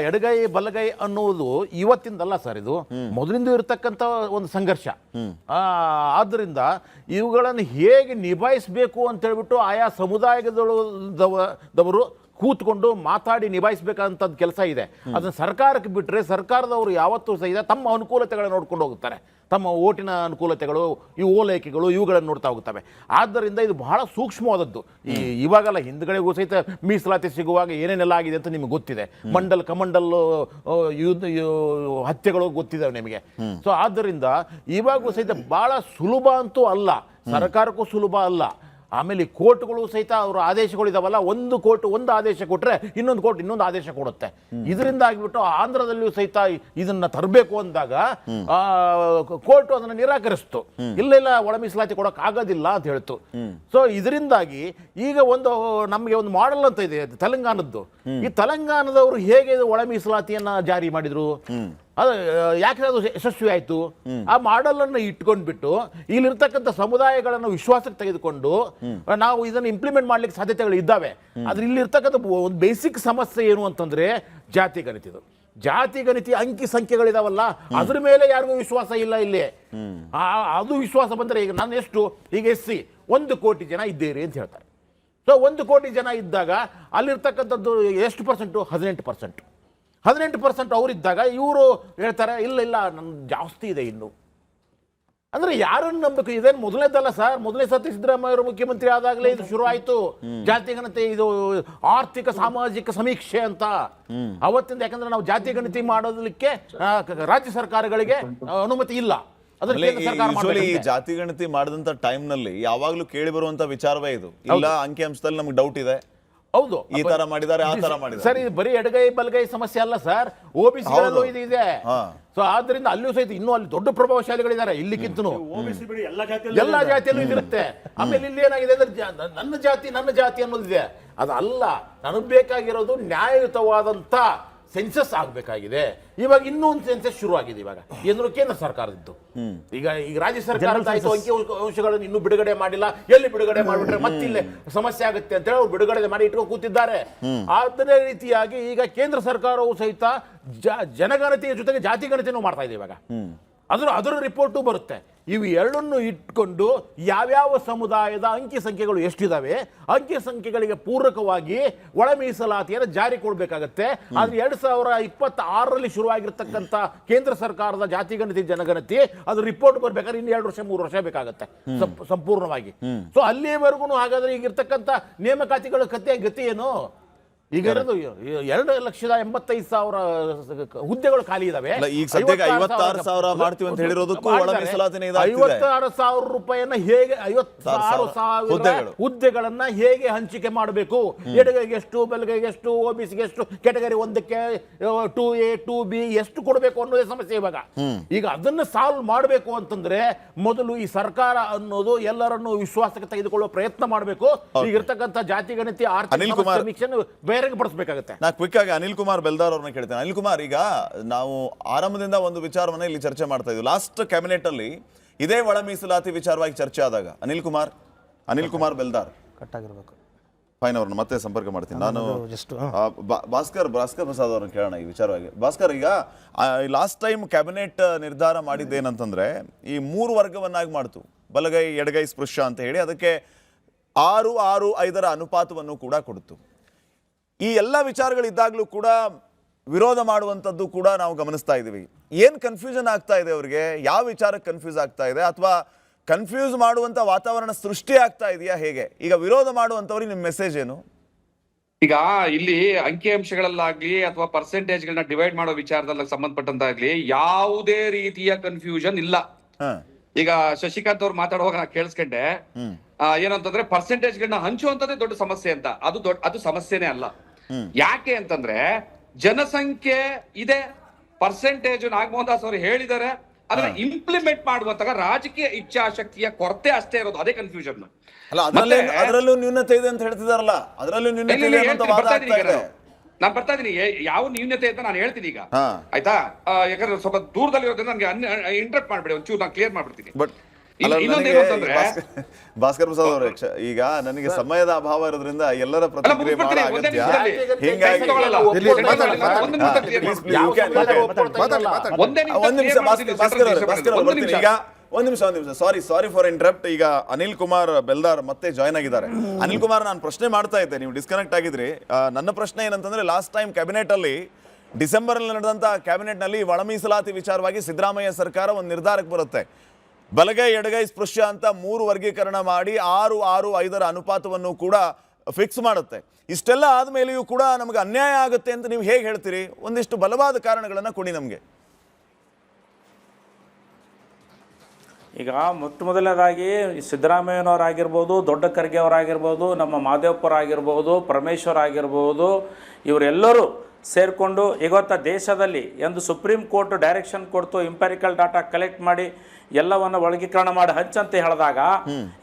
ಎಡಗೈ ಬಲಗೈ ಅನ್ನುವುದು ಇವತ್ತಿಂದಲ್ಲ ಸರ್, ಇದು ಮೊದಲಿಂದ ಇರತಕ್ಕಂಥ ಒಂದು ಸಂಘರ್ಷ. ಆದ್ದರಿಂದ ಇವುಗಳನ್ನು ಹೇಗೆ ನಿಭಾಯಿಸಬೇಕು ಅಂತ ಹೇಳ್ಬಿಟ್ಟು ಆಯಾ ಸಮುದಾಯದವರು ಕೂತ್ಕೊಂಡು ಮಾತಾಡಿ ನಿಭಾಯಿಸಬೇಕಂತದ್ದು ಕೆಲಸ ಇದೆ. ಅದನ್ನ ಸರ್ಕಾರಕ್ಕೆ ಬಿಟ್ಟರೆ ಸರ್ಕಾರದವರು ಯಾವತ್ತೂ ಸಹಿತ ತಮ್ಮ ಅನುಕೂಲತೆಗಳನ್ನು ನೋಡ್ಕೊಂಡು ಹೋಗುತ್ತಾರೆ, ತಮ್ಮ ಓಟಿನ ಅನುಕೂಲತೆಗಳು, ಈ ಓಲೈಕೆಗಳು ಇವುಗಳನ್ನು ನೋಡ್ತಾ ಹೋಗುತ್ತವೆ. ಆದ್ದರಿಂದ ಇದು ಬಹಳ ಸೂಕ್ಷ್ಮವಾದದ್ದು. ಇವಾಗಲ್ಲ, ಹಿಂದ್ಗಡೆಗೂ ಸಹಿತ ಮೀಸಲಾತಿ ಸಿಗುವಾಗ ಏನೇನೆಲ್ಲ ಆಗಿದೆ ಅಂತ ನಿಮಗೆ ಗೊತ್ತಿದೆ. ಕಮಂಡಲ್ ಹತ್ಯೆಗಳು ಗೊತ್ತಿದೆ ನಿಮಗೆ. ಸೊ ಆದ್ದರಿಂದ ಇವಾಗೂ ಸಹಿತ ಬಹಳ ಸುಲಭ ಅಂತೂ ಅಲ್ಲ, ಸರ್ಕಾರಕ್ಕೂ ಸುಲಭ ಅಲ್ಲ. ಆಮೇಲೆ ಕೋರ್ಟ್ಗಳು ಸಹಿತ ಅವರ ಆದೇಶಗಳು ಇದಾವಲ್ಲ, ಒಂದು ಕೋರ್ಟ್ ಒಂದು ಆದೇಶ ಕೊಟ್ಟರೆ ಇನ್ನೊಂದು ಕೋರ್ಟ್ ಇನ್ನೊಂದು ಆದೇಶ ಕೊಡುತ್ತೆ. ಇದರಿಂದ ಆಗಿಬಿಟ್ಟು ಆಂಧ್ರದಲ್ಲಿಯೂ ಸಹಿತ ಇದನ್ನ ತರಬೇಕು ಅಂದಾಗ ಕೋರ್ಟ್ ಅದನ್ನು ನಿರಾಕರಿಸ್ತು. ಇಲ್ಲ ಒಳ ಮೀಸಲಾತಿ ಕೊಡೋಕೆ ಆಗೋದಿಲ್ಲ ಅಂತ ಹೇಳ್ತು. ಸೊ ಇದರಿಂದಾಗಿ ಈಗ ನಮಗೆ ಒಂದು ಮಾಡೆಲ್ ಅಂತ ಇದೆ ತೆಲಂಗಾಣದ್ದು. ಈ ತೆಲಂಗಾಣದವರು ಹೇಗೆ ಒಳ ಮೀಸಲಾತಿಯನ್ನ ಜಾರಿ ಮಾಡಿದ್ರು, ಅದು ಯಾಕೆ ಅದು ಯಶಸ್ವಿ ಆಯಿತು? ಆ ಮಾಡೆಲ್ ಅನ್ನು ಇಟ್ಕೊಂಡ್ಬಿಟ್ಟು ಇಲ್ಲಿರ್ತಕ್ಕಂಥ ಸಮುದಾಯಗಳನ್ನು ವಿಶ್ವಾಸಕ್ಕೆ ತೆಗೆದುಕೊಂಡು ನಾವು ಇದನ್ನು ಇಂಪ್ಲಿಮೆಂಟ್ ಮಾಡ್ಲಿಕ್ಕೆ ಸಾಧ್ಯತೆಗಳು ಇದ್ದಾವೆ. ಆದ್ರೆ ಇಲ್ಲಿರ್ತಕ್ಕಂಥ ಒಂದು ಬೇಸಿಕ್ ಸಮಸ್ಯೆ ಏನು ಅಂತಂದ್ರೆ ಜಾತಿ ಗಣಿತ ಅಂಕಿ ಸಂಖ್ಯೆಗಳಿದಾವಲ್ಲ, ಅದ್ರ ಮೇಲೆ ಯಾರಿಗೂ ವಿಶ್ವಾಸ ಇಲ್ಲ ಇಲ್ಲಿ. ಅದು ವಿಶ್ವಾಸ ಬಂದರೆ ಈಗ ನಾನು ಈಗ SC 1 ಕೋಟಿ ಜನ ಇದ್ದೀರಿ ಅಂತ ಹೇಳ್ತಾರೆ. ಸೊ 1 ಕೋಟಿ ಜನ ಇದ್ದಾಗ ಅಲ್ಲಿರ್ತಕ್ಕಂಥದ್ದು ಎಷ್ಟು ಪರ್ಸೆಂಟು? 18% ಅವರಿದ್ದಾಗ ಇವರು ಹೇಳ್ತಾರೆ ಇಲ್ಲ ನನ್ ಜಾಸ್ತಿ ಇದೆ ಇನ್ನು. ಅಂದ್ರೆ ಯಾರನ್ನು ನಂಬಬೇಕು? ಇದೇನು ಮೊದಲನೇದಲ್ಲ ಸರ್, ಮೊದಲನೇ ಸತಿ ಸಿದ್ದರಾಮಯ್ಯ ಅವರು ಮುಖ್ಯಮಂತ್ರಿ ಆದಾಗಲೇ ಇದು ಶುರು ಆಯ್ತು. ಜಾತಿ ಗಣತಿ, ಇದು ಆರ್ಥಿಕ ಸಾಮಾಜಿಕ ಸಮೀಕ್ಷೆ ಅಂತ ಅವತ್ತಿಂದ. ಯಾಕಂದ್ರೆ ನಾವು ಜಾತಿ ಗಣತಿ ಮಾಡೋದಕ್ಕೆ ರಾಜ್ಯ ಸರ್ಕಾರಗಳಿಗೆ ಅನುಮತಿ ಇಲ್ಲ. ಜಾತಿ ಗಣತಿ ಮಾಡಿದಂತ ಟೈಮ್ ನಲ್ಲಿ ಯಾವಾಗ್ಲೂ ಕೇಳಿ ಬರುವಂತ ವಿಚಾರವೇ ಇದು. ಇಲ್ಲ ಅಂಕಿಅಂಶದಲ್ಲಿ ನಮ್ಗೆ ಡೌಟ್ ಇದೆ, ಹೌದು ಈ ತರ ಮಾಡಿದ್ದಾರೆ ಆ ತರ ಮಾಡಿದ್ದಾರೆ ಸರ್. ಇದು ಬರೀ ಎಡಗೈ ಬಲಗೈ ಸಮಸ್ಯೆ ಅಲ್ಲ ಸರ್, OBC ಗಳಲ್ಲೂ ಇದು ಇದೆ. ಸೊ ಆದ್ರಿಂದ ಅಲ್ಲಿಯೂ ಸಹಿತ ಇನ್ನೂ ಅಲ್ಲಿ ದೊಡ್ಡ ಪ್ರಭಾವಶಾಲಿಗಳಿದ್ದಾರೆ ಇಲ್ಲಿಗಿಂತನೂ. ಎಲ್ಲಾ ಜಾತಿಯಲ್ಲೂ ಇದಿರುತ್ತೆ. ಆಮೇಲೆ ಇಲ್ಲಿ ಏನಾಗಿದೆ ಅಂದ್ರೆ ನನ್ನ ಜಾತಿ ಅನ್ನೋದಿದೆ. ಅದಲ್ಲ, ನನಗ್ ಬೇಕಾಗಿರೋದು ನ್ಯಾಯಯುತವಾದಂತ ಸೆನ್ಸಸ್ ಆಗಬೇಕಾಗಿದೆ. ಇವಾಗ ಇನ್ನೊಂದು ಸೆನ್ಸಸ್ ಶುರು ಆಗಿದೆ. ಇವಾಗ ಏನು ಕೇಂದ್ರ ಸರ್ಕಾರದ್ದು, ಈಗ ರಾಜ್ಯ ಸರ್ಕಾರದ ಆಯ್ತು ಅಂಕಿ ಅಂಶಗಳನ್ನು ಇನ್ನೂ ಬಿಡುಗಡೆ ಮಾಡಿಲ್ಲ. ಎಲ್ಲಿ ಬಿಡುಗಡೆ ಮಾಡಿಬಿಟ್ರೆ ಮತ್ತಿಲ್ಲೇ ಸಮಸ್ಯೆ ಆಗುತ್ತೆ ಅಂತ ಹೇಳಿ ಅವ್ರು ಬಿಡುಗಡೆ ಮಾಡಿ ಇಟ್ಕೊಂಡು ಕೂತಿದ್ದಾರೆ. ಅದೇ ರೀತಿಯಾಗಿ ಈಗ ಕೇಂದ್ರ ಸರ್ಕಾರವು ಸಹಿತ ಜನಗಣತಿಯ ಜೊತೆಗೆ ಜಾತಿ ಗಣತಿನೂ ಮಾಡ್ತಾ ಇದೆ ಇವಾಗ. ಅದರ ರಿಪೋರ್ಟು ಬರುತ್ತೆ. ಇವು ಎರಡನ್ನು ಇಟ್ಕೊಂಡು ಯಾವ್ಯಾವ ಸಮುದಾಯದ ಅಂಕಿ ಸಂಖ್ಯೆಗಳು ಎಷ್ಟಿದಾವೆ, ಅಂಕಿ ಸಂಖ್ಯೆಗಳಿಗೆ ಪೂರಕವಾಗಿ ಒಳ ಮೀಸಲಾತಿಯನ್ನು ಜಾರಿ ಕೊಡಬೇಕಾಗತ್ತೆ. ಆದ್ರೆ 2026ರಲ್ಲಿ ಶುರುವಾಗಿರ್ತಕ್ಕಂಥ ಕೇಂದ್ರ ಸರ್ಕಾರದ ಜಾತಿ ಗಣತಿ ಜನಗಣತಿ ಅದು ರಿಪೋರ್ಟ್ ಬರ್ಬೇಕಾದ್ರೆ ಇನ್ನು 2 ವರ್ಷ 3 ವರ್ಷ ಬೇಕಾಗತ್ತೆ ಸಂಪೂರ್ಣವಾಗಿ. ಸೊ ಅಲ್ಲಿವರೆಗೂ ಹಾಗಾದ್ರೆ ಈಗಿರ್ತಕ್ಕಂಥ ನೇಮಕಾತಿಗಳ ಗತಿ ಏನು? ಈಗ 2,85,000 ಹುದ್ದೆಗಳು ಖಾಲಿ ಇದಾವೆ. ಈಗ ಸದ್ಯಕ್ಕೆ 56,000 ಮಾಡ್ತೀವಿ ಅಂತ ಹೇಳಿರೋದಕ್ಕೂ ಒಳ ಮೀಸಲಾತಿನೇ ಇದಾಗ್ತಿದೆ. 56,000 ರೂಪಾಯಿಯನ್ನ ಹೇಗೆ 56,000 ಹುದ್ದೆಗಳನ್ನ ಹೇಗೆ ಹಂಚಿಕೆ ಮಾಡಬೇಕು? ಎಡಗೈಗೆ ಎಷ್ಟು, ಬಲಗೈಗೆ ಎಷ್ಟು, OBCಗೆ ಎಷ್ಟು, ಕೆಟಗರಿ 1ಕ್ಕೆ 2A 2B ಎಷ್ಟು ಕೊಡಬೇಕು ಅನ್ನೋದೇ ಸಮಸ್ಯೆ ಇವಾಗ. ಈಗ ಅದನ್ನ ಸಾಲ್ವ್ ಮಾಡಬೇಕು ಅಂತಂದ್ರೆ ಮೊದಲು ಈ ಸರ್ಕಾರ ಅನ್ನೋದು ಎಲ್ಲರನ್ನು ವಿಶ್ವಾಸಕ್ಕೆ ತೆಗೆದುಕೊಳ್ಳುವ ಪ್ರಯತ್ನ ಮಾಡಬೇಕು. ಈಗ ಇರ್ತಕ್ಕಂಥ ಜಾತಿ ಗಣತಿ ಆರ್ಥಿಕ ಸಮೀಕ್ಷೆ ಬೇರೆಗೆ ಪಡಿಸಬೇಕಾಗುತ್ತೆ. ನಾ ಕ್ವಿಕ್ ಆಗಿ ಅನಿಲ್ ಕುಮಾರ್ ಬೆಲ್ದಾರ್ ಅವ್ರನ್ನ ಕೇಳ್ತೇನೆ. ಅನಿಲ್ ಕುಮಾರ್, ಈಗ ನಾವು ಆರಂಭದಿಂದ ಒಂದು ವಿಚಾರವನ್ನ ಇಲ್ಲಿ ಚರ್ಚೆ ಮಾಡ್ತಾ ಇದ್ವಿ. ಲಾಸ್ಟ್ ಕ್ಯಾಬಿನೆಟ್ ಅಲ್ಲಿ ಇದೇ ಒಳ ಮೀಸಲಾತಿ ವಿಚಾರವಾಗಿ ಚರ್ಚೆ ಆದಾಗ ಅನಿಲ್ ಕುಮಾರ್ ಬೆಲ್ದಾರ್ ಕಟ್ಟಾಗಿರ್ಬೇಕು. ಫೈನ್, ಅವ್ರನ್ನ ಮತ್ತೆ ಸಂಪರ್ಕ ಮಾಡ್ತೀನಿ ನಾನು. ಭಾಸ್ಕರ್ ಪ್ರಸಾದ್ ಅವ್ರನ್ನ ಕೇಳೋಣ ಈ ವಿಚಾರವಾಗಿ. ಭಾಸ್ಕರ್, ಈಗ ಲಾಸ್ಟ್ ಟೈಮ್ ಕ್ಯಾಬಿನೆಟ್ ನಿರ್ಧಾರ ಮಾಡಿದ್ದೇನಂತಂದ್ರೆ ಈ 3 ವರ್ಗವನ್ನಾಗಿ ಮಾಡ್ತು, ಬಲಗೈ ಎಡಗೈ ಸ್ಪೃಶ್ಯ ಅಂತ ಹೇಳಿ. ಅದಕ್ಕೆ 6-6-5 ಅನುಪಾತವನ್ನು ಕೂಡ ಕೊಡ್ತು. ಈ ಎಲ್ಲ ವಿಚಾರಗಳಿದ್ದಾಗಲೂ ಕೂಡ ವಿರೋಧ ಮಾಡುವಂಥದ್ದು ಕೂಡ ನಾವು ಗಮನಿಸ್ತಾ ಇದ್ದೀವಿ. ಏನು ಕನ್ಫ್ಯೂಷನ್ ಆಗ್ತಾ ಇದೆ ಅವ್ರಿಗೆ? ಯಾವ ವಿಚಾರಕ್ಕೆ ಕನ್ಫ್ಯೂಸ್ ಆಗ್ತಾ ಇದೆ? ಅಥವಾ ಕನ್ಫ್ಯೂಸ್ ಮಾಡುವಂಥ ವಾತಾವರಣ ಸೃಷ್ಟಿ ಆಗ್ತಾ ಇದೆಯಾ? ಹೇಗೆ ಈಗ ವಿರೋಧ ಮಾಡುವಂಥವ್ರಿಗೆ ನಿಮ್ಮ ಮೆಸೇಜ್ ಏನು? ಈಗ ಇಲ್ಲಿ ಅಂಕಿಅಂಶಗಳಲ್ಲಾಗ್ಲಿ ಅಥವಾ ಪರ್ಸೆಂಟೇಜ್ಗಳನ್ನ ಡಿವೈಡ್ ಮಾಡೋ ವಿಚಾರದಲ್ಲಿ ಸಂಬಂಧಪಟ್ಟಂತಾಗ್ಲಿ ಯಾವುದೇ ರೀತಿಯ ಕನ್ಫ್ಯೂಷನ್ ಇಲ್ಲ. ಈಗ ಶಶಿಕಾಂತ್ ಅವ್ರು ಮಾತಾಡುವಾಗ ನಾ ಕೇಳಿಸ್ಕೊಂಡೆ, ಏನಂತಂದ್ರೆ ಪರ್ಸೆಂಟೇಜ್ಗಳನ್ನ ಹಂಚುವಂತದ್ದೇ ದೊಡ್ಡ ಸಮಸ್ಯೆ ಅಂತ. ಅದು ಸಮಸ್ಯೆನೇ ಅಲ್ಲ. ಯಾಕೆ ಅಂತಂದ್ರೆ ಜನಸಂಖ್ಯೆ ಇದೆ, ಪರ್ಸೆಂಟೇಜ್ ನಾಗಮೋಹನ್ ದಾಸ್ ಅವರು ಹೇಳಿದ್ದಾರೆ, ಅದನ್ನ ಇಂಪ್ಲಿಮೆಂಟ್ ಮಾಡುವಂತಹ ರಾಜಕೀಯ ಇಚ್ಛಾಶಕ್ತಿಯ ಕೊರತೆ ಅಷ್ಟೇ ಇರೋದು. ಅದೇ ಕನ್ಫ್ಯೂಷನ್. ಅಲ್ಲ, ಅದರಲ್ಲೂ ನ್ಯೂನತೆ ಇದೆ ಅಂತ ಹೇಳ್ತಿದಾರಲ್ಲ, ಅದರಲ್ಲೂ ನ್ಯೂನತೆ ಇದೆ ಅಂತ ವಾದ ಆಗ್ತಾ ಇದೆ. ನಾನು ಬರ್ತಾ ಇದೀನಿ ಯಾವ ನ್ಯೂನತೆ ಅಂತ ನಾನು ಹೇಳ್ತೀನಿ ಈಗ, ಆಯ್ತಾ? ಯಾಕಂದ್ರೆ ಸ್ವಲ್ಪ ದೂರದಲ್ಲಿ ಇರೋದ್ರಿಂದ ನನಗೆ ಇಂಟರಪ್ಟ್ ಮಾಡ್ಬೇಡಿ, ಒಂಚೂರು ನಾನು ಕ್ಲಿಯರ್ ಮಾಡ್ಬಿಡ್ತೀನಿ. ಇನ್ನೊಂದೇನು ಅಂತಂದ್ರೆ ಭಾಸ್ಕರ್ ಪ್ರಸಾದ್ ಅವರೇ, ಈಗ ನನಗೆ ಸಮಯದ ಅಭಾವ ಇರೋದ್ರಿಂದ ಎಲ್ಲರ ಪ್ರತಿಕ್ರಿಯೆ ಬಹಳ ಅಗತ್ಯ. ಹಿಂಗಾಗಿ ಒಂದ್ ನಿಮಿಷ ಸಾರಿ ಫಾರ್ ಇಂಟರಪ್ಟ್. ಈಗ ಅನಿಲ್ ಕುಮಾರ್ ಬೆಲ್ದಾರ್ ಮತ್ತೆ ಜಾಯ್ನ್ ಆಗಿದ್ದಾರೆ. ಅನಿಲ್ ಕುಮಾರ್, ನಾನು ಪ್ರಶ್ನೆ ಮಾಡ್ತಾ ಇದ್ದೆ, ನೀವು ಡಿಸ್ಕನೆಕ್ಟ್ ಆಗಿದ್ರಿ. ನನ್ನ ಪ್ರಶ್ನೆ ಏನಂತಂದ್ರೆ, ಲಾಸ್ಟ್ ಟೈಮ್ ಕ್ಯಾಬಿನೆಟ್ ಅಲ್ಲಿ ಡಿಸೆಂಬರ್ ಅಲ್ಲಿ ನಡೆದಂತ ಕ್ಯಾಬಿನೆಟ್ ನಲ್ಲಿ ಒಳ ಮೀಸಲಾತಿ ವಿಚಾರವಾಗಿ ಸಿದ್ದರಾಮಯ್ಯ ಸರ್ಕಾರ ಒಂದು ನಿರ್ಧಾರಕ್ಕೆ ಬರುತ್ತೆ. ಬಲಗೈ ಎಡಗೈ ಸ್ಪೃಶ್ಯ ಅಂತ 3 ವರ್ಗೀಕರಣ ಮಾಡಿ 6-6-5 ಅನುಪಾತವನ್ನು ಕೂಡ ಫಿಕ್ಸ್ ಮಾಡುತ್ತೆ. ಇಷ್ಟೆಲ್ಲ ಆದ್ಮೇಲೆಯೂ ಕೂಡ ನಮಗೆ ಅನ್ಯಾಯ ಆಗುತ್ತೆ ಅಂತ ನೀವು ಹೇಗೆ ಹೇಳ್ತೀರಿ? ಒಂದಿಷ್ಟು ಬಲವಾದ ಕಾರಣಗಳನ್ನ ಕೊಡಿ ನಮಗೆ. ಈಗ ಮೊದಲನೇದಾಗಿ ಸಿದ್ದರಾಮಯ್ಯನವರಾಗಿರ್ಬೋದು, ದೊಡ್ಡ ಖರ್ಗೆ ಅವರಾಗಿರ್ಬೋದು, ನಮ್ಮ ಮಾದೇವಪ್ಪರಾಗಿರ್ಬೋದು, ಪರಮೇಶ್ವರ್ ಆಗಿರ್ಬೋದು, ಇವರೆಲ್ಲರೂ ಸೇರಿಕೊಂಡು ಇವತ್ತು ದೇಶದಲ್ಲಿ ಎಂದು ಸುಪ್ರೀಂ ಕೋರ್ಟ್ ಡೈರೆಕ್ಷನ್ ಕೊಡ್ತು, ಇಂಪೆರಿಕಲ್ ಡಾಟಾ ಕಲೆಕ್ಟ್ ಮಾಡಿ ಎಲ್ಲವನ್ನು ವರ್ಗೀಕರಣ ಮಾಡಿ ಹಂಚಂತ ಹೇಳಿದಾಗ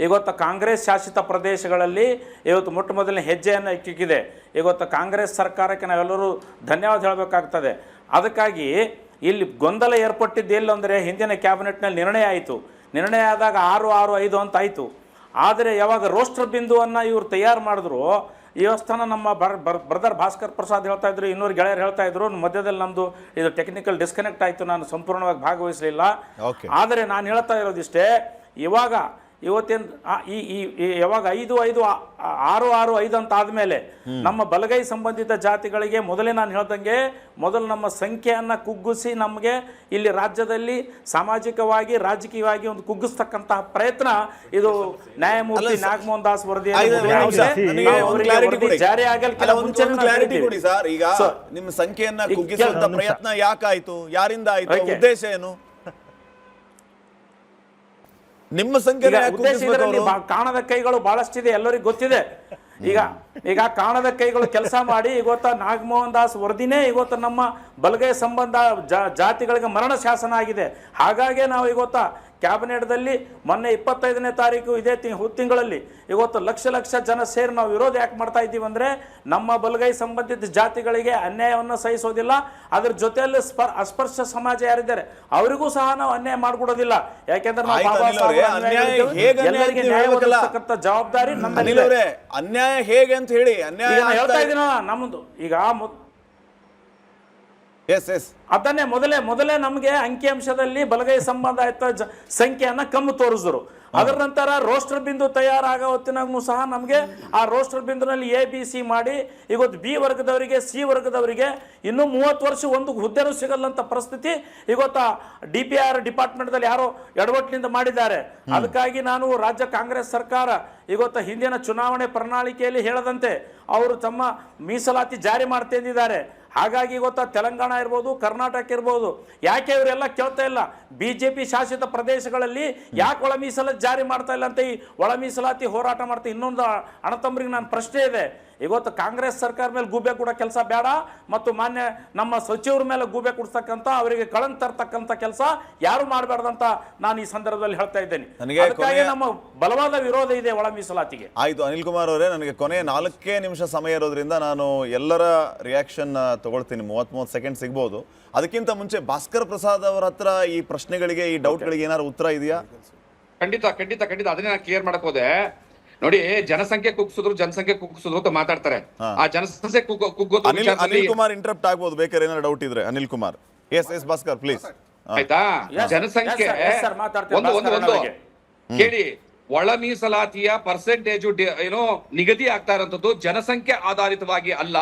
ಇವತ್ತು ಕಾಂಗ್ರೆಸ್ ಶಾಸಿತ ಪ್ರದೇಶಗಳಲ್ಲಿ ಇವತ್ತು ಮೊದಲನೇ ಹೆಜ್ಜೆಯನ್ನು ಇಕ್ಕಿದೆ. ಇವತ್ತು ಕಾಂಗ್ರೆಸ್ ಸರ್ಕಾರಕ್ಕೆ ನಾವೆಲ್ಲರೂ ಧನ್ಯವಾದ ಹೇಳಬೇಕಾಗ್ತದೆ. ಅದಕ್ಕಾಗಿ ಇಲ್ಲಿ ಗೊಂದಲ ಏರ್ಪಟ್ಟಿದ್ದು ಎಲ್ಲಂದರೆ, ಹಿಂದಿನ ಕ್ಯಾಬಿನೆಟ್ನಲ್ಲಿ ನಿರ್ಣಯ ಆಯಿತು. ನಿರ್ಣಯ ಆದಾಗ 6-6-5 ಅಂತ ಆಯಿತು. ಆದರೆ ಯಾವಾಗ ರೋಸ್ಟರ್ ಬಿಂದುವನ್ನು ಇವರು ತಯಾರು ಮಾಡಿದ್ರು, ಈ ಸ್ಥಾನ ನಮ್ಮ ಬ್ರದರ್ ಭಾಸ್ಕರ್ ಪ್ರಸಾದ್ ಹೇಳ್ತಾ ಇದ್ರು, ಇನ್ನೂರು ಗೆಳೆಯರು ಹೇಳ್ತಾ ಇದ್ರು, ಮಧ್ಯದಲ್ಲಿ ನಮ್ಮದು ಇದು ಟೆಕ್ನಿಕಲ್ ಡಿಸ್ಕನೆಕ್ಟ್ ಆಯಿತು, ನಾನು ಸಂಪೂರ್ಣವಾಗಿ ಭಾಗವಹಿಸಲಿಲ್ಲ. ಆದರೆ ನಾನು ಹೇಳ್ತಾ ಇರೋದಿಷ್ಟೇ, ಇವತ್ತಿನ ಯಾವಾಗ 5-5-6-6-5 ಅಂತ ಆದಮೇಲೆ ನಮ್ಮ ಬಲಗೈ ಸಂಬಂಧಿತ ಜಾತಿಗಳಿಗೆ ಮೊದಲೇ ನಾನು ಹೇಳ್ದಂಗೆ ಮೊದಲು ನಮ್ಮ ಸಂಖ್ಯೆಯನ್ನು ಕುಗ್ಗಿಸಿ ನಮಗೆ ಇಲ್ಲಿ ರಾಜ್ಯದಲ್ಲಿ ಸಾಮಾಜಿಕವಾಗಿ ರಾಜಕೀಯವಾಗಿ ಒಂದು ಕುಗ್ಗಿಸ್ತಕ್ಕಂತಹ ಪ್ರಯತ್ನ ಇದು ನ್ಯಾಯಮೂರ್ತಿ ನಾಗಮೋಹನ್ ದಾಸ್ ವರದಿ ಜಾರಿ ಆಗಲಿಕ್ಕಿಂತ ಮುಂಚೆ. ಈಗ ನಿಮ್ಮ ಸಂಖ್ಯೆಯನ್ನ ಕುಗ್ಗಿಸುವಂತ ಪ್ರಯತ್ನ ಯಾಕಾಯ್ತು? ಯಾರಿಂದ ಆಯ್ತು? ಉದ್ದೇಶ ಏನು? ನಿಮ್ಮ ಸಂಖ್ಯೆ ಕಾಣದ ಕೈಗಳು ಬಹಳಷ್ಟಿದೆ, ಎಲ್ಲರಿಗೂ ಗೊತ್ತಿದೆ. ಈಗ ಕಾಣದ ಕೈಗಳು ಕೆಲಸ ಮಾಡಿ ಇವತ್ತು ನಾಗಮೋಹನ್ ದಾಸ್ ವರದಿನೇ ಇವತ್ತು ನಮ್ಮ ಬಲಗೈ ಸಂಬಂಧ ಜಾತಿಗಳಿಗೆ ಮರಣ ಶಾಸನ ಆಗಿದೆ. ಹಾಗಾಗಿ ನಾವು ಇವತ್ತು ಕ್ಯಾಬಿನೆಟ್ದಲ್ಲಿ ಮೊನ್ನೆ 25ನೇ ತಾರೀಕು ಇದೇ ತಿಂಗಳಲ್ಲಿ ಇವತ್ತು ಲಕ್ಷ ಜನ ಸೇರಿ ನಾವು ವಿರೋಧ ಯಾಕೆ ಮಾಡ್ತಾ ಇದ್ದೀವಿ ಅಂದರೆ, ನಮ್ಮ ಬಲಗೈ ಸಂಬಂಧಿತ ಜಾತಿಗಳಿಗೆ ಅನ್ಯಾಯವನ್ನು ಸಹಿಸೋದಿಲ್ಲ. ಅದ್ರ ಜೊತೆಯಲ್ಲಿ ಅಸ್ಪರ್ಶ ಸಮಾಜ ಯಾರಿದ್ದಾರೆ ಅವರಿಗೂ ಸಹ ನಾವು ಅನ್ಯಾಯ ಮಾಡಿಕೊಡೋದಿಲ್ಲ. ಯಾಕೆಂದ್ರೆ ನಾವು ಎಲ್ಲರಿಗೆ ನ್ಯಾಯ ಒದಗಿಸತಕ್ಕಂಥ ಜವಾಬ್ದಾರಿ ನಮ್ಮಲ್ಲಿದೆ. ಅನ್ಯಾಯ ಹೇಗೆ ಅಂತ ಹೇಳಿ ಹೇಳ್ತಾ ಇದ್ದೀನ ನಮ್ಮದು. ಈಗ ಎಸ್ ಎಸ್ ಅದನ್ನೇ ಮೊದಲೇ ನಮಗೆ ಅಂಕಿಅಂಶದಲ್ಲಿ ಬಲಗೈ ಸಂಬಂಧಾಯತ ಸಂಖ್ಯೆಯನ್ನ ಕಮ್ಮಿ ತೋರಿಸಿದ್ರು. ಅದರ ನಂತರ ರೋಸ್ಟರ್ ಬಿಂದು ತಯಾರಾಗೋ ಹೊತ್ತಿನಾಗೂ ಸಹ ನಮಗೆ ಆ ರೋಸ್ಟರ್ ಬಿಂದುನಲ್ಲಿ ABC ಮಾಡಿ ಇವತ್ತು B ವರ್ಗದವರಿಗೆ C ವರ್ಗದವರಿಗೆ ಇನ್ನೂ 30 ವರ್ಷ ಒಂದು ಹುದ್ದೆನೂ ಸಿಗಲ್ಲಂತ ಪರಿಸ್ಥಿತಿ ಇವತ್ತು DPR ಡಿಪಾರ್ಟ್ಮೆಂಟ್ದಲ್ಲಿ ಯಾರೋ ಎಡವಟ್ಟಿನಿಂದ ಮಾಡಿದ್ದಾರೆ. ಅದಕ್ಕಾಗಿ ನಾನು ರಾಜ್ಯ ಕಾಂಗ್ರೆಸ್ ಸರ್ಕಾರ ಇವತ್ತು ಹಿಂದಿನ ಚುನಾವಣೆ ಪ್ರಣಾಳಿಕೆಯಲ್ಲಿ ಹೇಳದಂತೆ ಅವರು ತಮ್ಮ ಮೀಸಲಾತಿ ಜಾರಿ ಮಾಡ್ತಿದ್ದಾರೆ. ಹಾಗಾಗಿ ಇವತ್ತು ತೆಲಂಗಾಣ ಇರ್ಬೋದು, ಕರ್ನಾಟಕ ಇರ್ಬೋದು, ಯಾಕೆ ಇವರೆಲ್ಲ ಕೇಳ್ತಾ ಇಲ್ಲ? BJP ಶಾಸಿತ ಪ್ರದೇಶಗಳಲ್ಲಿ ಯಾಕೆ ಒಳ ಮೀಸಲಾತಿ ಜಾರಿ ಮಾಡ್ತಾ ಇಲ್ಲ ಅಂತ ಈ ಒಳ ಮೀಸಲಾತಿ ಹೋರಾಟ ಮಾಡ್ತಾ ಇನ್ನೊಂದು ಅಣ್ಣತಮ್ಮರಿಗೆ ನನ್ನ ಪ್ರಶ್ನೆ ಇದೆ. ಇವತ್ತು ಕಾಂಗ್ರೆಸ್ ಸರ್ಕಾರ ಮೇಲೆ ಗೂಬೆ ಕೂಡ ಕೆಲಸ ಬೇಡ, ಮತ್ತು ಮಾನ್ಯ ನಮ್ಮ ಸಚಿವರ ಮೇಲೆ ಗೂಬೆ ಕೊಡ್ತಕ್ಕಂಥ ಅವರಿಗೆ ಕಳಂಕ ತರ್ತಕ್ಕಂಥ ಕೆಲಸ ಯಾರು ಮಾಡಬಾರ್ದಂತ ನಾನು ಈ ಸಂದರ್ಭದಲ್ಲಿ ಹೇಳ್ತಾ ಇದ್ದೇನೆ. ಅದಕ್ಕಾಗಿ ನಮ್ಮ ಬಲವಾದ ವಿರೋಧ ಇದೆ ಒಳ ಮೀಸಲಾತಿಗೆ. ಆಯ್ತು ಅನಿಲ್ ಕುಮಾರ್ ಅವರೇ, ನನಗೆ ಕೊನೆ 4 ನಿಮಿಷ ಸಮಯ ಇರೋದ್ರಿಂದ ನಾನು ಎಲ್ಲರ ರಿಯಾಕ್ಷನ್ ತಗೊಳ್ತೀನಿ. 30 ಸೆಕೆಂಡ್ ಸಿಗ್ಬೋದು. ಅದಕ್ಕಿಂತ ಮುಂಚೆ ಭಾಸ್ಕರ್ ಪ್ರಸಾದ್ ಅವರ ಹತ್ರ ಈ ಪ್ರಶ್ನೆಗಳಿಗೆ, ಈ ಡೌಟ್ಗಳಿಗೆ ಏನಾದ್ರು ಉತ್ತರ ಇದೆಯಾ? ಖಂಡಿತ ಅದನ್ನೇ ನಾನು ಕ್ಲಿಯರ್ ಮಾಡಕ್ ಹೋದೆ. ನೋಡಿ, ಜನಸಂಖ್ಯೆ ಕುಗ್ಗಿಸಿದ್ರು ಅಂತ ಮಾತಾಡ್ತಾರೆ. ಆ ಜನಸಂಖ್ಯೆ ಕುಗ್ಗೋದು ಅನಿಲ್ ಕುಮಾರ್ ಇಂಟರಪ್ಟ್ ಆಗ್ಬೋದು ಬೇಕಾದ್ರೆ ಏನಾದ್ರು ಡೌಟ್ ಇದ್ರೆ. ಅನಿಲ್ ಕುಮಾರ್. S Bhaskar please. ಆಯ್ತಾ? ಜನಸಂಖ್ಯೆ ಒಂದು ಕೇಳಿ, ಒಳ ಮೀಸಲಾತಿಯ ಪರ್ಸೆಂಟೇಜ್ ಏನೋ ನಿಗದಿ ಆಗ್ತಾ ಇರೋಂಥದ್ದು ಜನಸಂಖ್ಯೆ ಆಧಾರಿತವಾಗಿ ಅಲ್ಲ,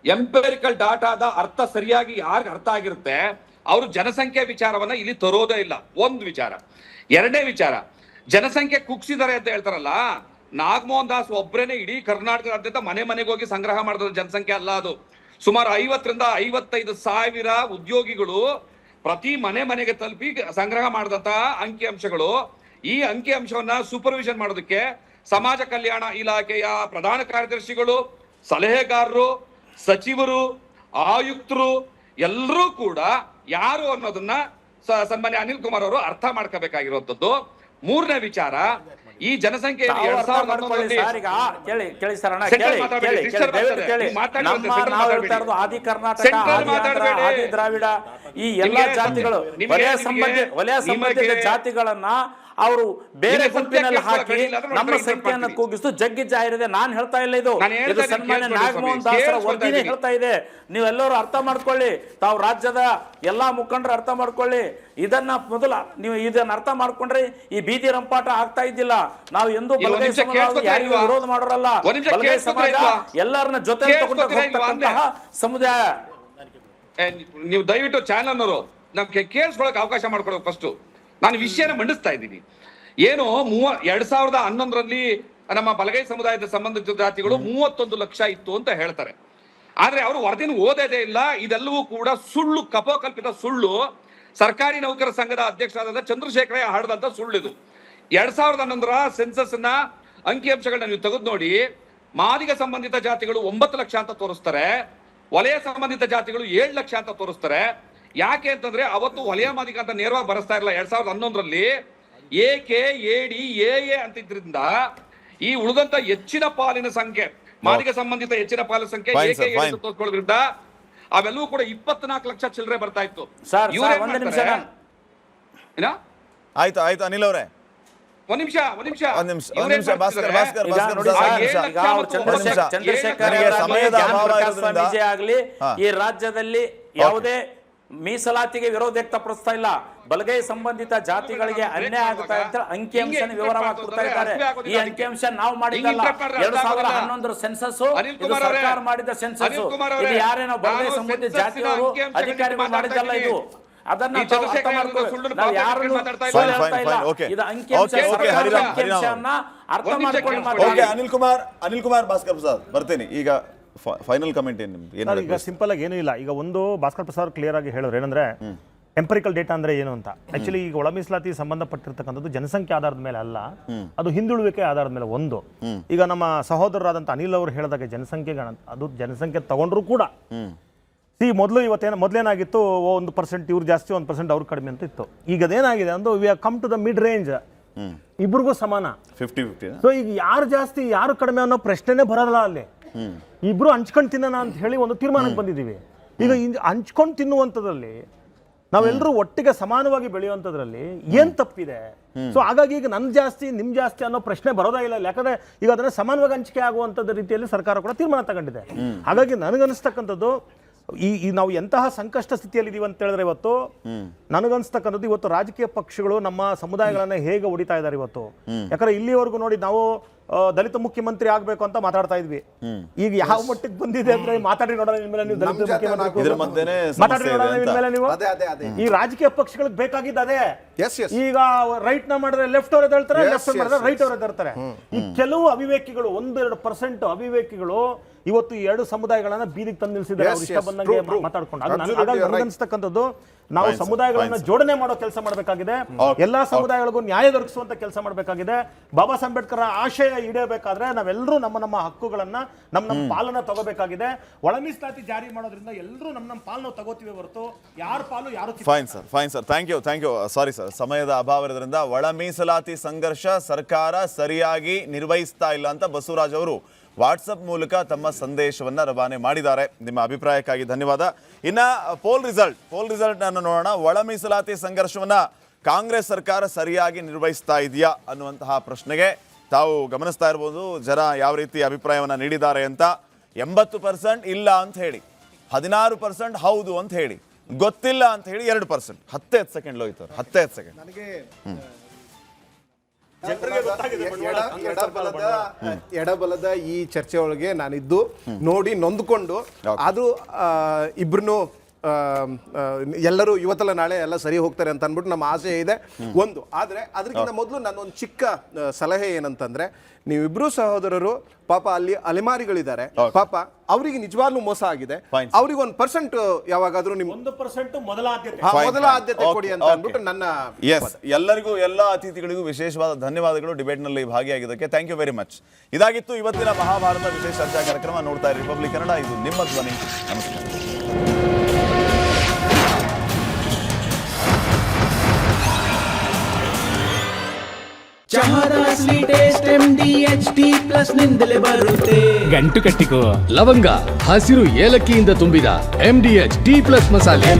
ಎಂಪೆರಿಕಲ್ ಡಾಟಾದ ಅರ್ಥ ಸರಿಯಾಗಿ ಯಾರಿಗೆ ಅರ್ಥ ಆಗಿರುತ್ತೆ ಅವರು ಜನಸಂಖ್ಯೆ ವಿಚಾರವನ್ನ ಇಲ್ಲಿ ತರೋದೇ ಇಲ್ಲ. ಒಂದು ವಿಚಾರ. ಎರಡನೇ ವಿಚಾರ, ಜನಸಂಖ್ಯೆ ಕುಗ್ಸಿದ್ದಾರೆ ಅಂತ ಹೇಳ್ತಾರಲ್ಲ, ನಾಗಮೋಹನ್ ದಾಸ್ ಒಬ್ಬರೇನೆ ಇಡೀ ಕರ್ನಾಟಕದಾದ್ಯಂತ ಮನೆಗೆ ಹೋಗಿ ಸಂಗ್ರಹ ಮಾಡಿದ ಜನಸಂಖ್ಯೆ ಅಲ್ಲ ಅದು. ಸುಮಾರು 50 ರಿಂದ 55 ಸಾವಿರ ಉದ್ಯೋಗಿಗಳು ಪ್ರತಿ ಮನೆಗೆ ತಲುಪಿ ಸಂಗ್ರಹ ಮಾಡಿದಂತಹ ಅಂಕಿಅಂಶಗಳು. ಈ ಅಂಕಿಅಂಶವನ್ನ ಸೂಪರ್ವಿಷನ್ ಮಾಡೋದಕ್ಕೆ ಸಮಾಜ ಕಲ್ಯಾಣ ಇಲಾಖೆಯ ಪ್ರಧಾನ ಕಾರ್ಯದರ್ಶಿಗಳು, ಸಲಹೆಗಾರರು, ಸಚಿವರು, ಆಯುಕ್ತರು ಎಲ್ಲರೂ ಕೂಡ ಯಾರು ಅನ್ನೋದನ್ನ ಸನ್ಮಾನ್ಯ ಅನಿಲ್ ಕುಮಾರ್ ಅವರು ಅರ್ಥ ಮಾಡ್ಕೋಬೇಕಾಗಿರುವಂತದ್ದು. ಮೂರನೇ ವಿಚಾರ, ಈ ಜನಸಂಖ್ಯೆ ಆದಿ ಕರ್ನಾಟಕ, ಆದಿ ದ್ರಾವಿಡ ಈ ಎಲ್ಲಾ ಜಾತಿಗಳು ವಲಯ ಸಂಬಂಧಿತ ಜಾತಿಗಳನ್ನ ಅವರು ಬೇರೆ ಗುಂಪಿನಲ್ಲಿ ಹಾಕಿ ನಮ್ಮ ಸಂಖ್ಯೆಯನ್ನು ಕೂಗಿಸು ಜಗ್ಗಿ ಜಾಹಿರಿದೆ. ನಾನು ಹೇಳ್ತಾ ಇಲ್ಲ, ಇದು ಸನ್ಮಾನ್ಯ ನಾಗಮೋಹನ್ ದಾಸರ ವರದಿನೇ ಹೇಳ್ತಾ ಇದೆ. ನೀವೆಲ್ಲರೂ ಅರ್ಥ ಮಾಡ್ಕೊಳ್ಳಿ, ತಾವು ರಾಜ್ಯದ ಎಲ್ಲಾ ಮುಖಂಡರು ಅರ್ಥ ಮಾಡ್ಕೊಳ್ಳಿ. ಇದನ್ನ ನೀವು ಇದನ್ನ ಅರ್ಥ ಮಾಡ್ಕೊಂಡ್ರೆ ಈ ಬೀದಿ ರಂಪಾಟ ಆಗ್ತಾ ಇದ್ದಿಲ್ಲ. ನಾವು ಎಂದು ಬಲಗೈ ಸಮಾಜ ಯಾರಿಗೂ ವಿರೋಧ ಮಾಡೋರಲ್ಲ. ಬಲಗೈ ಸಮಾಜ ಎಲ್ಲರನ್ನ ಜೊತೆ ಹೋಗ್ತಕ್ಕಂತಹ ಸಮುದಾಯ. ನೀವು ದಯವಿಟ್ಟು ಚಾನಲ್ ಅವರು ನಮ್ಗೆ ಕೇಳಿಸ್ಕೊಳಕ್ ಅವಕಾಶ ಮಾಡ್ಕೊಳಕ್ ಫಸ್ಟ್ ನಾನು ವಿಷಯನ ಮಂಡಿಸ್ತಾ ಇದ್ದೀನಿ. ಏನು 2011ರಲ್ಲಿ ನಮ್ಮ ಬಲಗೈ ಸಮುದಾಯದ ಸಂಬಂಧಿತ ಜಾತಿಗಳು 31 ಲಕ್ಷ ಇತ್ತು ಅಂತ ಹೇಳ್ತಾರೆ. ಆದ್ರೆ ಅವರು ವರದಿನ ಓದೋದೇ ಇಲ್ಲ. ಇದೆಲ್ಲವೂ ಕೂಡ ಸುಳ್ಳು, ಕಪೋಕಲ್ಪಿತ ಸುಳ್ಳು. ಸರ್ಕಾರಿ ನೌಕರ ಸಂಘದ ಅಧ್ಯಕ್ಷರಾದ ಚಂದ್ರಶೇಖರಯ್ಯ ಹರಡದಂತ ಸುಳ್ಳಿದು. 2011ರ ಸೆನ್ಸಸ್ ನ ಅಂಕಿಅಂಶಗಳನ್ನ ನೀವು ತೆಗೆದು ನೋಡಿ, ಮಾದಿಗ ಸಂಬಂಧಿತ ಜಾತಿಗಳು 9 ಲಕ್ಷ ಅಂತ ತೋರಿಸ್ತಾರೆ, ವಲಯ ಸಂಬಂಧಿತ ಜಾತಿಗಳು 7 ಲಕ್ಷ ಅಂತ ತೋರಿಸ್ತಾರೆ. ಯಾಕೆ ಅಂತಂದ್ರೆ ಅವತ್ತು ವಲಯ ಮಾದಿಗ ಅಂತ ನೇರವಾಗಿ ಬರೆಸ್ತಾ ಇರಲ್ಲ. 2011ರಲ್ಲಿ AK AD AA ಅಂತಿದ್ರಿಂದ ಈ ಉಳಿದಂತ ಹೆಚ್ಚಿನ ಪಾಲಿನ ಸಂಖ್ಯೆ, ಮಾದಿಗ ಸಂಬಂಧಿತ ಹೆಚ್ಚಿನ ಪಾಲಿನ ಸಂಖ್ಯೆ AK ತೋರಿಸ್ಕೊಳ್ಳೋದ್ರಿಂದ ಅವೆಲ್ಲವೂ ಕೂಡ 24 ಲಕ್ಷ ಚಿಲ್ಲರೆ ಬರ್ತಾ ಇತ್ತು. ಆಯ್ತು ಅನಿಲ್ ಅವರೇ, ಒಂದ್ ನಿಮಿಷ ಆಗ್ಲಿ ಈ ರಾಜ್ಯದಲ್ಲಿ ಯಾವುದೇ ಮೀಸಲಾತಿಗೆ ವಿರೋಧ ವ್ಯಕ್ತಪಡಿಸ್ತಾ ಇಲ್ಲ. ಬಲಗೈ ಸಂಬಂಧಿತ ಜಾತಿಗಳಿಗೆ ಅನ್ಯಾಯ ಆಗುತ್ತಾ ಅಂತ ಅಂಕಿಅಂಶ ವಿವರವಾಗಿ ಕೊಡ್ತಾ ಇದ್ದಾರೆ. ಈ ಅಂಕಿಅಂಶ ನಾವು ಮಾಡಿದ್ದಲ್ಲ, 2011 ಸೆನ್ಸಸ್ ಇದು ಸರ್ಕಾರ ಮಾಡಿದ ಸೆನ್ಸಸ್. ಇದು ಯಾರೇನೋ ಬಲಗೈ ಸಂಬಂಧಿತ ಜಾತಿಯವರು ಅಧಿಕಾರಿಗಳು ಮಾಡಿದ್ದಲ್ಲ. ಇದು ಅದನ್ನ ಅರ್ಥ ಮಾಡ್ಕೊಂಡು ಅನಿಲ್ ಕುಮಾರ್ ಭಾಸ್ಕರ್ ಪ್ರಸಾದ್ ಬರ್ತೀನಿ ಈಗ. ಫೈನಲ್ ಕಮೆಂಟ್ ಏನು? ಈಗ ಸಿಂಪಲ್ ಆಗಿ ಏನೂ ಇಲ್ಲ. ಈಗ ಒಂದು ಭಾಸ್ಕರ್ ಪ್ರಸಾದ್ ಕ್ಲಿಯರ್ ಆಗಿ ಹೇಳೋರು ಏನಂದ್ರೆ ಎಂಪರಿಕಲ್ ಡೇಟಾ ಅಂದ್ರೆ ಏನು ಅಂತ. ಆಕ್ಚುಲಿ ಈಗ ಒಳ ಮೀಸಲಾತಿ ಸಂಬಂಧಪಟ್ಟಿರ್ತಕ್ಕಂಥದ್ದು ಜನಸಂಖ್ಯೆ ಆಧಾರದ ಮೇಲೆ ಅಲ್ಲ, ಅದು ಹಿಂದುಳುವಿಕೆ ಆಧಾರದ ಮೇಲೆ. ಒಂದು ಈಗ ನಮ್ಮ ಸಹೋದರರಾದಂಥ ಅನಿಲ್ ಅವರು ಹೇಳಿದಾಗ ಅದು ಜನಸಂಖ್ಯೆ ತಗೊಂಡ್ರು ಕೂಡ ಮೊದಲೇನಾಗಿತ್ತು 1% ಇವ್ರು ಜಾಸ್ತಿ 1% ಅವ್ರು ಕಡಿಮೆ ಅಂತ ಇತ್ತು. ಈಗ ಅದೇನಾಗಿದೆ ಅಂದ್ರೆ we have come to the mid range, ಇಬ್ರಿಗೂ ಸಮಾನ 50-50. ಸೊ ಈಗ ಯಾರು ಜಾಸ್ತಿ ಯಾರು ಕಡಿಮೆ ಅನ್ನೋ ಪ್ರಶ್ನೆನೇ ಬರೋಲ್ಲ. ಅಲ್ಲಿ ಇಬ್ರು ಹಂಚ್ಕೊಂಡು ತಿನ್ನೋಣ ಅಂತ ಹೇಳಿ ಒಂದು ತೀರ್ಮಾನಕ್ಕೆ ಬಂದಿದ್ದೀವಿ. ಈಗ ಹಂಚ್ಕೊಂಡು ತಿನ್ನುವಂಥದ್ರಲ್ಲಿ ನಾವೆಲ್ಲರೂ ಒಟ್ಟಿಗೆ ಸಮಾನವಾಗಿ ಬೆಳೆಯುವಂಥದ್ರಲ್ಲಿ ಏನ್ ತಪ್ಪಿದೆ? ಸೊ ಹಾಗಾಗಿ ಈಗ ನನ್ ಜಾಸ್ತಿ ನಿಮ್ ಜಾಸ್ತಿ ಅನ್ನೋ ಪ್ರಶ್ನೆ ಬರೋದೇ ಇಲ್ಲ. ಯಾಕಂದ್ರೆ ಈಗ ಅದನ್ನ ಸಮಾನವಾಗಿ ಹಂಚಿಕೆ ಆಗುವಂಥದ್ದು ರೀತಿಯಲ್ಲಿ ಸರ್ಕಾರ ಕೂಡ ತೀರ್ಮಾನ ತಗೊಂಡಿದೆ. ಹಾಗಾಗಿ ನನಗನ್ನಿಸ್ತಕ್ಕಂಥದ್ದು ಈ ನಾವು ಎಂತಹ ಸಂಕಷ್ಟ ಸ್ಥಿತಿಯಲ್ಲಿ ಇದೀವಿ ಅಂತ ಹೇಳಿದ್ರೆ ಇವತ್ತು ನನಗನ್ಸ್ತಕ್ಕಂಥದ್ದು ಇವತ್ತು ರಾಜಕೀಯ ಪಕ್ಷಗಳು ನಮ್ಮ ಸಮುದಾಯಗಳನ್ನ ಹೇಗೆ ಹೊಡಿತಾ ಇದ್ದಾರೆ ಇವತ್ತು. ಯಾಕಂದ್ರೆ ಇಲ್ಲಿವರೆಗೂ ನೋಡಿ ನಾವು ದಲಿತ ಮುಖ್ಯಮಂತ್ರಿ ಆಗ್ಬೇಕು ಅಂತ ಮಾತಾಡ್ತಾ ಇದ್ವಿ. ಈಗ ಯಾವ ಮಟ್ಟಿಗೆ ಬಂದಿದೆ ಅಂದ್ರೆ ಮಾತಾಡಿ ನೋಡೋಣ ಇನ್ಮೇಲೆ ನೀವು ದಲಿತ ಮುಖ್ಯಮಂತ್ರಿ ಮಾತಾಡಿ ನೋಡೋಣ ಇನ್ಮೇಲೆ ನೀವು. ಈ ರಾಜಕೀಯ ಪಕ್ಷಗಳಿಗೆ ಬೇಕಾಗಿದ್ದ ಅದೇ. ಈಗ ರೈಟ್ ನ ಮಾಡಿದ್ರೆ ಲೆಫ್ಟ್ ಅವ್ರು ಎದ್ದೇಳ್ತಾರೆ, ಲೆಫ್ಟ್ ಮಾಡಿದ್ರೆ ರೈಟ್ ಅವ್ರು ಎದ್ದೇಳ್ತಾರೆ. ಈ ಕೆಲವು ಅವಿವೇಕಿಗಳು 1-2% ಅವಿವೇಕಿಗಳು ಇವತ್ತು ಈ ಎರಡು ಸಮುದಾಯಗಳನ್ನ ಬೀದಿಗೆ ತಂದು ನಿಲ್ಸಿದ್ದಾರೆ. ಅವ್ರು ಇಷ್ಟ ಬಂದಂಗೆ ಮಾತಾಡ್ಕೊಂಡು ನನಗನ್ಸ್ತಕ್ಕಂಥದ್ದು ನಾವು ಸಮುದಾಯಗಳನ್ನ ಜೋಡಣೆ ಮಾಡೋ ಕೆಲಸ ಮಾಡಬೇಕಾಗಿದೆ. ಎಲ್ಲಾ ಸಮುದಾಯಗಳಿಗೂ ನ್ಯಾಯ ದೊರಕಿಸುವಂತ ಕೆಲಸ ಮಾಡಬೇಕಾಗಿದೆ. ಬಾಬಾ ಸಾಹೇಬ್ ಅಂಬೇಡ್ಕರ್ ಆಶಯ ಈಡೇರಬೇಕಾದ್ರೆ ನಾವೆಲ್ಲರೂ ನಮ್ಮ ಹಕ್ಕುಗಳನ್ನ ನಮ್ಮ ಪಾಲನ್ನ ತಗೋಬೇಕಾಗಿದೆ. ಒಳ ಮೀಸಲಾತಿ ಜಾರಿ ಮಾಡೋದ್ರಿಂದ ಎಲ್ಲರೂ ನಮ್ಮ ಪಾಲನ್ನ ತಗೋತೀವಿ ಹೊರತು ಯಾರ ಪಾಲು ಯಾರು. Fine sir, thank you. Sorry sir, ಸಮಯದ ಅಭಾವ ಇರೋದ್ರಿಂದ ಒಳ ಮೀಸಲಾತಿ ಸಂಘರ್ಷ ಸರ್ಕಾರ ಸರಿಯಾಗಿ ನಿರ್ವಹಿಸ್ತಾ ಇಲ್ಲ ಅಂತ ಬಸವರಾಜ್ ಅವರು ವಾಟ್ಸಪ್ ಮೂಲಕ ತಮ್ಮ ಸಂದೇಶವನ್ನ ರವಾನೆ ಮಾಡಿದ್ದಾರೆ. ನಿಮ್ಮ ಅಭಿಪ್ರಾಯಕ್ಕಾಗಿ ಧನ್ಯವಾದ. ಇನ್ನ ಪೋಲ್ ರಿಸಲ್ಟ್ ಅನ್ನು ನೋಡೋಣ. ಒಳ ಮೀಸಲಾತಿ ಸಂಘರ್ಷವನ್ನ ಕಾಂಗ್ರೆಸ್ ಸರ್ಕಾರ ಸರಿಯಾಗಿ ನಿರ್ವಹಿಸ್ತಾ ಇದೆಯಾ ಅನ್ನುವಂತಹ ಪ್ರಶ್ನೆಗೆ ತಾವು ಗಮನಿಸ್ತಾ ಇರ್ಬೋದು ಜನ ಯಾವ ರೀತಿ ಅಭಿಪ್ರಾಯವನ್ನ ನೀಡಿದ್ದಾರೆ ಅಂತ. 80% ಇಲ್ಲ ಅಂತ ಹೇಳಿ, 16% ಹೌದು ಅಂತ ಹೇಳಿ, ಗೊತ್ತಿಲ್ಲ ಅಂತ ಹೇಳಿ 2%. 15 ಸೆಕೆಂಡ್ ಲೋಯ್ತಾರೆ, 15 ಸೆಕೆಂಡ್. ಎಡಬಲದ ಈ ಚರ್ಚೆ ಒಳಗೆ ನಾನಿದ್ದು ನೋಡಿ ನೊಂದ್ಕೊಂಡು ಅದು ಇಬ್ರು ಎಲ್ಲರೂ ಇವತ್ತಲ್ಲ ನಾಳೆ ಎಲ್ಲ ಸರಿ ಹೋಗ್ತಾರೆ ಅಂತ ಅನ್ಬಿಟ್ಟು ನಮ್ಮ ಆಸೆ ಇದೆ ಒಂದು. ಆದ್ರೆ ಅದಕ್ಕಿಂತ ಮೊದಲು ನನ್ನ ಒಂದು ಚಿಕ್ಕ ಸಲಹೆ ಏನಂತಂದ್ರೆ, ನೀವಿಬ್ರು ಸಹೋದರರು ಪಾಪ ಅಲ್ಲಿ ಅಲೆಮಾರಿಗಳಿದ್ದಾರೆ, ಪಾಪ ಅವರಿಗೆ ನಿಜವಾಗ್ಲೂ ಮೋಸ ಆಗಿದೆ. ಅವ್ರಿಗೆ 1% ಯಾವಾಗಾದ್ರೂ ನಿಮ್ 1% ಮೊದಲ ಆದ್ಯತೆ ಕೊಡಿ ಅಂತ ಅಂದ್ಬಿಟ್ಟು ನನ್ನ. ಎಲ್ಲರಿಗೂ, ಎಲ್ಲ ಅತಿಥಿಗಳಿಗೂ ವಿಶೇಷವಾದ ಧನ್ಯವಾದಗಳು ಡಿಬೇಟ್ ನಲ್ಲಿ ಭಾಗಿಯಾಗಿದ್ದಕ್ಕೆ. Thank you very much. ಇದಾಗಿತ್ತು ಇವತ್ತಿನ ಮಹಾಭಾರತ ವಿಶೇಷ ಚರ್ಚಾ ಕಾರ್ಯಕ್ರಮ. ನೋಡ್ತಾ ಇರಿ ರಿಪಬ್ಲಿಕ್ ಕನ್ನಡ, ಇದು ನಿಮ್ಮ ಧ್ವನಿ. ನಮಸ್ಕಾರ. ಚಹಾದ ಸ್ವೀಟೇಸ್ಟ್ MDHD ಪ್ಲಸ್ ನಿಂದಲೇ ಬರುತ್ತೆ. ಗಂಟು ಕಟ್ಟಿಕೋ ಲವಂಗ, ಹಸಿರು ಏಲಕ್ಕಿಯಿಂದ ತುಂಬಿದ MDHD+ ಮಸಾಲೆ.